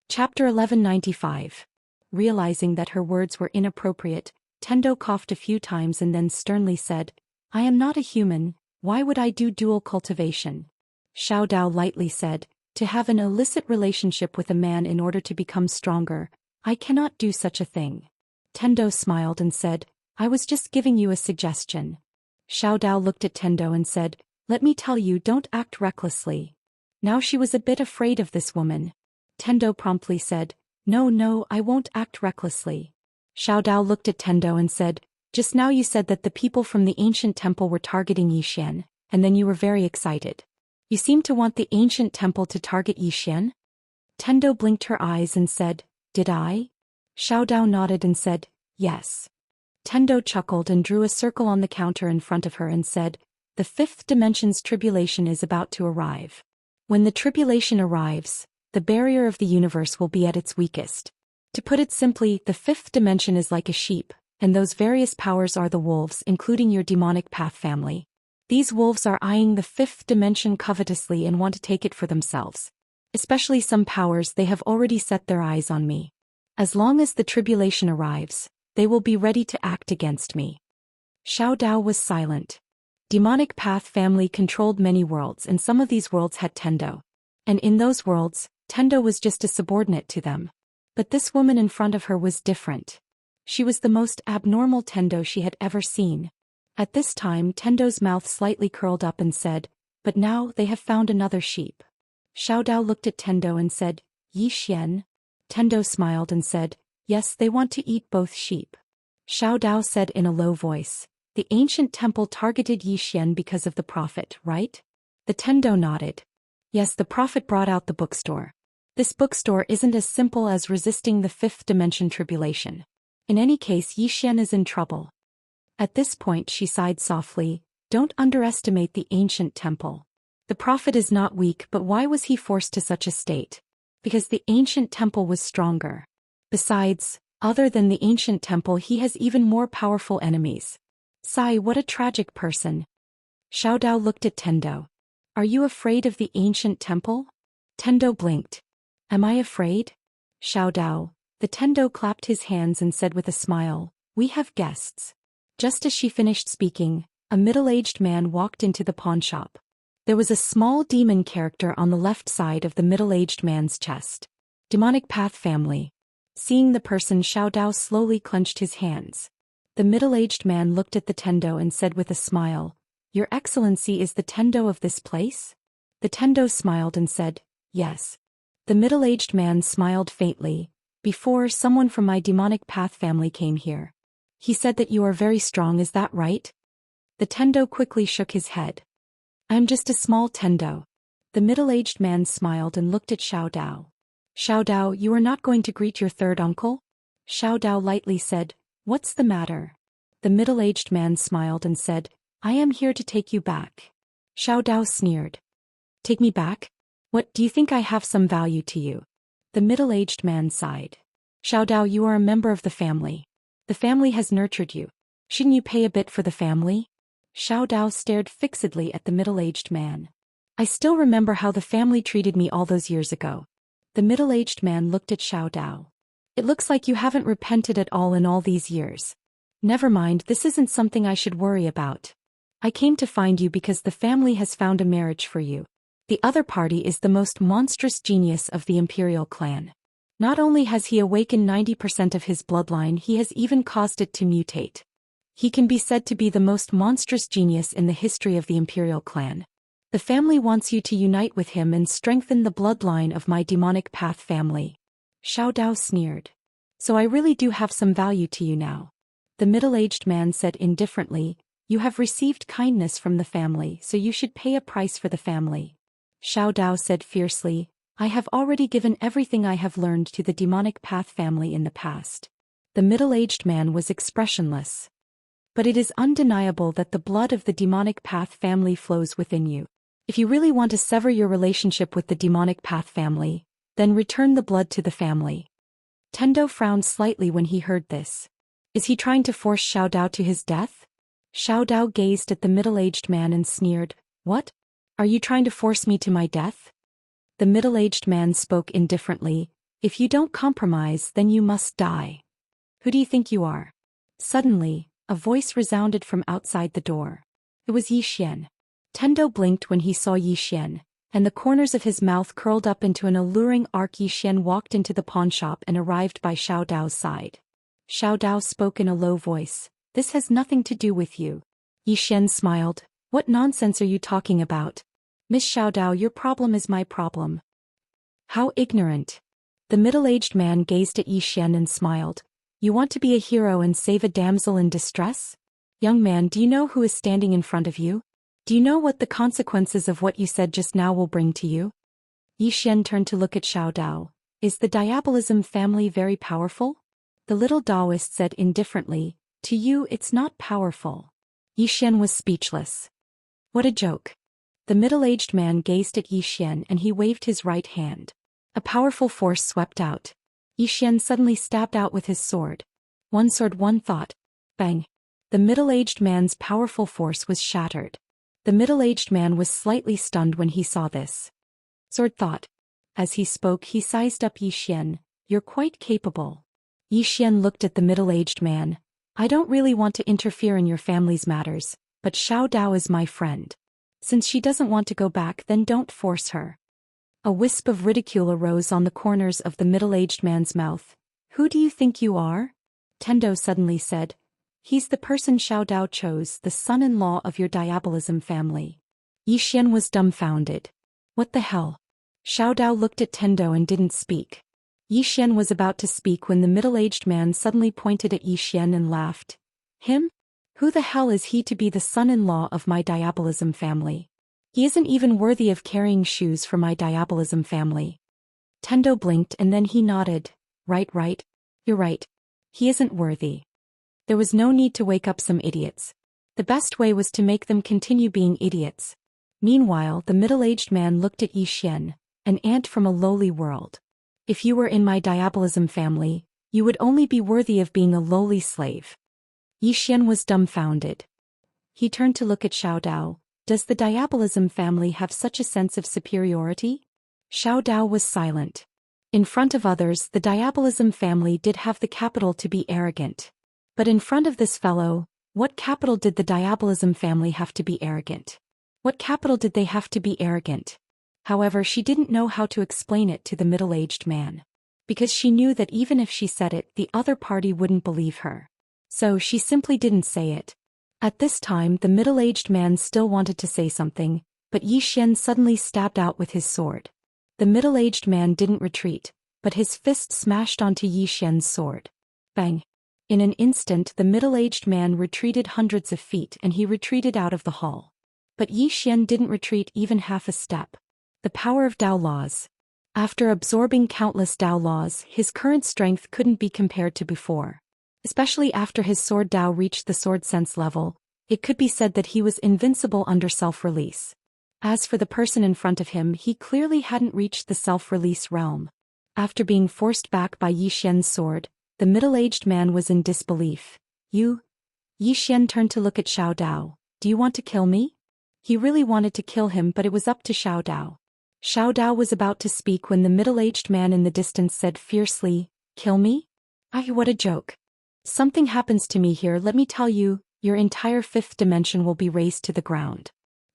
Chapter 1195. Realizing that her words were inappropriate, Tendo coughed a few times and then sternly said, I am not a human, why would I do dual cultivation? Xiao Dao lightly said, to have an illicit relationship with a man in order to become stronger, I cannot do such a thing. Tendo smiled and said, I was just giving you a suggestion. Xiao Dao looked at Tendo and said, let me tell you, don't act recklessly. Now she was a bit afraid of this woman. Tendo promptly said, no, I won't act recklessly. Xiao Dao looked at Tendo and said, just now you said that the people from the ancient temple were targeting Yi Xian, and then you were very excited. You seem to want the ancient temple to target Yi Xian? Tendo blinked her eyes and said, did I? Xiao Dao nodded and said, yes. Tendo chuckled and drew a circle on the counter in front of her and said, the fifth dimension's tribulation is about to arrive. When the tribulation arrives, the barrier of the universe will be at its weakest. To put it simply, the fifth dimension is like a sheep, and those various powers are the wolves, including your demonic path family. These wolves are eyeing the fifth dimension covetously and want to take it for themselves. Especially some powers, they have already set their eyes on me. As long as the tribulation arrives, they will be ready to act against me. Xiao Dao was silent. Demonic path family controlled many worlds, and some of these worlds had Tendo. And in those worlds, Tendo was just a subordinate to them. But this woman in front of her was different. She was the most abnormal Tendo she had ever seen. At this time, Tendo's mouth slightly curled up and said, but now they have found another sheep. Xiao Dao looked at Tendo and said, Yi Xian? Tendo smiled and said, yes, they want to eat both sheep. Xiao Dao said in a low voice, the ancient temple targeted Yi Xian because of the prophet, right? The Tendo nodded. Yes, the prophet brought out the bookstore. This bookstore isn't as simple as resisting the fifth dimension tribulation. In any case, Yi Xian is in trouble. At this point she sighed softly. Don't underestimate the ancient temple. The prophet is not weak, but why was he forced to such a state? Because the ancient temple was stronger. Besides, other than the ancient temple, he has even more powerful enemies. Sigh, what a tragic person. Xiao Dao looked at Tendo. Are you afraid of the ancient temple? Tendo blinked. Am I afraid? Xiao Dao. The Tendo clapped his hands and said with a smile, we have guests. Just as she finished speaking, a middle-aged man walked into the pawnshop. There was a small demon character on the left side of the middle-aged man's chest. Demonic Path family. Seeing the person, Xiao Dao slowly clenched his hands. The middle-aged man looked at the Tendo and said with a smile, Your Excellency is the Tendo of this place? The Tendo smiled and said, Yes. The middle-aged man smiled faintly. Before, someone from my Demonic Path family came here. He said that you are very strong, is that right? The Tendo quickly shook his head. I am just a small Tendo. The middle-aged man smiled and looked at Xiao Dao. Xiao Dao, you are not going to greet your third uncle? Xiao Dao lightly said, What's the matter? The middle-aged man smiled and said, I am here to take you back. Xiao Dao sneered. Take me back? What, do you think I have some value to you? The middle-aged man sighed. Xiao Dao, you are a member of the family. The family has nurtured you. Shouldn't you pay a bit for the family? Xiao Dao stared fixedly at the middle-aged man. I still remember how the family treated me all those years ago. The middle-aged man looked at Xiao Dao. It looks like you haven't repented at all in all these years. Never mind, this isn't something I should worry about. I came to find you because the family has found a marriage for you. The other party is the most monstrous genius of the imperial clan. Not only has he awakened 90% of his bloodline, he has even caused it to mutate. He can be said to be the most monstrous genius in the history of the imperial clan. The family wants you to unite with him and strengthen the bloodline of my Demonic Path family. Xiao Dao sneered. So I really do have some value to you now. The middle-aged man said indifferently, You have received kindness from the family, so you should pay a price for the family. Xiao Dao said fiercely, I have already given everything I have learned to the Demonic Path family in the past. The middle-aged man was expressionless. But it is undeniable that the blood of the Demonic Path family flows within you. If you really want to sever your relationship with the Demonic Path family, then return the blood to the family. Tendo frowned slightly when he heard this. Is he trying to force Xiao Dao to his death? Xiao Dao gazed at the middle-aged man and sneered, What? Are you trying to force me to my death? The middle-aged man spoke indifferently, If you don't compromise, then you must die. Who do you think you are? Suddenly, a voice resounded from outside the door. It was Yi Xian. Tendo blinked when he saw Yi Xian, and the corners of his mouth curled up into an alluring arc. Yi Xian walked into the pawnshop and arrived by Xiao Dao's side. Xiao Dao spoke in a low voice, This has nothing to do with you. Yi Xian smiled, What nonsense are you talking about? Miss Xiao Dao, your problem is my problem. How ignorant. The middle-aged man gazed at Yi Xian and smiled. You want to be a hero and save a damsel in distress? Young man, do you know who is standing in front of you? Do you know what the consequences of what you said just now will bring to you? Yi Xian turned to look at Xiao Dao. Is the Diabolism family very powerful? The little Daoist said indifferently, To you it's not powerful. Yi Xian was speechless. What a joke. The middle-aged man gazed at Yi Xian and he waved his right hand. A powerful force swept out. Yi Xian suddenly stabbed out with his sword. One sword, one thought. Bang. The middle-aged man's powerful force was shattered. The middle-aged man was slightly stunned when he saw this. Sword thought. As he spoke, he sized up Yi Xian. You're quite capable. Yi Xian looked at the middle-aged man. I don't really want to interfere in your family's matters, but Xiao Dao is my friend. Since she doesn't want to go back, then don't force her. A wisp of ridicule arose on the corners of the middle-aged man's mouth. Who do you think you are? Tendo suddenly said. He's the person Xiao Dao chose, the son-in-law of your Diabolism family. Yi Xian was dumbfounded. What the hell? Xiao Dao looked at Tendo and didn't speak. Yi Xian was about to speak when the middle-aged man suddenly pointed at Yi Xian and laughed. Him? Who the hell is he to be the son-in-law of my Diabolism family? He isn't even worthy of carrying shoes for my diabolism family. Tendo blinked and then he nodded. Right. You're right. He isn't worthy. There was no need to wake up some idiots. The best way was to make them continue being idiots. Meanwhile, the middle-aged man looked at Zhou Xian, an ant from a lowly world. If you were in my diabolism family, you would only be worthy of being a lowly slave. Zhou Xian was dumbfounded. He turned to look at Xiao Dao. Does the diabolism family have such a sense of superiority? Xiao Dao was silent. In front of others, the diabolism family did have the capital to be arrogant. But in front of this fellow, what capital did the diabolism family have to be arrogant? What capital did they have to be arrogant? However, she didn't know how to explain it to the middle-aged man. Because she knew that even if she said it, the other party wouldn't believe her. So she simply didn't say it. At this time, the middle-aged man still wanted to say something, but Zhou Xian suddenly stabbed out with his sword. The middle-aged man didn't retreat, but his fist smashed onto Zhou Xian's sword. Bang! In an instant, the middle-aged man retreated hundreds of feet and he retreated out of the hall. But Zhou Xian didn't retreat even half a step. The power of Dao laws. After absorbing countless Dao laws, his current strength couldn't be compared to before. Especially after his sword Dao reached the sword sense level, it could be said that he was invincible under self-release. As for the person in front of him, he clearly hadn't reached the self-release realm. After being forced back by Zhou Xian's sword, the middle-aged man was in disbelief. Zhou Xian turned to look at Xiao Dao. Do you want to kill me? He really wanted to kill him, but it was up to Xiao Dao. Xiao Dao was about to speak when the middle-aged man in the distance said fiercely, "Kill me? What a joke. Something happens to me here, let me tell you, your entire fifth dimension will be razed to the ground."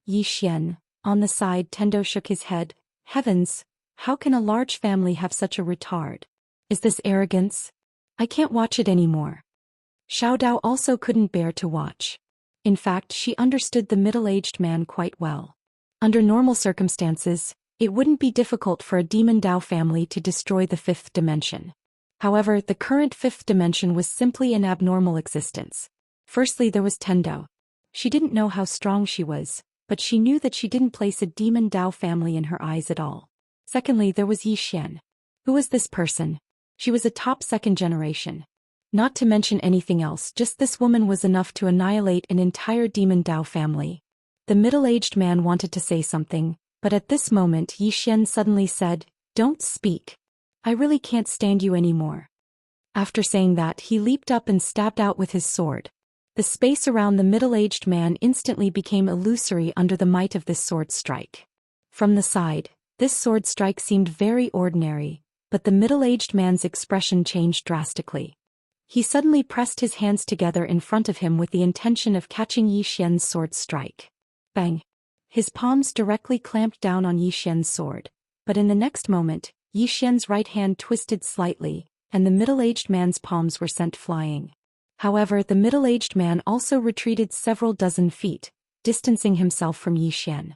Zhou Xian. On the side, Tendo shook his head. Heavens, how can a large family have such a retard? Is this arrogance? I can't watch it anymore. Xiao Dao also couldn't bear to watch. In fact, she understood the middle-aged man quite well. Under normal circumstances, it wouldn't be difficult for a demon Dao family to destroy the fifth dimension. However, the current fifth dimension was simply an abnormal existence. Firstly, there was Tendo. She didn't know how strong she was, but she knew that she didn't place a demon Dao family in her eyes at all. Secondly, there was Zhou Xian. Who was this person? She was a top second generation. Not to mention anything else, just this woman was enough to annihilate an entire demon Dao family. The middle-aged man wanted to say something, but at this moment Zhou Xian suddenly said, "Don't speak. I really can't stand you anymore." After saying that, he leaped up and stabbed out with his sword. The space around the middle-aged man instantly became illusory under the might of this sword strike. From the side, this sword strike seemed very ordinary, but the middle-aged man's expression changed drastically. He suddenly pressed his hands together in front of him with the intention of catching Zhou Xian's sword strike. Bang! His palms directly clamped down on Zhou Xian's sword, but in the next moment, Zhou Xian's right hand twisted slightly, and the middle-aged man's palms were sent flying. However, the middle-aged man also retreated several dozen feet, distancing himself from Zhou Xian.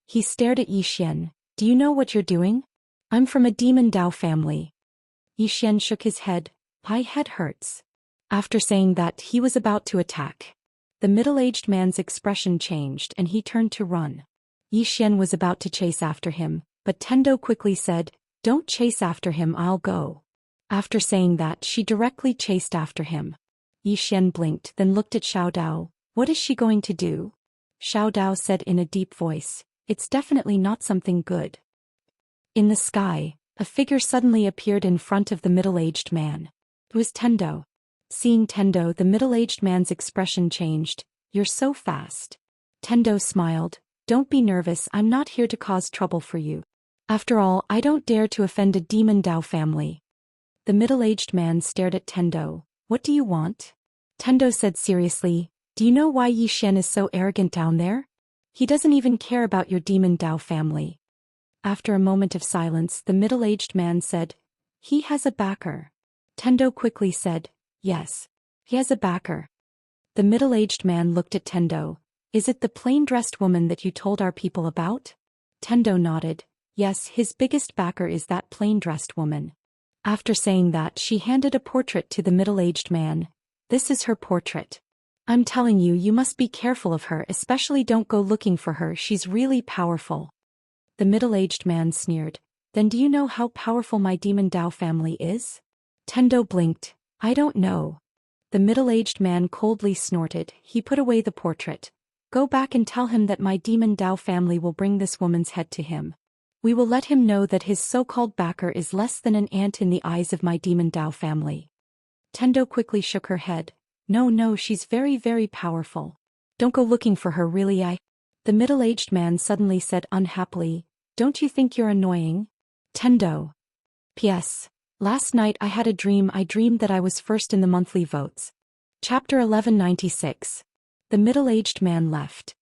He stared at Zhou Xian. "Do you know what you're doing? I'm from a demon Dao family." Zhou Xian shook his head. "My head hurts." After saying that, he was about to attack. The middle-aged man's expression changed and he turned to run. Zhou Xian was about to chase after him, but Tendo quickly said, "Don't chase after him, I'll go." After saying that, she directly chased after him. Zhou Xian blinked, then looked at Xiao Dao. "What is she going to do?" Xiao Dao said in a deep voice, "It's definitely not something good." In the sky, a figure suddenly appeared in front of the middle-aged man. It was Tendo. Seeing Tendo, the middle-aged man's expression changed. "You're so fast." Tendo smiled. "Don't be nervous, I'm not here to cause trouble for you. After all, I don't dare to offend a demon Dao family." The middle-aged man stared at Tendo. "What do you want?" Tendo said seriously, "Do you know why Zhou Xian is so arrogant down there? He doesn't even care about your demon Dao family." After a moment of silence, the middle-aged man said, "He has a backer." Tendo quickly said, "Yes, he has a backer." The middle-aged man looked at Tendo. "Is it the plain-dressed woman that you told our people about?" Tendo nodded. "Yes, his biggest backer is that plain-dressed woman." After saying that, she handed a portrait to the middle-aged man. "This is her portrait." I'm telling you, you must be careful of her, especially don't go looking for her, she's really powerful. The middle-aged man sneered. Then do you know how powerful my demon Dao family is? Tendo blinked. I don't know. The middle-aged man coldly snorted. He put away the portrait. Go back and tell him that my demon Dao family will bring this woman's head to him. We will let him know that his so-called backer is less than an ant in the eyes of my demon Dao family. Tendo quickly shook her head. No, she's very, very powerful. Don't go looking for her, really. The middle-aged man suddenly said unhappily, don't you think you're annoying? Tendo. P.S. Last night I had a dream. I dreamed that I was first in the monthly votes. Chapter 1196. The middle-aged man left.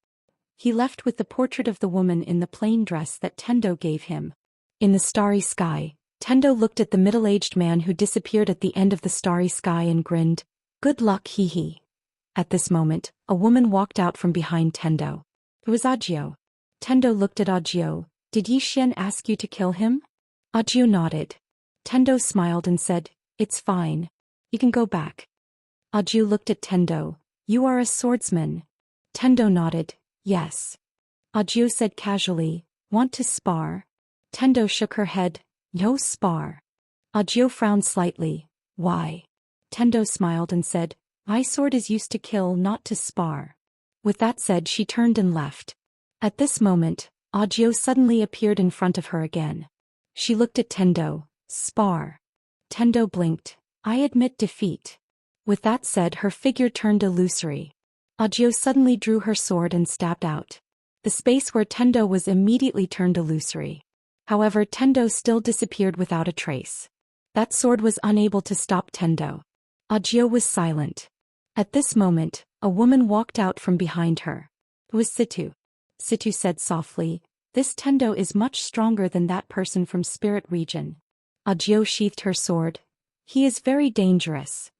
He left with the portrait of the woman in the plain dress that Tendo gave him. In the starry sky, Tendo looked at the middle-aged man who disappeared at the end of the starry sky and grinned. Good luck, hee. At this moment, a woman walked out from behind Tendo. It was Agio. Tendo looked at Agio. Did Zhou Xian ask you to kill him? Agio nodded. Tendo smiled and said, it's fine. You can go back. Agio looked at Tendo. You are a swordsman. Tendo nodded. Yes. Agio said casually, want to spar? Tendo shook her head. No spar. Agio frowned slightly. Why? Tendo smiled and said, my sword is used to kill, not to spar. With that said, she turned and left. At this moment, Agio suddenly appeared in front of her again. She looked at Tendo. Spar. Tendo blinked. I admit defeat. With that said, her figure turned illusory. Agio suddenly drew her sword and stabbed out. The space where Tendo was immediately turned illusory. However, Tendo still disappeared without a trace. That sword was unable to stop Tendo. Agio was silent. At this moment, a woman walked out from behind her. It was Situ. Situ said softly, this Tendo is much stronger than that person from Spirit Region. Agio sheathed her sword. He is very dangerous.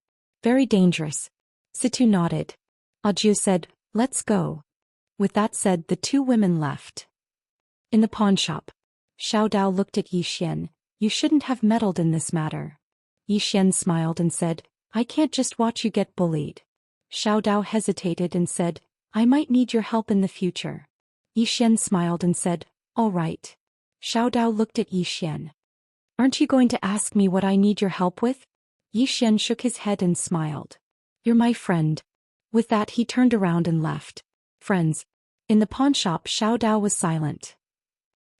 Very dangerous. Situ nodded. Agio said, let's go. With that said, the two women left. In the pawn shop, Xiao Dao looked at Zhou Xian. You shouldn't have meddled in this matter. Zhou Xian smiled and said, I can't just watch you get bullied. Xiao Dao hesitated and said, I might need your help in the future. Zhou Xian smiled and said, all right. Xiao Dao looked at Zhou Xian. Aren't you going to ask me what I need your help with? Zhou Xian shook his head and smiled. You're my friend. With that, he turned around and left. Friends. In the pawn shop, Xiao Dao was silent.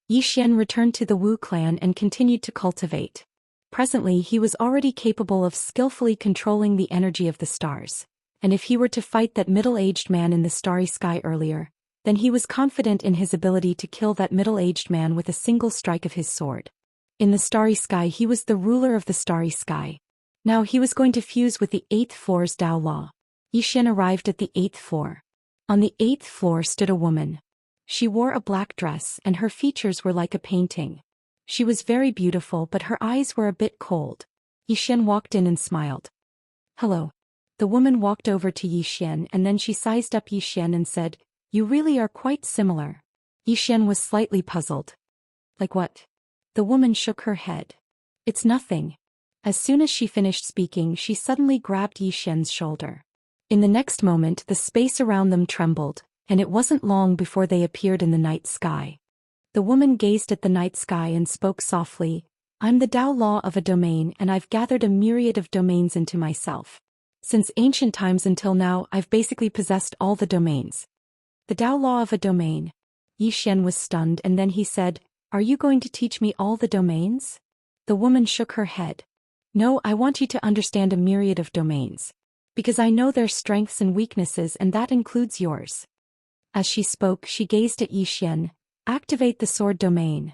Zhou Xian returned to the Wu clan and continued to cultivate. Presently, he was already capable of skillfully controlling the energy of the stars. And if he were to fight that middle-aged man in the starry sky earlier, then he was confident in his ability to kill that middle-aged man with a single strike of his sword. In the starry sky, he was the ruler of the starry sky. Now he was going to fuse with the 8th floor's Dao Law. Zhou Xian arrived at the 8th floor. On the 8th floor stood a woman. She wore a black dress and her features were like a painting. She was very beautiful, but her eyes were a bit cold. Zhou Xian walked in and smiled. Hello. The woman walked over to Zhou Xian and then she sized up Zhou Xian and said, you really are quite similar. Zhou Xian was slightly puzzled. Like what? The woman shook her head. It's nothing. As soon as she finished speaking, she suddenly grabbed Zhou Xian's shoulder. In the next moment, the space around them trembled, and it wasn't long before they appeared in the night sky. The woman gazed at the night sky and spoke softly, I'm the Dao Law of a domain and I've gathered a myriad of domains into myself. Since ancient times until now, I've basically possessed all the domains. The Dao Law of a domain. Zhou Xian was stunned and then he said, are you going to teach me all the domains? The woman shook her head. No, I want you to understand a myriad of domains. Because I know their strengths and weaknesses and that includes yours. As she spoke, she gazed at Zhou Xian. Activate the sword domain.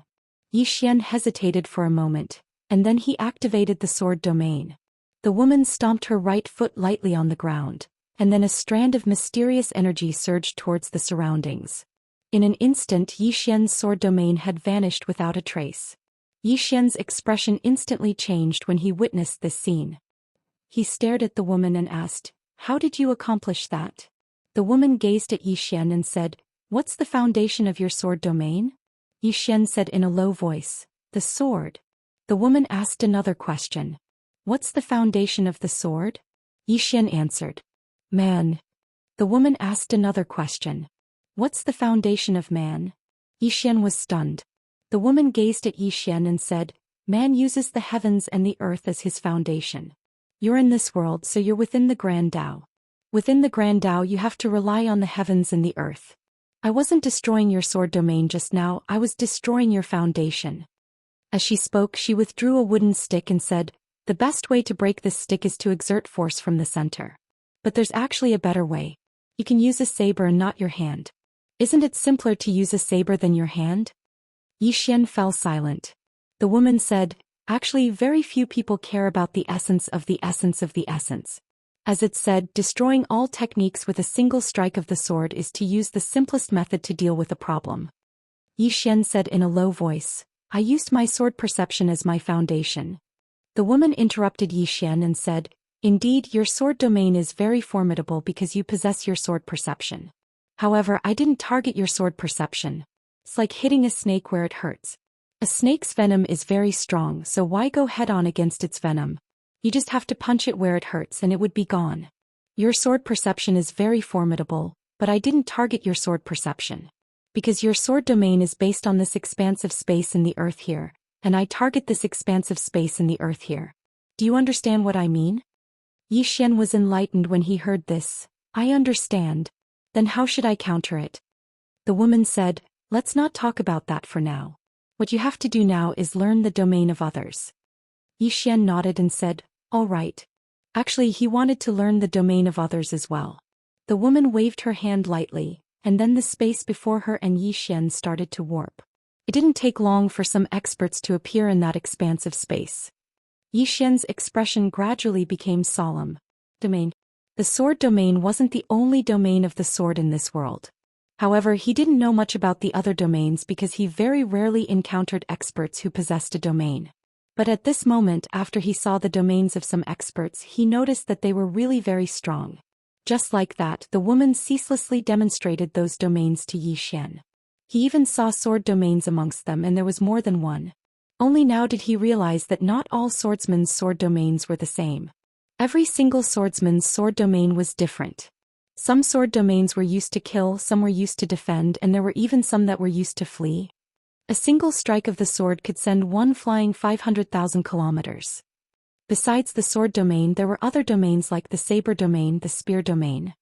Zhou Xian hesitated for a moment, and then he activated the sword domain. The woman stomped her right foot lightly on the ground, and then a strand of mysterious energy surged towards the surroundings. In an instant, Zhou Xian's sword domain had vanished without a trace. Zhou Xian's expression instantly changed when he witnessed this scene. He stared at the woman and asked, how did you accomplish that? The woman gazed at Zhou Xian and said, what's the foundation of your sword domain? Zhou Xian said in a low voice, the sword. The woman asked another question. What's the foundation of the sword? Zhou Xian answered. Man. The woman asked another question. What's the foundation of man? Yi Xian was stunned. The woman gazed at Yi Xian and said, man uses the heavens and the earth as his foundation. You're in this world, so you're within the Grand Tao. Within the Grand Tao you have to rely on the heavens and the earth. I wasn't destroying your sword domain just now, I was destroying your foundation. As she spoke, she withdrew a wooden stick and said, the best way to break this stick is to exert force from the center. But there's actually a better way. You can use a saber and not your hand. Isn't it simpler to use a saber than your hand? Yi Xian fell silent. The woman said, actually very few people care about the essence of the essence of the essence. As it said, destroying all techniques with a single strike of the sword is to use the simplest method to deal with a problem. Yi Xian said in a low voice, I used my sword perception as my foundation. The woman interrupted Yi Xian and said, indeed, your sword domain is very formidable because you possess your sword perception. However, I didn't target your sword perception. It's like hitting a snake where it hurts. A snake's venom is very strong, so why go head-on against its venom? You just have to punch it where it hurts and it would be gone. Your sword perception is very formidable, but I didn't target your sword perception. Because your sword domain is based on this expansive space in the earth here, and I target this expansive space in the earth here. Do you understand what I mean? Yi Xian was enlightened when he heard this. I understand. Then how should I counter it? The woman said, let's not talk about that for now. What you have to do now is learn the domain of others. Yi Xian nodded and said, all right. Actually, he wanted to learn the domain of others as well. The woman waved her hand lightly, and then the space before her and Yi Xian started to warp. It didn't take long for some experts to appear in that expansive space. Yi Xian's expression gradually became solemn. Domain. The sword domain wasn't the only domain of the sword in this world. However, he didn't know much about the other domains because he very rarely encountered experts who possessed a domain. But at this moment, after he saw the domains of some experts, he noticed that they were really very strong. Just like that, the woman ceaselessly demonstrated those domains to Yi Xian. He even saw sword domains amongst them, and there was more than one. Only now did he realize that not all swordsmen's sword domains were the same. Every single swordsman's sword domain was different. Some sword domains were used to kill, some were used to defend, and there were even some that were used to flee. A single strike of the sword could send one flying 500,000 kilometers. Besides the sword domain, there were other domains like the saber domain, the spear domain.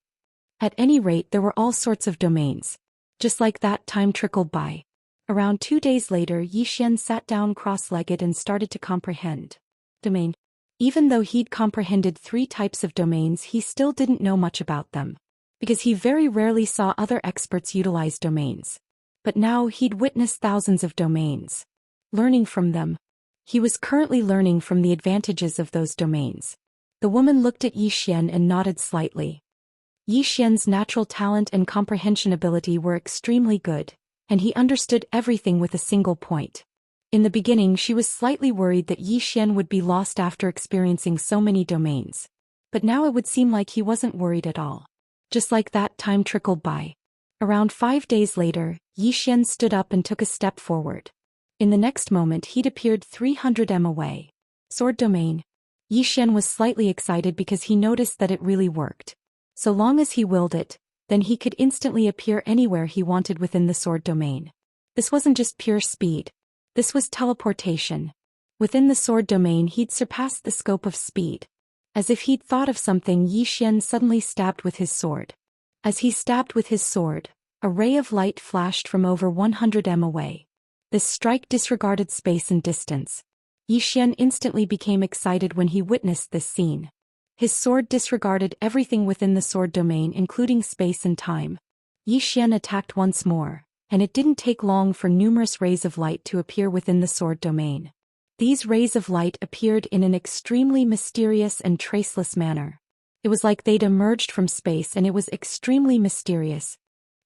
At any rate, there were all sorts of domains. Just like that, time trickled by. Around 2 days later, Yi Xian sat down cross-legged and started to comprehend. Domain. Even though he'd comprehended 3 types of domains, he still didn't know much about them. Because he very rarely saw other experts utilize domains. But now he'd witnessed thousands of domains. Learning from them. He was currently learning from the advantages of those domains. The woman looked at Yi Xian and nodded slightly. Yi Xian's natural talent and comprehension ability were extremely good, and he understood everything with a single point. In the beginning, she was slightly worried that Yi Xian would be lost after experiencing so many domains. But now it would seem like he wasn't worried at all. Just like that, time trickled by. Around 5 days later, Yi Xian stood up and took a step forward. In the next moment, he'd appeared 300 m away. Sword domain. Yi Xian was slightly excited because he noticed that it really worked. So long as he willed it, then he could instantly appear anywhere he wanted within the sword domain. This wasn't just pure speed. This was teleportation. Within the sword domain, he'd surpassed the scope of speed. As if he'd thought of something, Yi Xian suddenly stabbed with his sword. As he stabbed with his sword, a ray of light flashed from over 100 m away. This strike disregarded space and distance. Yi Xian instantly became excited when he witnessed this scene. His sword disregarded everything within the sword domain, including space and time. Yi Xian attacked once more, and it didn't take long for numerous rays of light to appear within the sword domain. These rays of light appeared in an extremely mysterious and traceless manner. It was like they'd emerged from space, and it was extremely mysterious.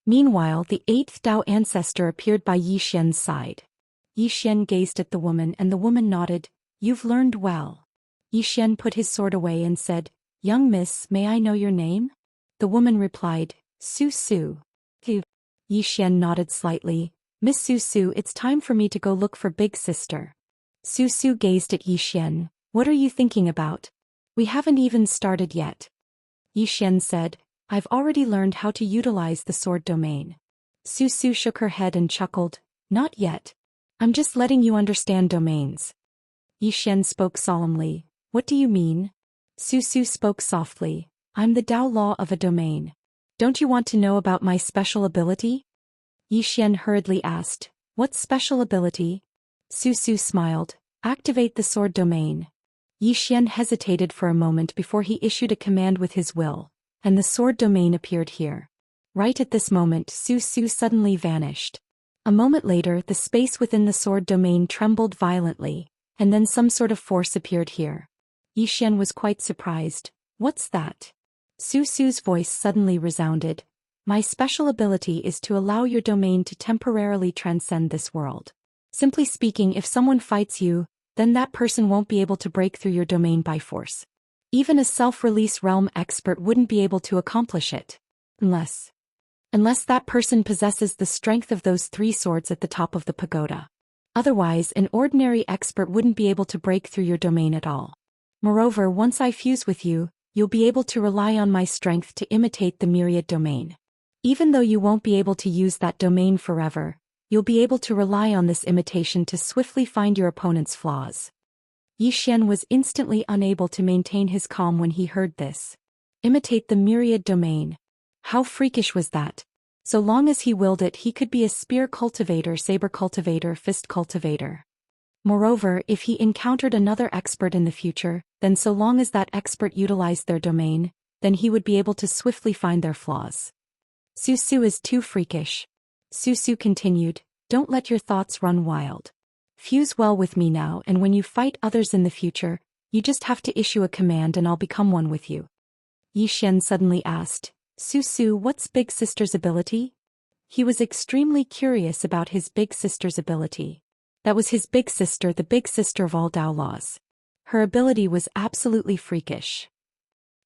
Meanwhile, the 8th Dao ancestor appeared by Yi Xian's side. Yi Xian gazed at the woman, and the woman nodded. You've learned well. Yi Xian put his sword away and said, Young miss, may I know your name? The woman replied, Su Su. Yi Xian nodded slightly. Miss Su Su, it's time for me to go look for big sister. Su Su gazed at Yi Xian. What are you thinking about? We haven't even started yet. Yi Xian said, I've already learned how to utilize the sword domain. Su Su shook her head and chuckled. Not yet. I'm just letting you understand domains. Yi Xian spoke solemnly. What do you mean? Su Su spoke softly. I'm the Dao law of a domain. Don't you want to know about my special ability? Yi Xian hurriedly asked. What special ability? Su Su smiled. Activate the sword domain. Yi Xian hesitated for a moment before he issued a command with his will, and the sword domain appeared here. Right at this moment, Su Su suddenly vanished. A moment later, the space within the sword domain trembled violently, and then some sort of force appeared here. Yi Xian was quite surprised. What's that? Su Su's voice suddenly resounded. My special ability is to allow your domain to temporarily transcend this world. Simply speaking, if someone fights you, then that person won't be able to break through your domain by force. Even a self-release realm expert wouldn't be able to accomplish it. Unless that person possesses the strength of those 3 swords at the top of the pagoda. Otherwise, an ordinary expert wouldn't be able to break through your domain at all. Moreover, once I fuse with you, you'll be able to rely on my strength to imitate the myriad domain. Even though you won't be able to use that domain forever, you'll be able to rely on this imitation to swiftly find your opponent's flaws. Yi Xian was instantly unable to maintain his calm when he heard this. Imitate the myriad domain. How freakish was that? So long as he willed it, he could be a spear cultivator, saber cultivator, fist cultivator. Moreover, if he encountered another expert in the future, then so long as that expert utilized their domain, then he would be able to swiftly find their flaws. Su Su is too freakish. Su Su continued, don't let your thoughts run wild. Fuse well with me now, and when you fight others in the future, you just have to issue a command and I'll become one with you. Yi Xian suddenly asked, Su Su, what's Big Sister's ability? He was extremely curious about his big sister's ability. That was his big sister, the big sister of all Dao laws. Her ability was absolutely freakish.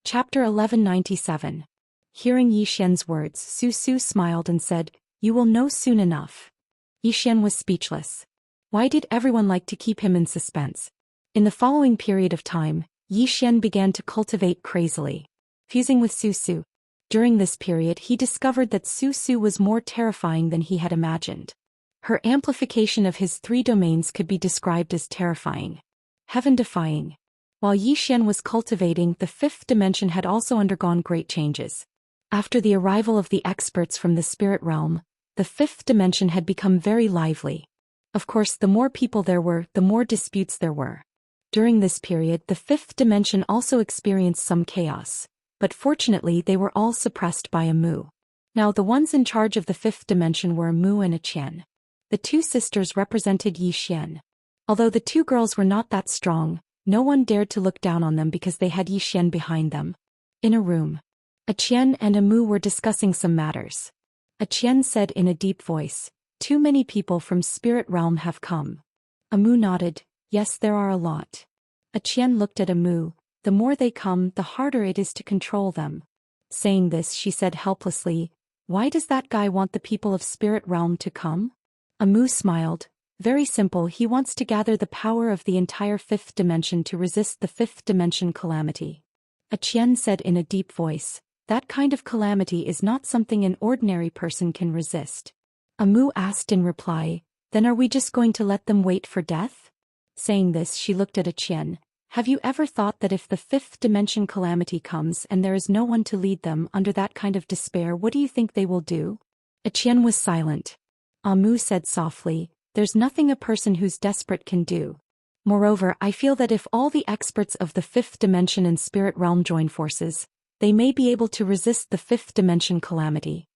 Chapter 1197. Hearing Yi Xian's words, Su Su smiled and said, You will know soon enough. Yi Xian was speechless. Why did everyone like to keep him in suspense? In the following period of time, Yi Xian began to cultivate crazily, fusing with Su Su. During this period, he discovered that Su Su was more terrifying than he had imagined. Her amplification of his 3 domains could be described as terrifying, heaven-defying. While Yi Xian was cultivating, the 5th dimension had also undergone great changes. After the arrival of the experts from the spirit realm, the 5th dimension had become very lively. Of course, the more people there were, the more disputes there were. During this period, the 5th dimension also experienced some chaos, but fortunately they were all suppressed by a Mu. Now the ones in charge of the 5th dimension were a Mu and a Qian. The 2 sisters represented Yi Xian. Although the 2 girls were not that strong, no one dared to look down on them because they had Yi Xian behind them. In a room, a Qian and a Mu were discussing some matters. A Qian said in a deep voice, Too many people from spirit realm have come. A Mu nodded, Yes, there are a lot. A Qian looked at a Mu, The more they come, the harder it is to control them. Saying this, she said helplessly, Why does that guy want the people of spirit realm to come? A Mu smiled. Very simple, he wants to gather the power of the entire 5th dimension to resist the 5th dimension calamity. A Qian said in a deep voice, That kind of calamity is not something an ordinary person can resist. A Mu asked in reply, Then are we just going to let them wait for death? Saying this, she looked at a Qian. Have you ever thought that if the 5th dimension calamity comes and there is no one to lead them under that kind of despair, what do you think they will do? A Qian was silent. A Mu said softly, There's nothing a person who's desperate can do. Moreover, I feel that if all the experts of the 5th dimension and spirit realm join forces, they may be able to resist the 5th dimension calamity.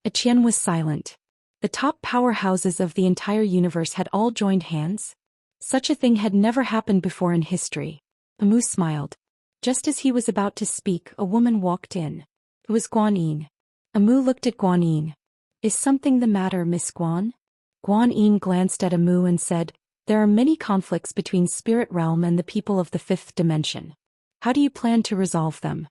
A Qian was silent. The top powerhouses of the entire universe had all joined hands. Such a thing had never happened before in history. A Mu smiled. Just as he was about to speak, a woman walked in. It was Guan Yin. A Mu looked at Guan Yin. Is something the matter, Miss Guan? Guan Yin glanced at a Mu and said, There are many conflicts between spirit realm and the people of the 5th dimension. How do you plan to resolve them?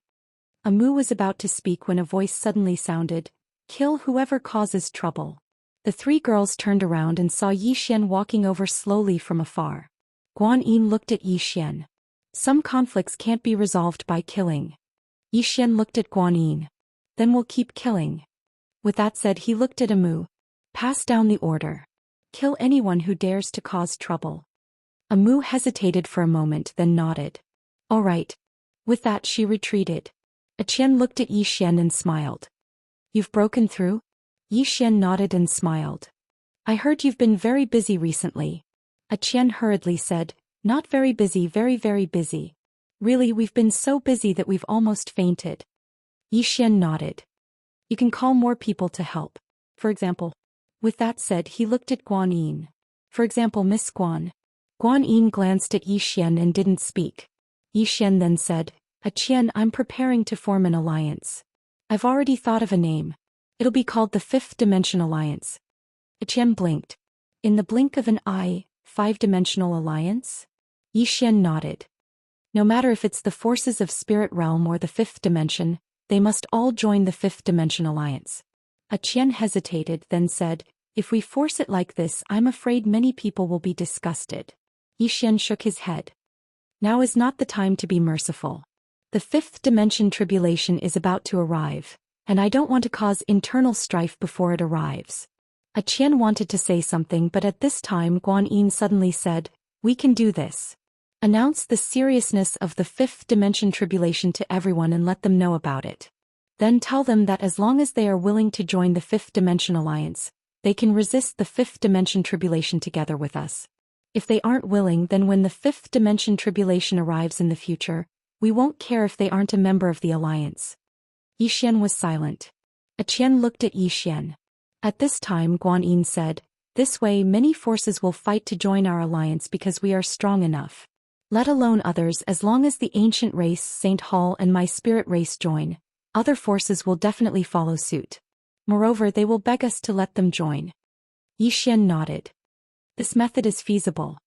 A Mu was about to speak when a voice suddenly sounded, Kill whoever causes trouble. The 3 girls turned around and saw Yi Xian walking over slowly from afar. Guan Yin looked at Yi Xian. Some conflicts can't be resolved by killing. Yi Xian looked at Guan Yin. Then we'll keep killing. With that said, he looked at Amu. Pass down the order. Kill anyone who dares to cause trouble. Amu hesitated for a moment, then nodded. All right. With that, she retreated. Qian looked at Zhou Xian and smiled. You've broken through? Zhou Xian nodded and smiled. I heard you've been very busy recently. Qian hurriedly said, not very busy, very, very busy. Really, we've been so busy that we've almost fainted. Zhou Xian nodded. You can call more people to help. For example. With that said, he looked at Guan Yin. For example, Miss Guan. Guan Yin glanced at Zhou Xian and didn't speak. Zhou Xian then said, Qian, I'm preparing to form an alliance. I've already thought of a name. It'll be called the Fifth Dimension Alliance. Qian blinked. In the blink of an eye, five-dimensional alliance? Zhou Xian nodded. No matter if it's the forces of spirit realm or the fifth dimension, they must all join the Fifth Dimension Alliance. Qian hesitated, then said, if we force it like this, I'm afraid many people will be disgusted. Zhou Xian shook his head. Now is not the time to be merciful. The fifth dimension tribulation is about to arrive, and I don't want to cause internal strife before it arrives. Qian wanted to say something, but at this time Guan Yin suddenly said, we can do this. Announce the seriousness of the fifth dimension tribulation to everyone and let them know about it. Then tell them that as long as they are willing to join the Fifth Dimension Alliance, they can resist the fifth dimension tribulation together with us. If they aren't willing, then when the fifth dimension tribulation arrives in the future, we won't care if they aren't a member of the alliance. Zhou Xian was silent. Qian looked at Zhou Xian. At this time Guan Yin said, this way many forces will fight to join our alliance because we are strong enough. Let alone others, as long as the ancient race, Saint Hall and my spirit race join, other forces will definitely follow suit. Moreover, they will beg us to let them join. Zhou Xian nodded. This method is feasible.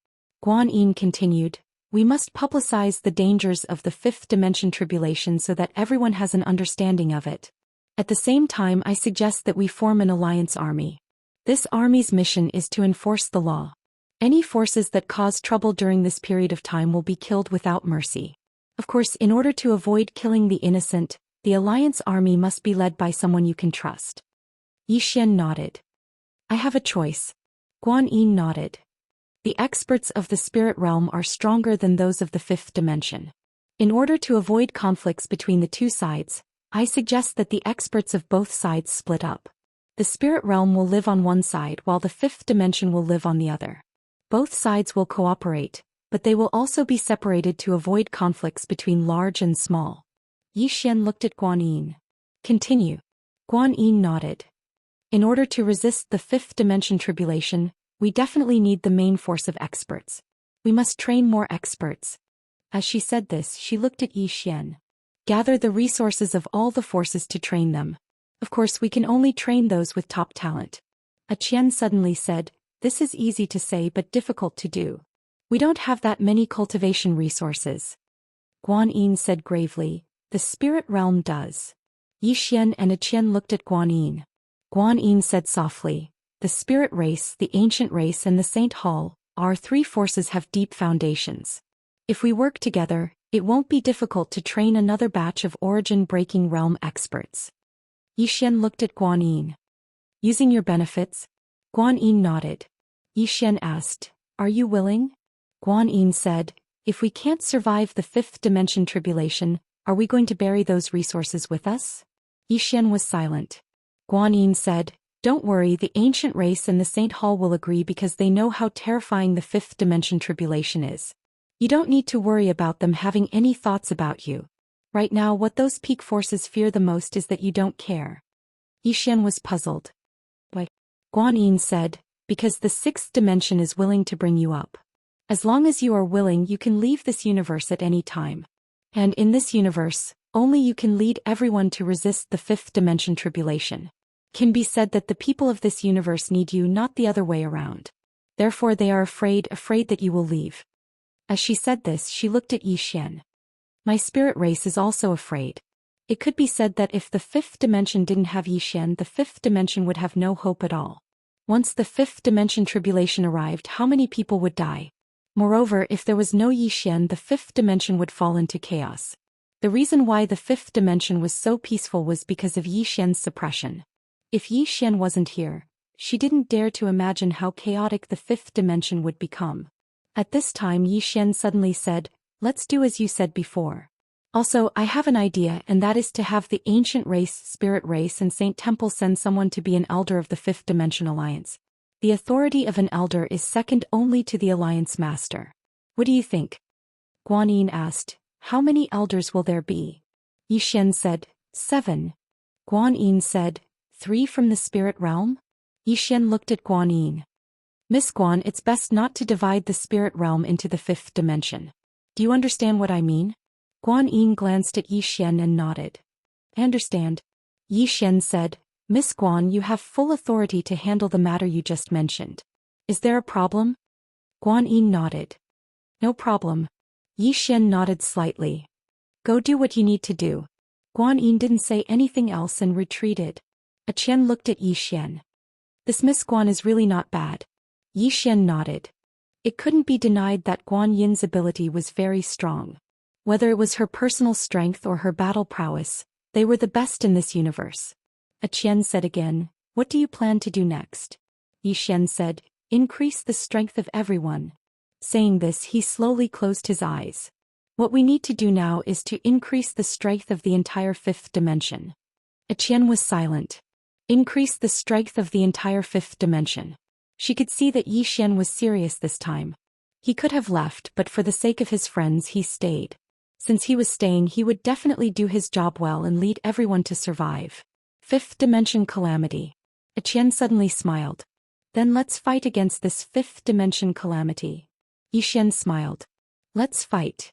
Guan Yin continued, we must publicize the dangers of the fifth dimension tribulation so that everyone has an understanding of it. At the same time, I suggest that we form an alliance army. This army's mission is to enforce the law. Any forces that cause trouble during this period of time will be killed without mercy. Of course, in order to avoid killing the innocent, the alliance army must be led by someone you can trust. Zhou Xian nodded. I have a choice. Guan Yin nodded. The experts of the spirit realm are stronger than those of the fifth dimension. In order to avoid conflicts between the two sides, I suggest that the experts of both sides split up. The spirit realm will live on one side while the fifth dimension will live on the other. Both sides will cooperate, but they will also be separated to avoid conflicts between large and small. Zhou Xian looked at Guan Yin. Continue. Guan Yin nodded. In order to resist the fifth dimension tribulation, we definitely need the main force of experts. We must train more experts. As she said this, she looked at Zhou Xian. Gather the resources of all the forces to train them. Of course, we can only train those with top talent. Qian suddenly said, this is easy to say but difficult to do. We don't have that many cultivation resources. Guan Yin said gravely, the spirit realm does. Zhou Xian and Qian looked at Guan Yin. Guan Yin said softly, the spirit race, the ancient race and the Saint Hall, our three forces have deep foundations. If we work together, it won't be difficult to train another batch of origin-breaking realm experts. Zhou Xian looked at Guan Yin. Using your benefits? Guan Yin nodded. Zhou Xian asked, are you willing? Guan Yin said, if we can't survive the fifth dimension tribulation, are we going to bury those resources with us? Zhou Xian was silent. Guan Yin said, don't worry, the ancient race and the Saint Hall will agree because they know how terrifying the fifth dimension tribulation is. You don't need to worry about them having any thoughts about you. Right now, what those peak forces fear the most is that you don't care. Zhou Xian was puzzled. Why? Guan Yin said, because the sixth dimension is willing to bring you up. As long as you are willing, you can leave this universe at any time. And in this universe, only you can lead everyone to resist the fifth dimension tribulation. Can be said that the people of this universe need you, not the other way around. Therefore they are afraid that you will leave. As she said this, she looked at Zhou Xian. My spirit race is also afraid. It could be said that if the fifth dimension didn't have Zhou Xian, the fifth dimension would have no hope at all. Once the fifth dimension tribulation arrived, how many people would die? Moreover, if there was no Zhou Xian, the fifth dimension would fall into chaos. The reason why the fifth dimension was so peaceful was because of Yi Xian's suppression. If Yi Xian wasn't here, she didn't dare to imagine how chaotic the fifth dimension would become. At this time Yi Xian suddenly said, "Let's do as you said before. Also, I have an idea, and that is to have the ancient race, spirit race and Saint Temple send someone to be an elder of the Fifth Dimension Alliance. The authority of an elder is second only to the Alliance Master. What do you think?" Guan Yin asked, "How many elders will there be?" Yi Xian said, 7. Guan Yin said, 3 from the spirit realm? Yi Xian looked at Guan Yin. "Miss Guan, it's best not to divide the spirit realm into the fifth dimension. Do you understand what I mean?" Guan Yin glanced at Yi Xian and nodded. "I understand." Yi Xian said, "Miss Guan, you have full authority to handle the matter you just mentioned. Is there a problem?" Guan Yin nodded. "No problem." Yi Xian nodded slightly. "Go do what you need to do." Guan Yin didn't say anything else and retreated. Qian looked at Yi Xian. "This Miss Guan is really not bad." Yi Xian nodded. It couldn't be denied that Guan Yin's ability was very strong. Whether it was her personal strength or her battle prowess, they were the best in this universe. Qian said again, "What do you plan to do next?" Yi Xian said, "Increase the strength of everyone." Saying this, he slowly closed his eyes. "What we need to do now is to increase the strength of the entire fifth dimension." Qian was silent. Increase the strength of the entire fifth dimension. She could see that Yi Xian was serious this time. He could have left, but for the sake of his friends he stayed. Since he was staying, he would definitely do his job well and lead everyone to survive. Fifth dimension calamity. Qian suddenly smiled. "Then let's fight against this fifth dimension calamity." Yi Xian smiled. "Let's fight."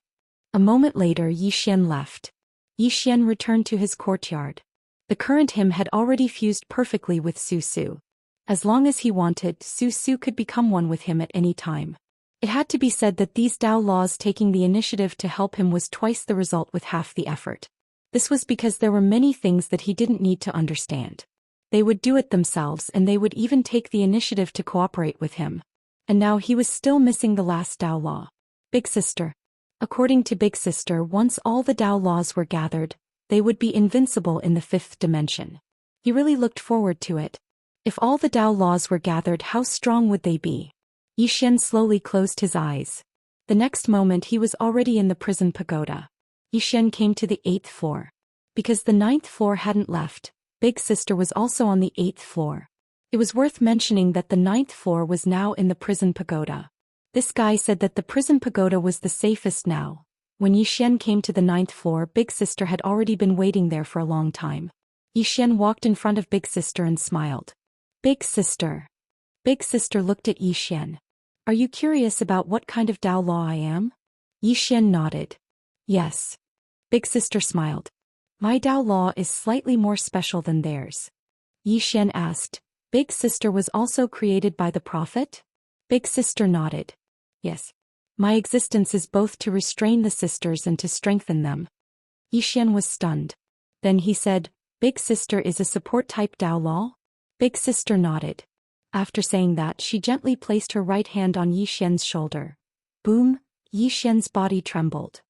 A moment later Yi Xian left. Yi Xian returned to his courtyard. The current hymn had already fused perfectly with Su Su. As long as he wanted, Su Su could become one with him at any time. It had to be said that these Dao laws taking the initiative to help him was twice the result with half the effort. This was because there were many things that he didn't need to understand. They would do it themselves, and they would even take the initiative to cooperate with him. And now he was still missing the last Dao law. Big Sister. According to Big Sister, once all the Dao laws were gathered, they would be invincible in the fifth dimension. He really looked forward to it. If all the Dao laws were gathered, how strong would they be? Yi Xian slowly closed his eyes. The next moment he was already in the prison pagoda. Yi Xian came to the 8th floor. Because the 9th floor hadn't left, Big Sister was also on the 8th floor. It was worth mentioning that the 9th floor was now in the prison pagoda. This guy said that the prison pagoda was the safest now. When Yi Xian came to the 9th floor, Big Sister had already been waiting there for a long time. Yi Xian walked in front of Big Sister and smiled. "Big Sister." Big Sister looked at Yi Xian. "Are you curious about what kind of Dao law I am?" Yi Xian nodded. "Yes." Big Sister smiled. "My Dao law is slightly more special than theirs." Yi Xian asked, "Big Sister was also created by the Prophet?" Big Sister nodded. "Yes. My existence is both to restrain the sisters and to strengthen them." Yi Xian was stunned. Then he said, "Big Sister is a support-type Dao law?" Big Sister nodded. After saying that, she gently placed her right hand on Yi Xian's shoulder. Boom! Yi Xian's body trembled.